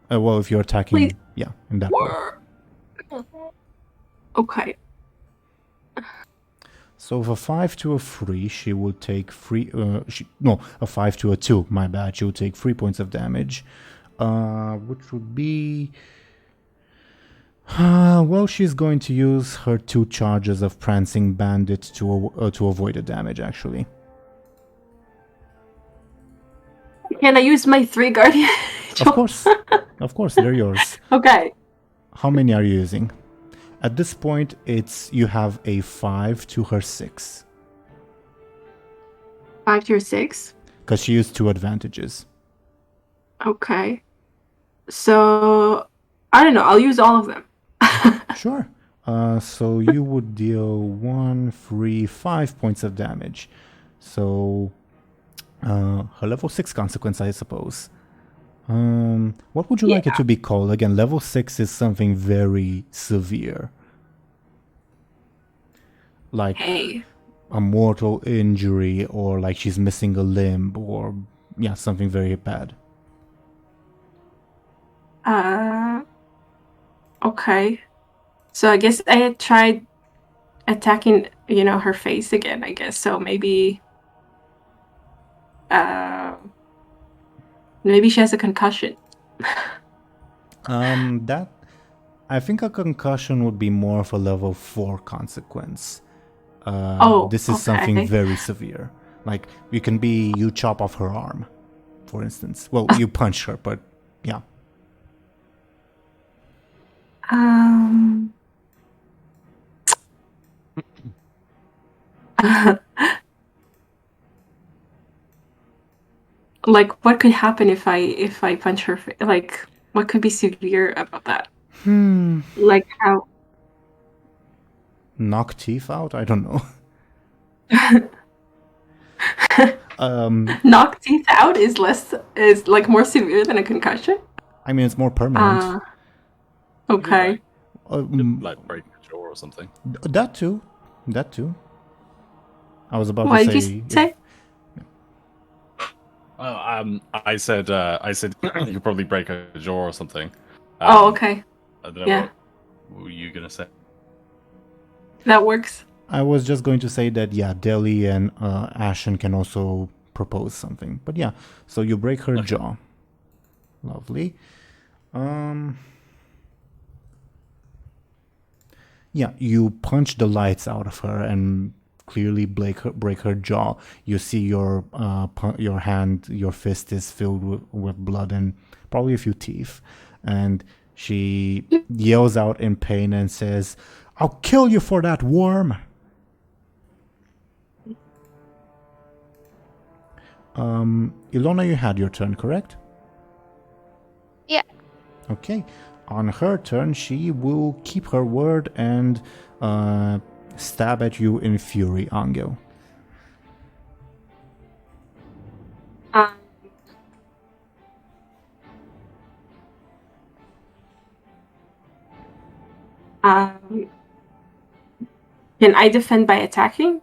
Well, if you're attacking, Please. yeah, in that way. Okay. So with a 5 to a 3, she will take 3... a 5 to a 2, my bad. She will take 3 points of damage. Which would be... well, she's going to use her 2 charges of Prancing Bandit to avoid the damage, actually. Can I use my 3 Guardian? Of course. Of course, they're yours. Okay. How many are you using? At this point, you have a 5 to her 6. 5 to 6? Because she used 2 advantages. Okay. So, I don't know. I'll use all of them. Sure. So you would deal 1, 3, 5 points of damage. So, her level 6 consequence, I suppose. What would you like it to be called? Again, level 6 is something very severe. Like a mortal injury, or like she's missing a limb, or something very bad. Okay. So I guess I had tried attacking, her face again, I guess. So maybe she has a concussion. That I think a concussion would be more of a level 4 consequence. This is something very severe. Like you chop off her arm, for instance. Well, you punch her, but yeah. Like, what could happen if I punch her? Like, what could be severe about that? Like how? Knock teeth out? I don't know. Knock teeth out is like more severe than a concussion. I mean, it's more permanent. Okay. Like break a jaw or something. That too. I was about What to did say. you say? I said you could probably break a jaw or something. Okay. I don't know what were you gonna say? That works. I was just going to say that Deli and Ashen can also propose something. But yeah, so you break her jaw. Lovely. Yeah, you punch the lights out of her and clearly break her jaw. You see your hand, your fist is filled with blood and probably a few teeth. And she yells out in pain and says, "I'll kill you for that, worm!" Illona, you had your turn, correct? Yeah. Okay. On her turn, she will keep her word and stab at you in fury, Anghel. Can I defend by attacking?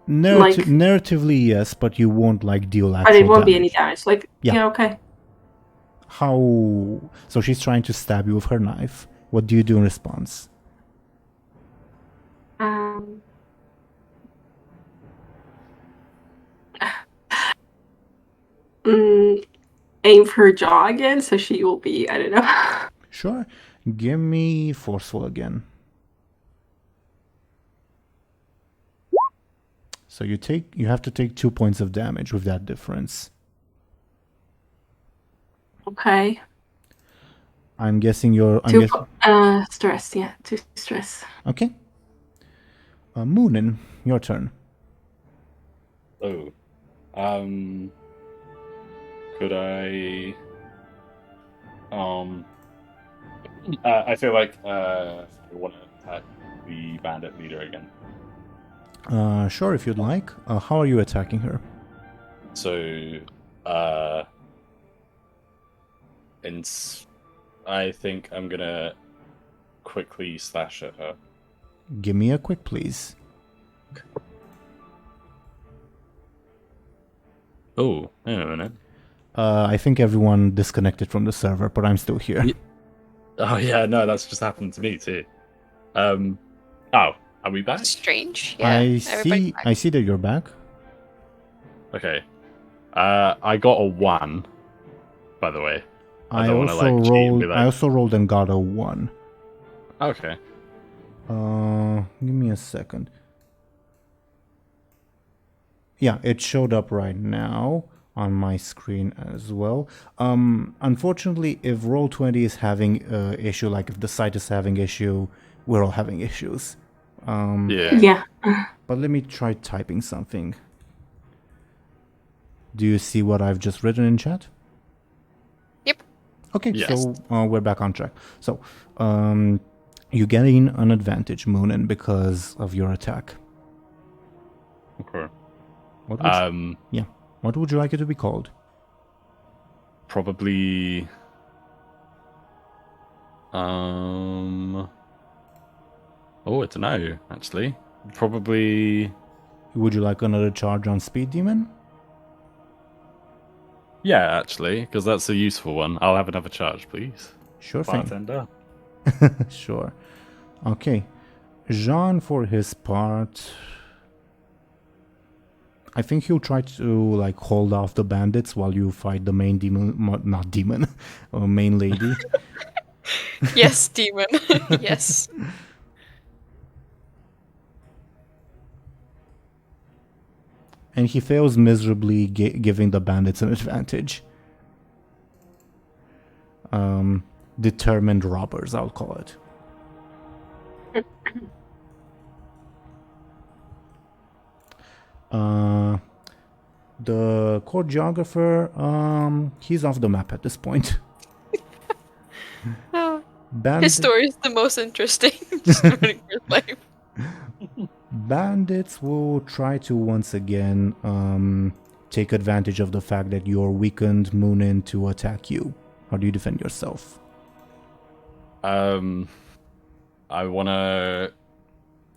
Narratively, yes, but you won't deal actual damage. But it won't be any damage. Yeah, okay. How? So she's trying to stab you with her knife. What do you do in response? Aim for her jaw again, so she will be, I don't know. Sure. Give me forceful again. So you have to take 2 points of damage with that difference. Okay. I'm guessing you're... Stress, yeah. 2 stress. Okay. Muninn, your turn. Oh. Could I... I feel like I want to attack the bandit leader again. Sure, if you'd like. How are you attacking her? So, I think I'm gonna quickly slash at her. Give me a quick, please. Oh, hang on a minute. I think everyone disconnected from the server, but I'm still here. Oh yeah, no, that's just happened to me too. Oh, are we back? Strange. Yeah. I see that you're back. Okay. I got a 1, by the way. I also rolled and got a 1. Okay. Give me a second. Yeah, it showed up right now on my screen as well. Unfortunately, if Roll20 is having an issue, if the site is having issue, we're all having issues. Yeah. But let me try typing something. Do you see what I've just written in chat? Yep. Okay, yes. So we're back on track. So you gain an advantage, Muninn, because of your attack. Okay. What would you like it to be called? Probably... Oh, I don't know, actually. Probably... Would you like another charge on Speed Demon? Yeah, actually, because that's a useful one. I'll have another charge, please. Sure thing. Bartender. Sure. Okay. Jean, for his part... I think he'll try to hold off the bandits while you fight the main main lady. Yes, demon. Yes. And he fails miserably, giving the bandits an advantage. Determined robbers, I'll call it. The court geographer, he's off the map at this point. His story is the most interesting. Just running for his life. Bandits will try to once again take advantage of the fact that you're weakened, Muninn, to attack you. How do you defend yourself? I wanna...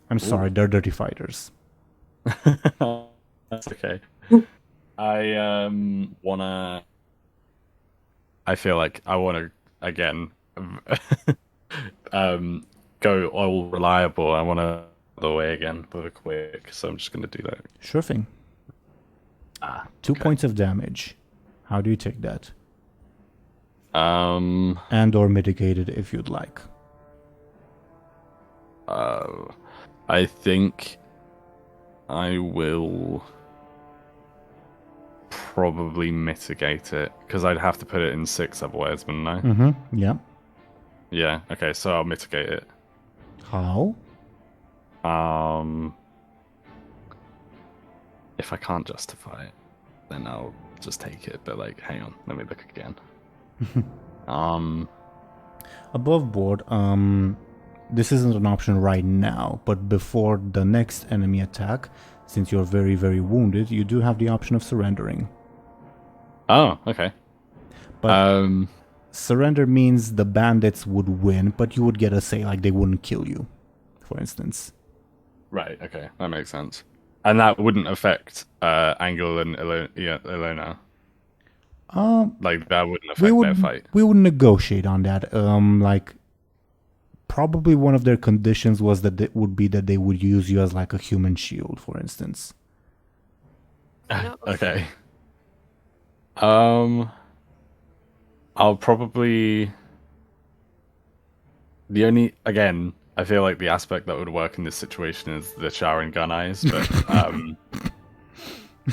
I'm sorry, they're dirty fighters. That's okay. I wanna... I feel like I wanna, again, go all reliable. I wanna the way again with a quick, so I'm just gonna do that. Sure thing. 2 points of damage. How do you take that? And or mitigate it if you'd like. I think I will probably mitigate it because I'd have to put it in 6 otherwise, wouldn't I? Mm-hmm. Yeah. Yeah. Okay, so I'll mitigate it. How? If I can't justify it, then I'll just take it. But like, hang on, let me look again. Above board, this isn't an option right now, but before the next enemy attack, since you're very, very wounded, you do have the option of surrendering. Oh, okay. But surrender means the bandits would win, but you would get a say, like they wouldn't kill you, for instance. Right. Okay, that makes sense. And that wouldn't affect Anghel and Illona. Like that wouldn't affect their fight. We would negotiate on that. Like probably one of their conditions was that it would be that they would use you as like a human shield, for instance. No. Okay. I'll probably again, I feel like the aspect that would work in this situation is the shower and gun eyes, but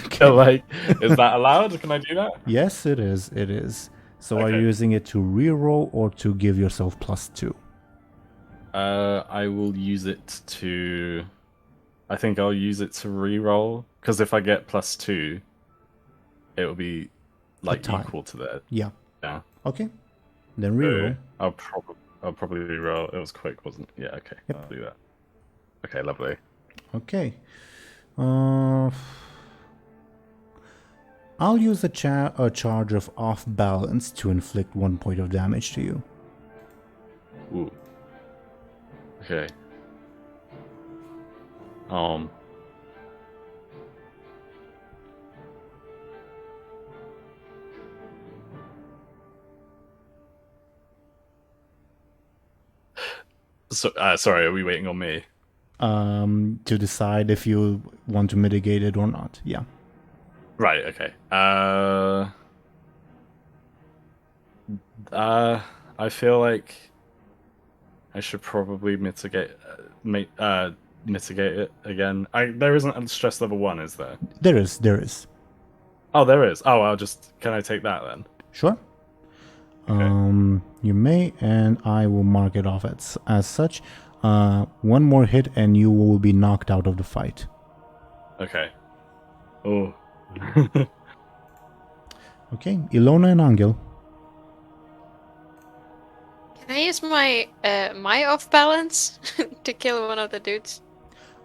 Okay. like, is that allowed? Can I do that? Yes, it is. It is. So are you Okay. using it to reroll or to give yourself +2? I will use it to. I think I'll use it to reroll because if I get +2, it will be like tie. equal to that. Yeah. Yeah. Okay. Then reroll. I'll probably reroll. It was quick, wasn't it? Yeah. Okay. Yep. I'll do that. Okay. Lovely. Okay. I'll use a charge of off balance to inflict 1 point of damage to you. Ooh. Okay. So, sorry, are we waiting on me? To decide if you want to mitigate it or not. Yeah. Right. Okay. I feel like I should probably mitigate it again. There isn't a stress level 1, is there? There is. Oh, there is. Oh, can I take that then? Sure. Okay. You may, and I will mark it off as such. One more hit and you will be knocked out of the fight. Okay. Oh. Okay, Illona and Anghel. Can I use my my off balance to kill one of the dudes?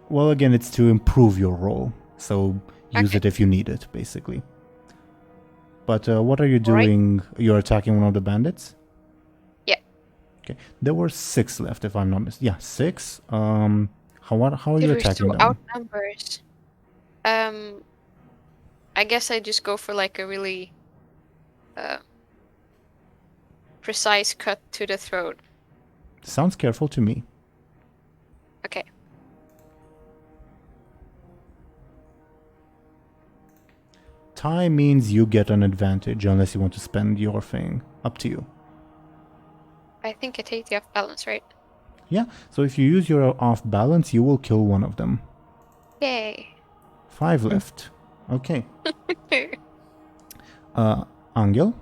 Well, again, it's to improve your roll, so use Okay. it if you need it, basically. But what are you doing? You're attacking one of the bandits? Yeah. Okay, there were 6 left, if I'm not mistaken. Yeah, 6. How are you We're attacking so them? outnumbers. I guess I just go for like a really precise cut to the throat. Sounds careful to me. Okay. Tie means you get an advantage unless you want to spend your thing. Up to you. I think I take the off balance, right? Yeah, so if you use your off balance, you will kill one of them. Yay. 5 left. Okay. Anghel?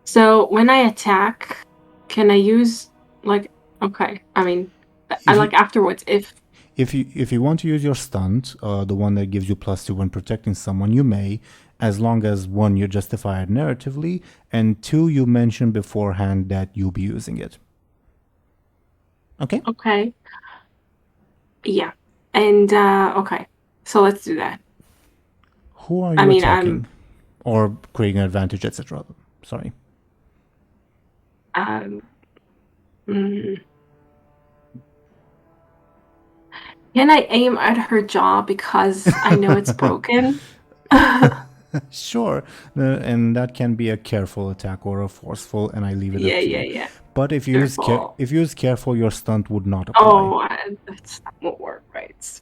So when I attack, can I use like okay? I mean, I like afterwards If you want to use your stunt, the one that gives you +2 when protecting someone, you may, as long as 1, you justify it narratively, and 2, you mention beforehand that you'll be using it. Okay? Okay. Yeah. And okay. So let's do that. Who are you attacking? Or creating an advantage, etc. Sorry. Can I aim at her jaw because I know it's broken? Sure. And that can be a careful attack or a forceful, and I leave it up to you. Yeah. But if you use careful, your stunt would not apply. Oh, that's not what work, right?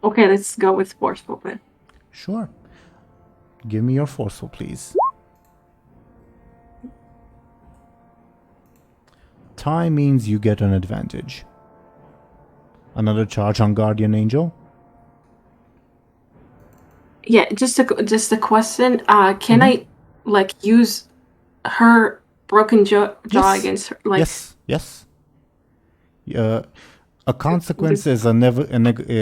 Okay, let's go with forceful then. Sure. Give me your forceful, please. Tie means you get an advantage. Another charge on Guardian Angel. Yeah, just a question. Can I like use her broken jaw Yes. against her? Like, Yes. A consequence is a negative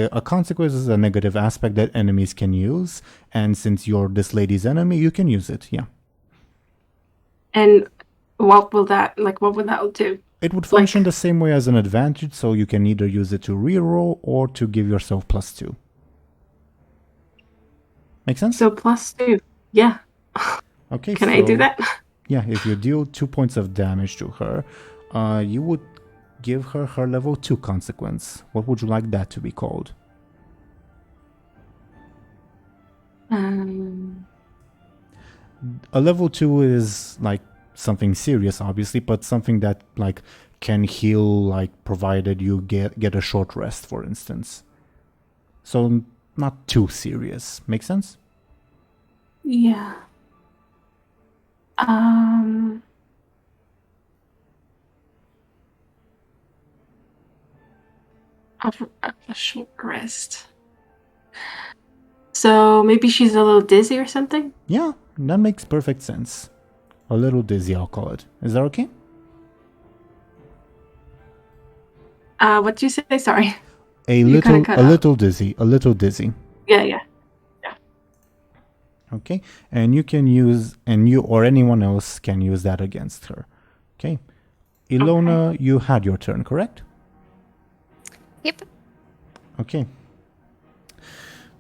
aspect that enemies can use, and since you're this lady's enemy, you can use it. Yeah. and what would that do? It would function the same way as an advantage, so you can either use it to reroll or to give yourself +2. Make sense? So +2. Yeah. Okay. Can I do that? Yeah, if you deal 2 points of damage to her, you would give her her level 2 consequence. What would you like that to be called? A level 2 is like something serious, obviously, but something that like can heal, like provided you get a short rest, for instance. So not too serious. Make sense? Yeah. A short rest. So maybe she's a little dizzy or something? Yeah, that makes perfect sense. A little dizzy, I'll call it. Is that okay? What'd you say? Sorry. A You kinda cut out. little dizzy. Yeah. Okay, and you can use, and you or anyone else can use that against her. Okay, Illona, you had your turn, correct? Yep. Okay.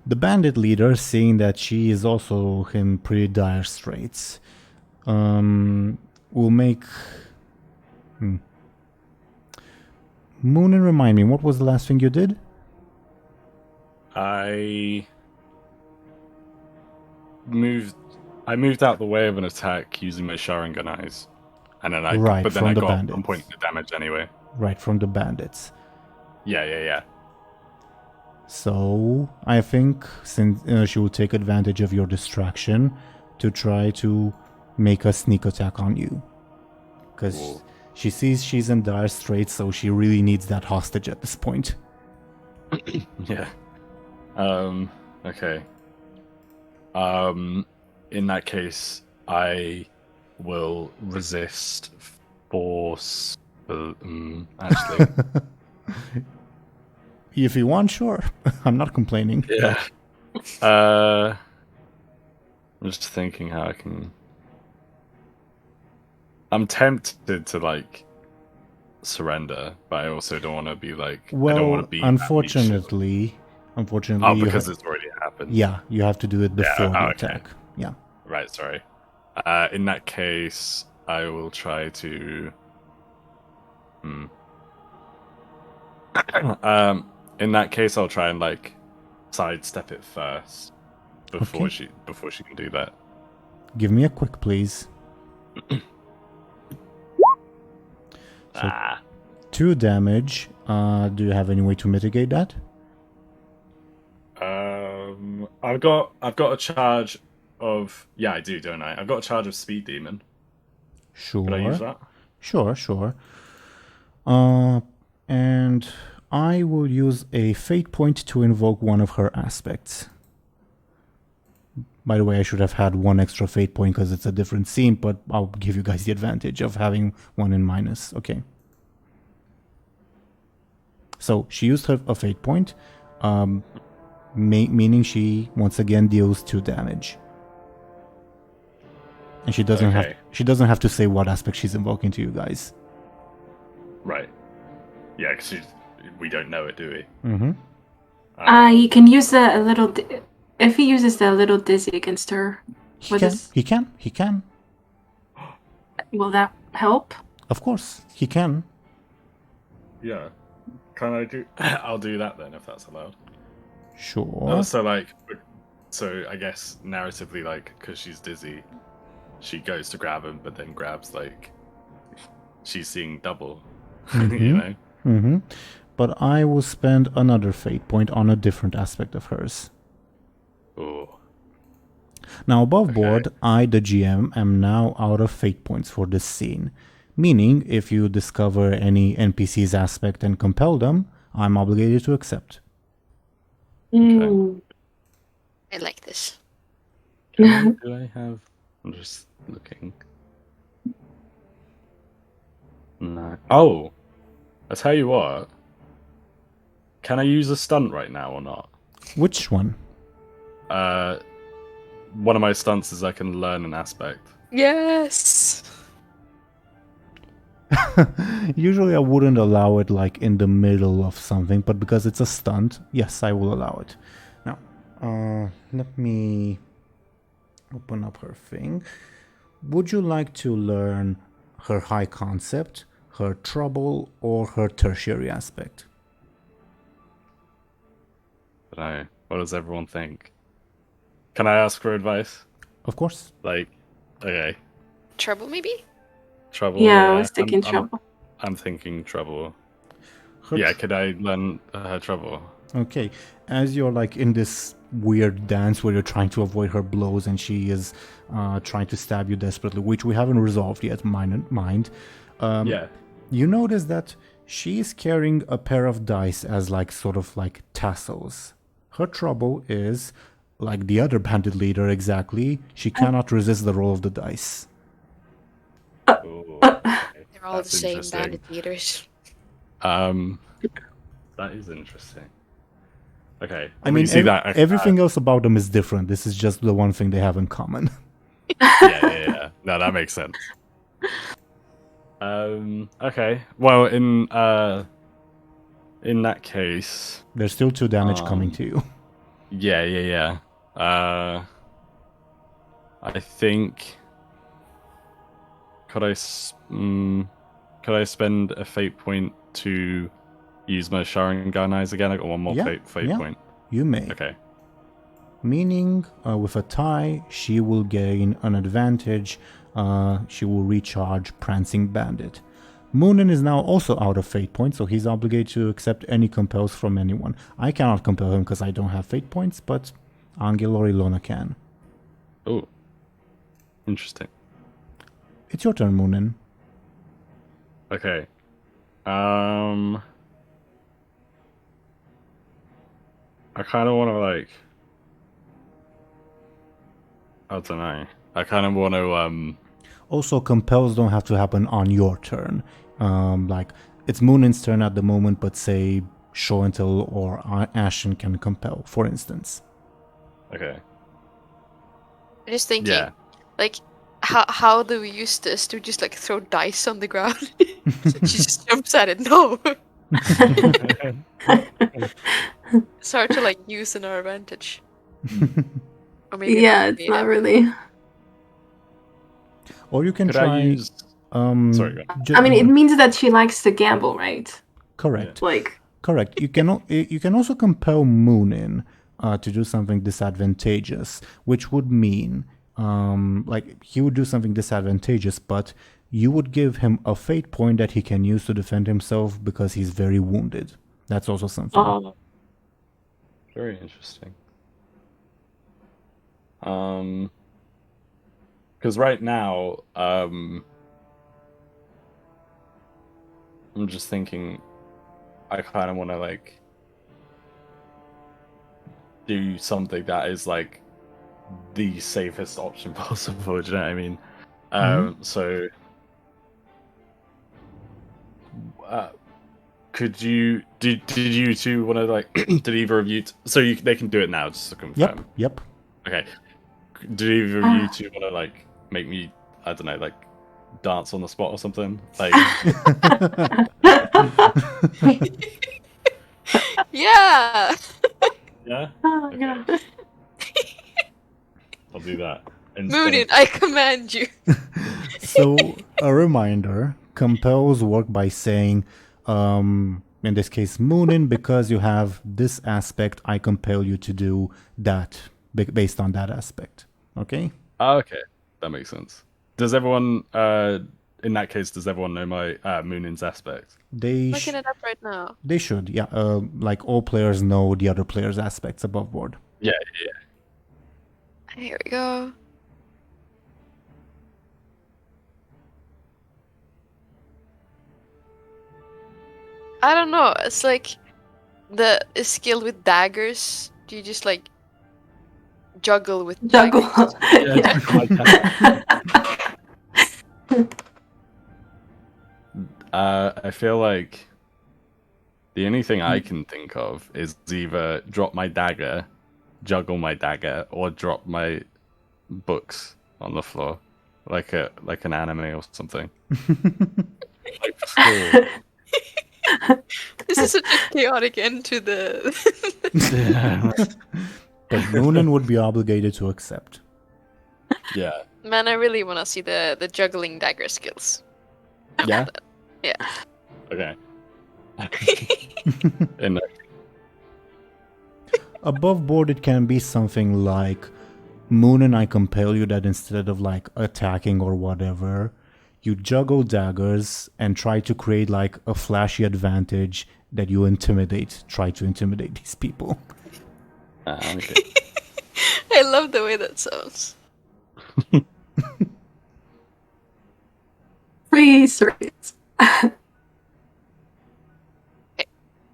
The bandit leader, seeing that she is also in pretty dire straits, will make. Muninn, remind me, what was the last thing you did? I moved out the way of an attack using my Sharingan eyes, and then I Right, but then from I the got bandits. 1 point of damage anyway. Right, from the bandits. Yeah. So I think since she will take advantage of your distraction to try to make a sneak attack on you, because she sees she's in dire straits, so she really needs that hostage at this point. Yeah. Okay. In that case, I will resist force. Actually, If you want, sure. I'm not complaining. yeah. I'm just thinking how I can. I'm tempted to like surrender, but I also don't want to be like. I don't want Well, to be. unfortunately, Oh, you because it's already happened. yeah, you have to do it before the okay. attack. Yeah. Right. Sorry. In that case, I will try to. In that case, I'll try and like sidestep it first before she can do that. Give me a quick, please. So 2 damage. Do you have any way to mitigate that? I've got a charge of I do, don't I? I've got a charge of Speed Demon. Sure. Could I use that? Sure. And I will use a fate point to invoke one of her aspects. By the way, I should have had 1 extra fate point because it's a different scene, but I'll give you guys the advantage of having 1 in minus. Okay. So she used a fate point, meaning she once again deals 2 damage. And she doesn't have to say what aspect she's invoking to you guys. Right. Yeah, because we don't know it, do we? Mm-hmm. You can use a little. If he uses the little dizzy against her, He can. will that help? Of course, he can. Yeah. Can I do? I'll do that then, if that's allowed. Sure. So I guess narratively, like, because she's dizzy, she goes to grab him, but then grabs like she's seeing double. You know. Mm-hmm. But I will spend another fate point on a different aspect of hers. Oh. Now, above Okay. board, I, the GM, am now out of fate points for this scene. Meaning, if you discover any NPC's aspect and compel them, I'm obligated to accept. Mm. I like this. Do I have? I'm just looking. No. Oh, I tell you what. Can I use a stunt right now or not? Which one? One of my stunts is I can learn an aspect. Yes. Usually I wouldn't allow it like in the middle of something, but because it's a stunt, yes, I will allow it. Now, let me open up her thing. Would you like to learn her high concept, her trouble, or her tertiary aspect? I don't know. What does everyone think? Can I ask for advice? Of course. Like, okay, Trouble, maybe? trouble. Yeah, I was thinking I'm- trouble. I'm thinking trouble. Her Yeah, could I learn her trouble? Okay, as you're like in this weird dance where you're trying to avoid her blows and she is trying to stab you desperately, which we haven't resolved yet, mind. Yeah. You notice that she is carrying a pair of dice as like sort of like tassels. Her trouble is, like the other bandit leader exactly, she cannot resist the roll of the dice. Ooh, okay. They're all That's the same interesting. bandit leaders. That is interesting. Okay. I when mean, you see that, everything else about them is different. This is just the one thing they have in common. yeah. No, that makes sense. Okay. Well, in that case, There's still 2 damage coming to you. yeah. I think could I spend a fate point to use my Sharingan eyes again? I got one more Yeah, fate yeah. point. You may. Okay. Meaning, with a tie, she will gain an advantage. She will recharge Prancing Bandit. Muninn is now also out of fate points, so he's obligated to accept any compels from anyone. I cannot compel him because I don't have fate points, but Anghel or Illona can. Oh, interesting. It's your turn, Muninn. Okay. I kind of want to I don't know. I kind of want to Also, compels don't have to happen on your turn. Like, it's Muninn's turn at the moment, but say Show&Tell or Ashen can compel, for instance. Okay. I'm just thinking, Yeah. like, how do we use this? To just like throw dice on the ground? She just jumps at it. No. It's hard to like use in our advantage. Or maybe Yeah, not it's creative. not really. Or you can Could try... I use? Sorry, go on. I mean, it means that she likes to gamble, right? Correct. Like, Correct. You can also compel Muninn to do something disadvantageous, which would mean like he would do something disadvantageous, but you would give him a fate point that he can use to defend himself because he's very wounded. That's also something. oh, Very interesting. Because right now, I'm just thinking, I kind of want to like do something that is like the safest option possible. Do you know what I mean? So, could you did you two want to like did either of you so they can do it now just to confirm? Yep. Okay. Did either of you two want to like make me, I don't know, like dance on the spot or something? Like, Yeah. yeah, oh Okay. god. I'll do that. Muninn, I command you. So a reminder: compels work by saying, in this case, Muninn, because you have this aspect, I compel you to do that based on that aspect. Okay. Okay, that makes sense. Does everyone, in that case, does everyone know my Munin's aspect? Looking it up right now. They should, yeah. Like all players know the other player's aspects above board. Yeah. Here we go. I don't know. It's like the skill with daggers. Do you just like juggle with Juggle. daggers? Yeah, like that. I feel like the only thing I can think of is either drop my dagger, juggle my dagger, or drop my books on the floor, like an anime or something. Like for school. This is such a chaotic end to the. But Muninn would be obligated to accept. Yeah. Man, I really want to see the juggling dagger skills. Yeah. Yeah. Okay. And Above board, it can be something like, Muninn, I compel you that instead of like attacking or whatever, you juggle daggers and try to create like a flashy advantage that you try to intimidate these people. okay. I love the way that sounds. Freeze.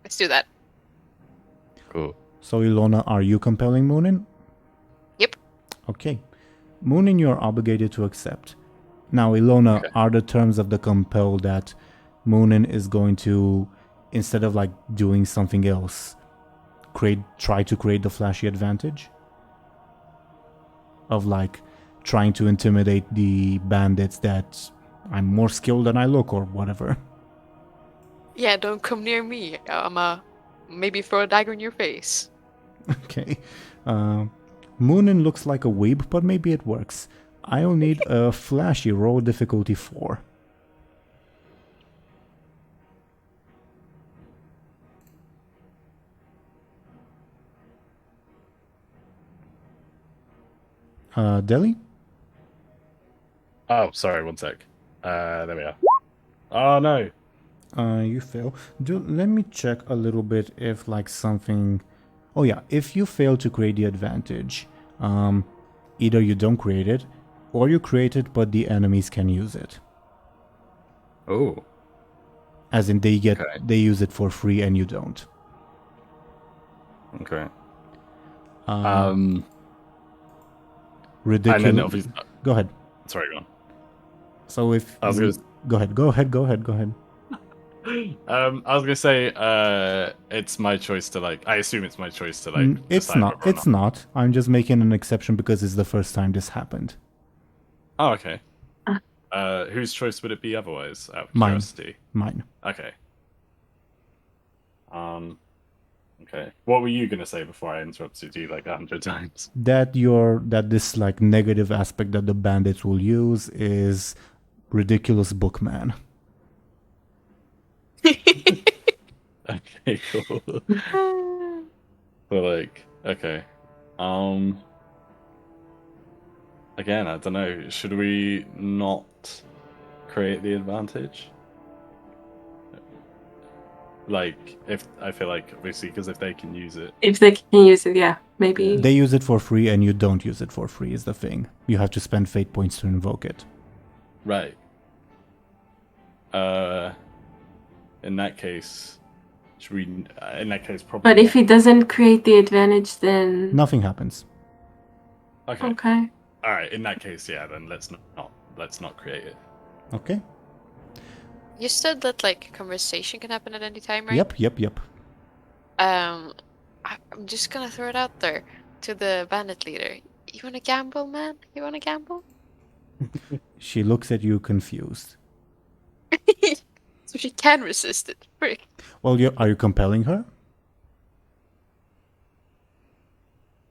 Let's do that. Cool. So Illona, are you compelling Muninn? Yep. Okay. Muninn, you're obligated to accept. Now, Illona, Okay. are the terms of the compel that Muninn is going to, instead of like doing something else, try to create the flashy advantage? Of like trying to intimidate the bandits that I'm more skilled than I look or whatever. Yeah, don't come near me. Maybe throw a dagger in your face. Okay. Muninn looks like a weeb, but maybe it works. I'll need a flashy roll difficulty 4. Deli? Oh, sorry, one sec. There we are. Oh no. You fail. Let me check a little bit if like something... Oh yeah, if you fail to create the advantage, either you don't create it, or you create it but the enemies can use it. Oh. As in they use it for free and you don't. Okay. Ridiculous. And then obviously, Go ahead. sorry, go on. So if I was gonna. Go ahead. I was gonna say, it's my choice to like. I assume it's my choice to like. It's decide not. whether or It's not. I'm just making an exception because it's the first time this happened. Oh, okay. Whose choice would it be otherwise? Out of Mine. curiosity. Mine. Okay. Okay. What were you gonna say before I interrupted you like 100 times? That this like negative aspect that the bandits will use is ridiculous bookman. Okay, cool. So like, okay. Again, I don't know. Should we not create the advantage? Like, if I feel like obviously because if they can use it, If they can use it, yeah, maybe. They use it for free and you don't use it for free is the thing. You have to spend fate points to invoke it. right? In that case, should we? In that case, probably. But if not. he doesn't create the advantage, then Nothing happens. Okay. okay. All right. In that case, yeah. Then let's not create it. Okay. You said that like conversation can happen at any time, right? Yep. I'm just gonna throw it out there to the bandit leader. You wanna gamble, man? You wanna gamble? She looks at you confused. So she can resist it. Frick. Well, are you compelling her?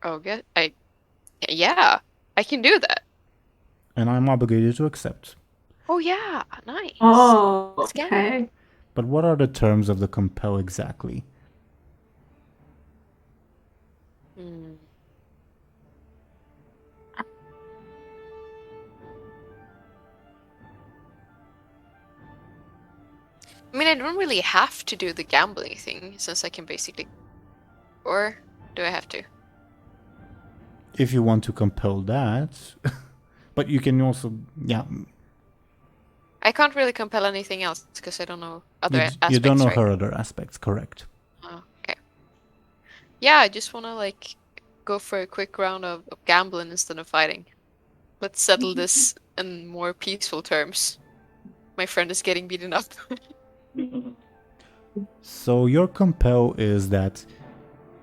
Oh, good. Yeah, I can do that. And I'm obligated to accept. Oh yeah, nice. Oh, Let's gamble. okay. But what are the terms of the compel exactly? Hmm. I mean, I don't really have to do the gambling thing since I can basically. Or do I have to? if you want to compel that. But you can also, yeah. I can't really compel anything else because I don't know other aspects. You don't know right? her other aspects, correct? Oh, okay. Yeah, I just want to like go for a quick round of gambling instead of fighting. Let's settle this in more peaceful terms. My friend is getting beaten up. So your compel is that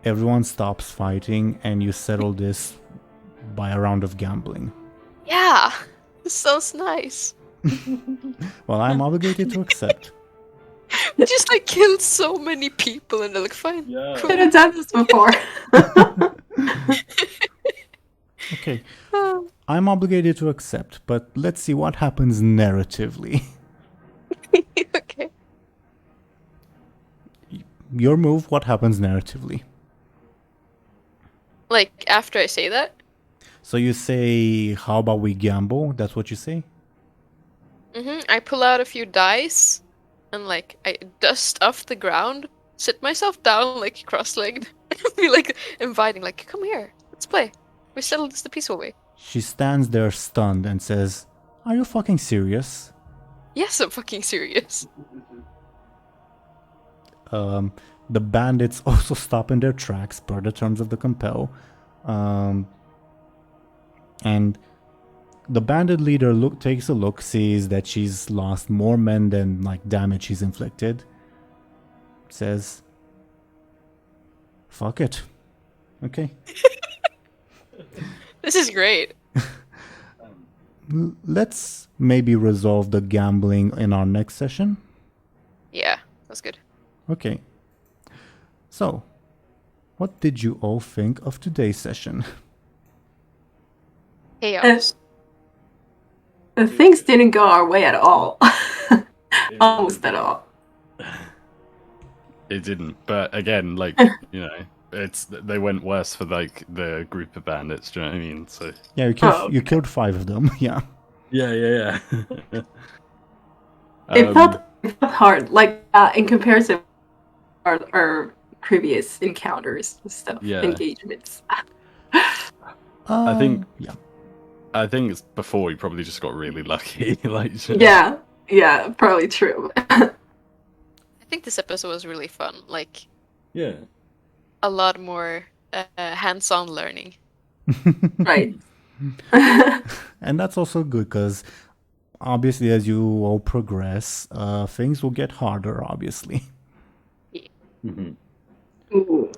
everyone stops fighting and you settle this by a round of gambling. Yeah, this sounds nice. Well, I'm obligated to accept. I just like killed so many people and they're like, fine. Yeah. cool. Should have done this before. Okay, I'm obligated to accept, but let's see what happens narratively. Okay. Your move, what happens narratively? Like after I say that? So you say, how about we gamble? That's what you say? I pull out a few dice and like I dust off the ground, sit myself down like cross-legged, be like inviting, like, come here, let's play. We settle this the peaceful way. She stands there stunned and says, are you fucking serious? Yes, I'm fucking serious. The bandits also stop in their tracks per the terms of the compel. And the bandit leader takes a look, sees that she's lost more men than like damage she's inflicted. Says, fuck it. Okay. This is great. Let's maybe resolve the gambling in our next session. Yeah, that's good. Okay. So, what did you all think of today's session? Chaos. Things didn't go our way at all. Almost at all. It didn't, but again, like, you know, they went worse for like the group of bandits. Do you know what I mean? So Yeah, you killed 5 of them. Yeah. yeah. It felt hard, like in comparison to our previous encounters and stuff, Yeah. engagements. I think Yeah. I think it's before we probably just got really lucky. Like, Yeah, probably true. I think this episode was really fun. Like, yeah. a lot more hands-on learning. Right. And that's also good because obviously as you all progress, things will get harder, obviously. Mm-hmm. Ooh.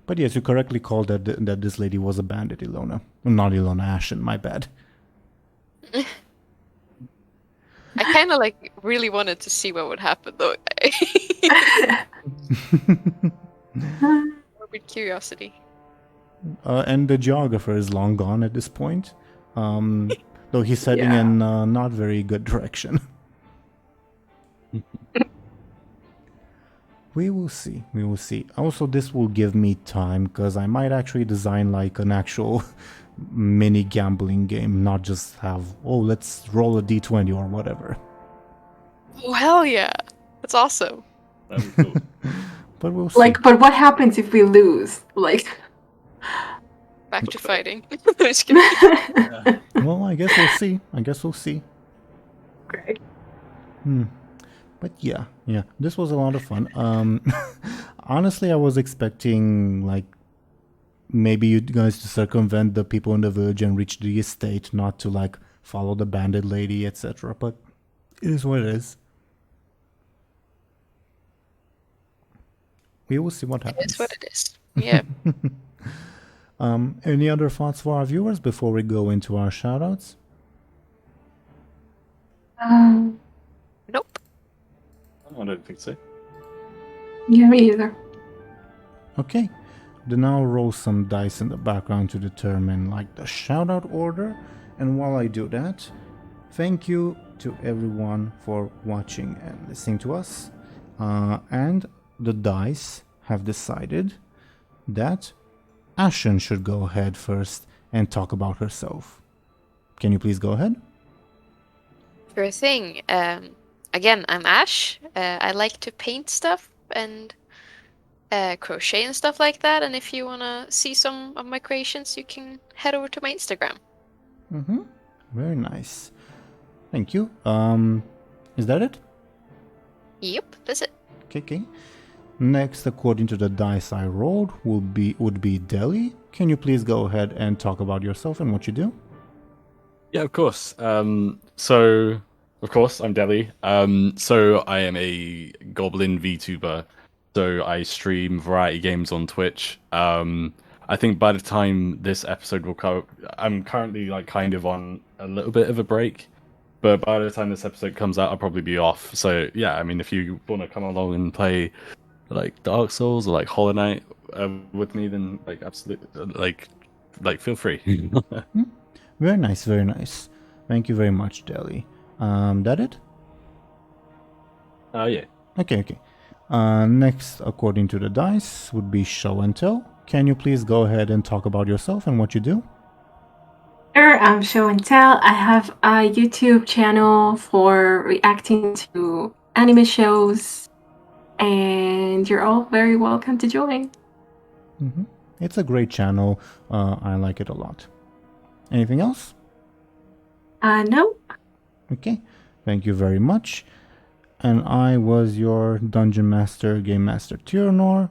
But yes, you correctly called that this lady was a bandit, Illona. Not Illona, Ashen, my bad. I kind of like really wanted to see what would happen though. Morbid curiosity. And the geographer is long gone at this point. Though he's heading Yeah. in a not very good direction. We will see. We will see. Also, this will give me time because I might actually design like an actual mini gambling game, not just have, oh, let's roll a d20 or whatever. Oh hell yeah, that's awesome. That'd be cool. But we'll see. Like, but what happens if we lose? Like, Back to fighting. Just kidding. Well, I guess we'll see. great. But yeah, this was a lot of fun. Honestly, I was expecting like maybe you guys to circumvent the people in the village and reach the estate, not to like follow the bandit lady, etc. But it is what it is. We will see what happens. It's what it is. Yeah. Any other thoughts for our viewers before we go into our shoutouts? Nope. I don't think so. Yeah, me either. Okay, then I'll roll some dice in the background to determine like the shoutout order. And while I do that, thank you to everyone for watching and listening to us. And the dice have decided that Ashen should go ahead first and talk about herself. Can you please go ahead? Sure thing. Again, I'm Ash. I like to paint stuff and crochet and stuff like that. And if you want to see some of my creations, you can head over to my Instagram. Mm-hmm. Very nice. Thank you. Is that it? Yep, that's it. Okay. Next, according to the dice I rolled, would be Dely. Can you please go ahead and talk about yourself and what you do? Yeah, of course. So, of course, I'm Dely. So I am a Goblin VTuber. So I stream variety games on Twitch. I think by the time this episode will come, I'm currently like kind of on a little bit of a break. But by the time this episode comes out, I'll probably be off. So yeah, I mean, if you want to come along and play like Dark Souls or like Hollow Knight with me, then like absolutely, like feel free. Very nice, very nice. Thank you very much, Dely. That it? Yeah. Okay. Next, according to the dice, would be Show&Tell. Can you please go ahead and talk about yourself and what you do? Sure, I'm Show&Tell. I have a YouTube channel for reacting to anime shows, and you're all very welcome to join. Mm-hmm. It's a great channel. I like it a lot. Anything else? No. Okay. Thank you very much. And I was your Dungeon Master, Game Master Teeironor.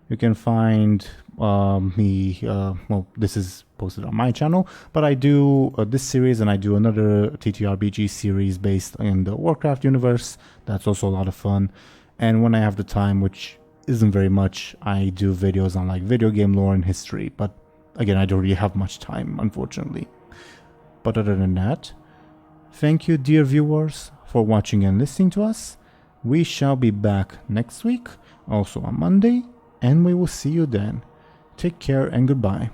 You can find me, well, this is posted on my channel, but I do this series and I do another TTRPG series based in the Warcraft universe. That's also a lot of fun. And when I have the time, which isn't very much, I do videos on like video game lore and history. But again, I don't really have much time, unfortunately. But other than that, thank you, dear viewers, for watching and listening to us. We shall be back next week, also on Monday, and we will see you then. Take care and goodbye.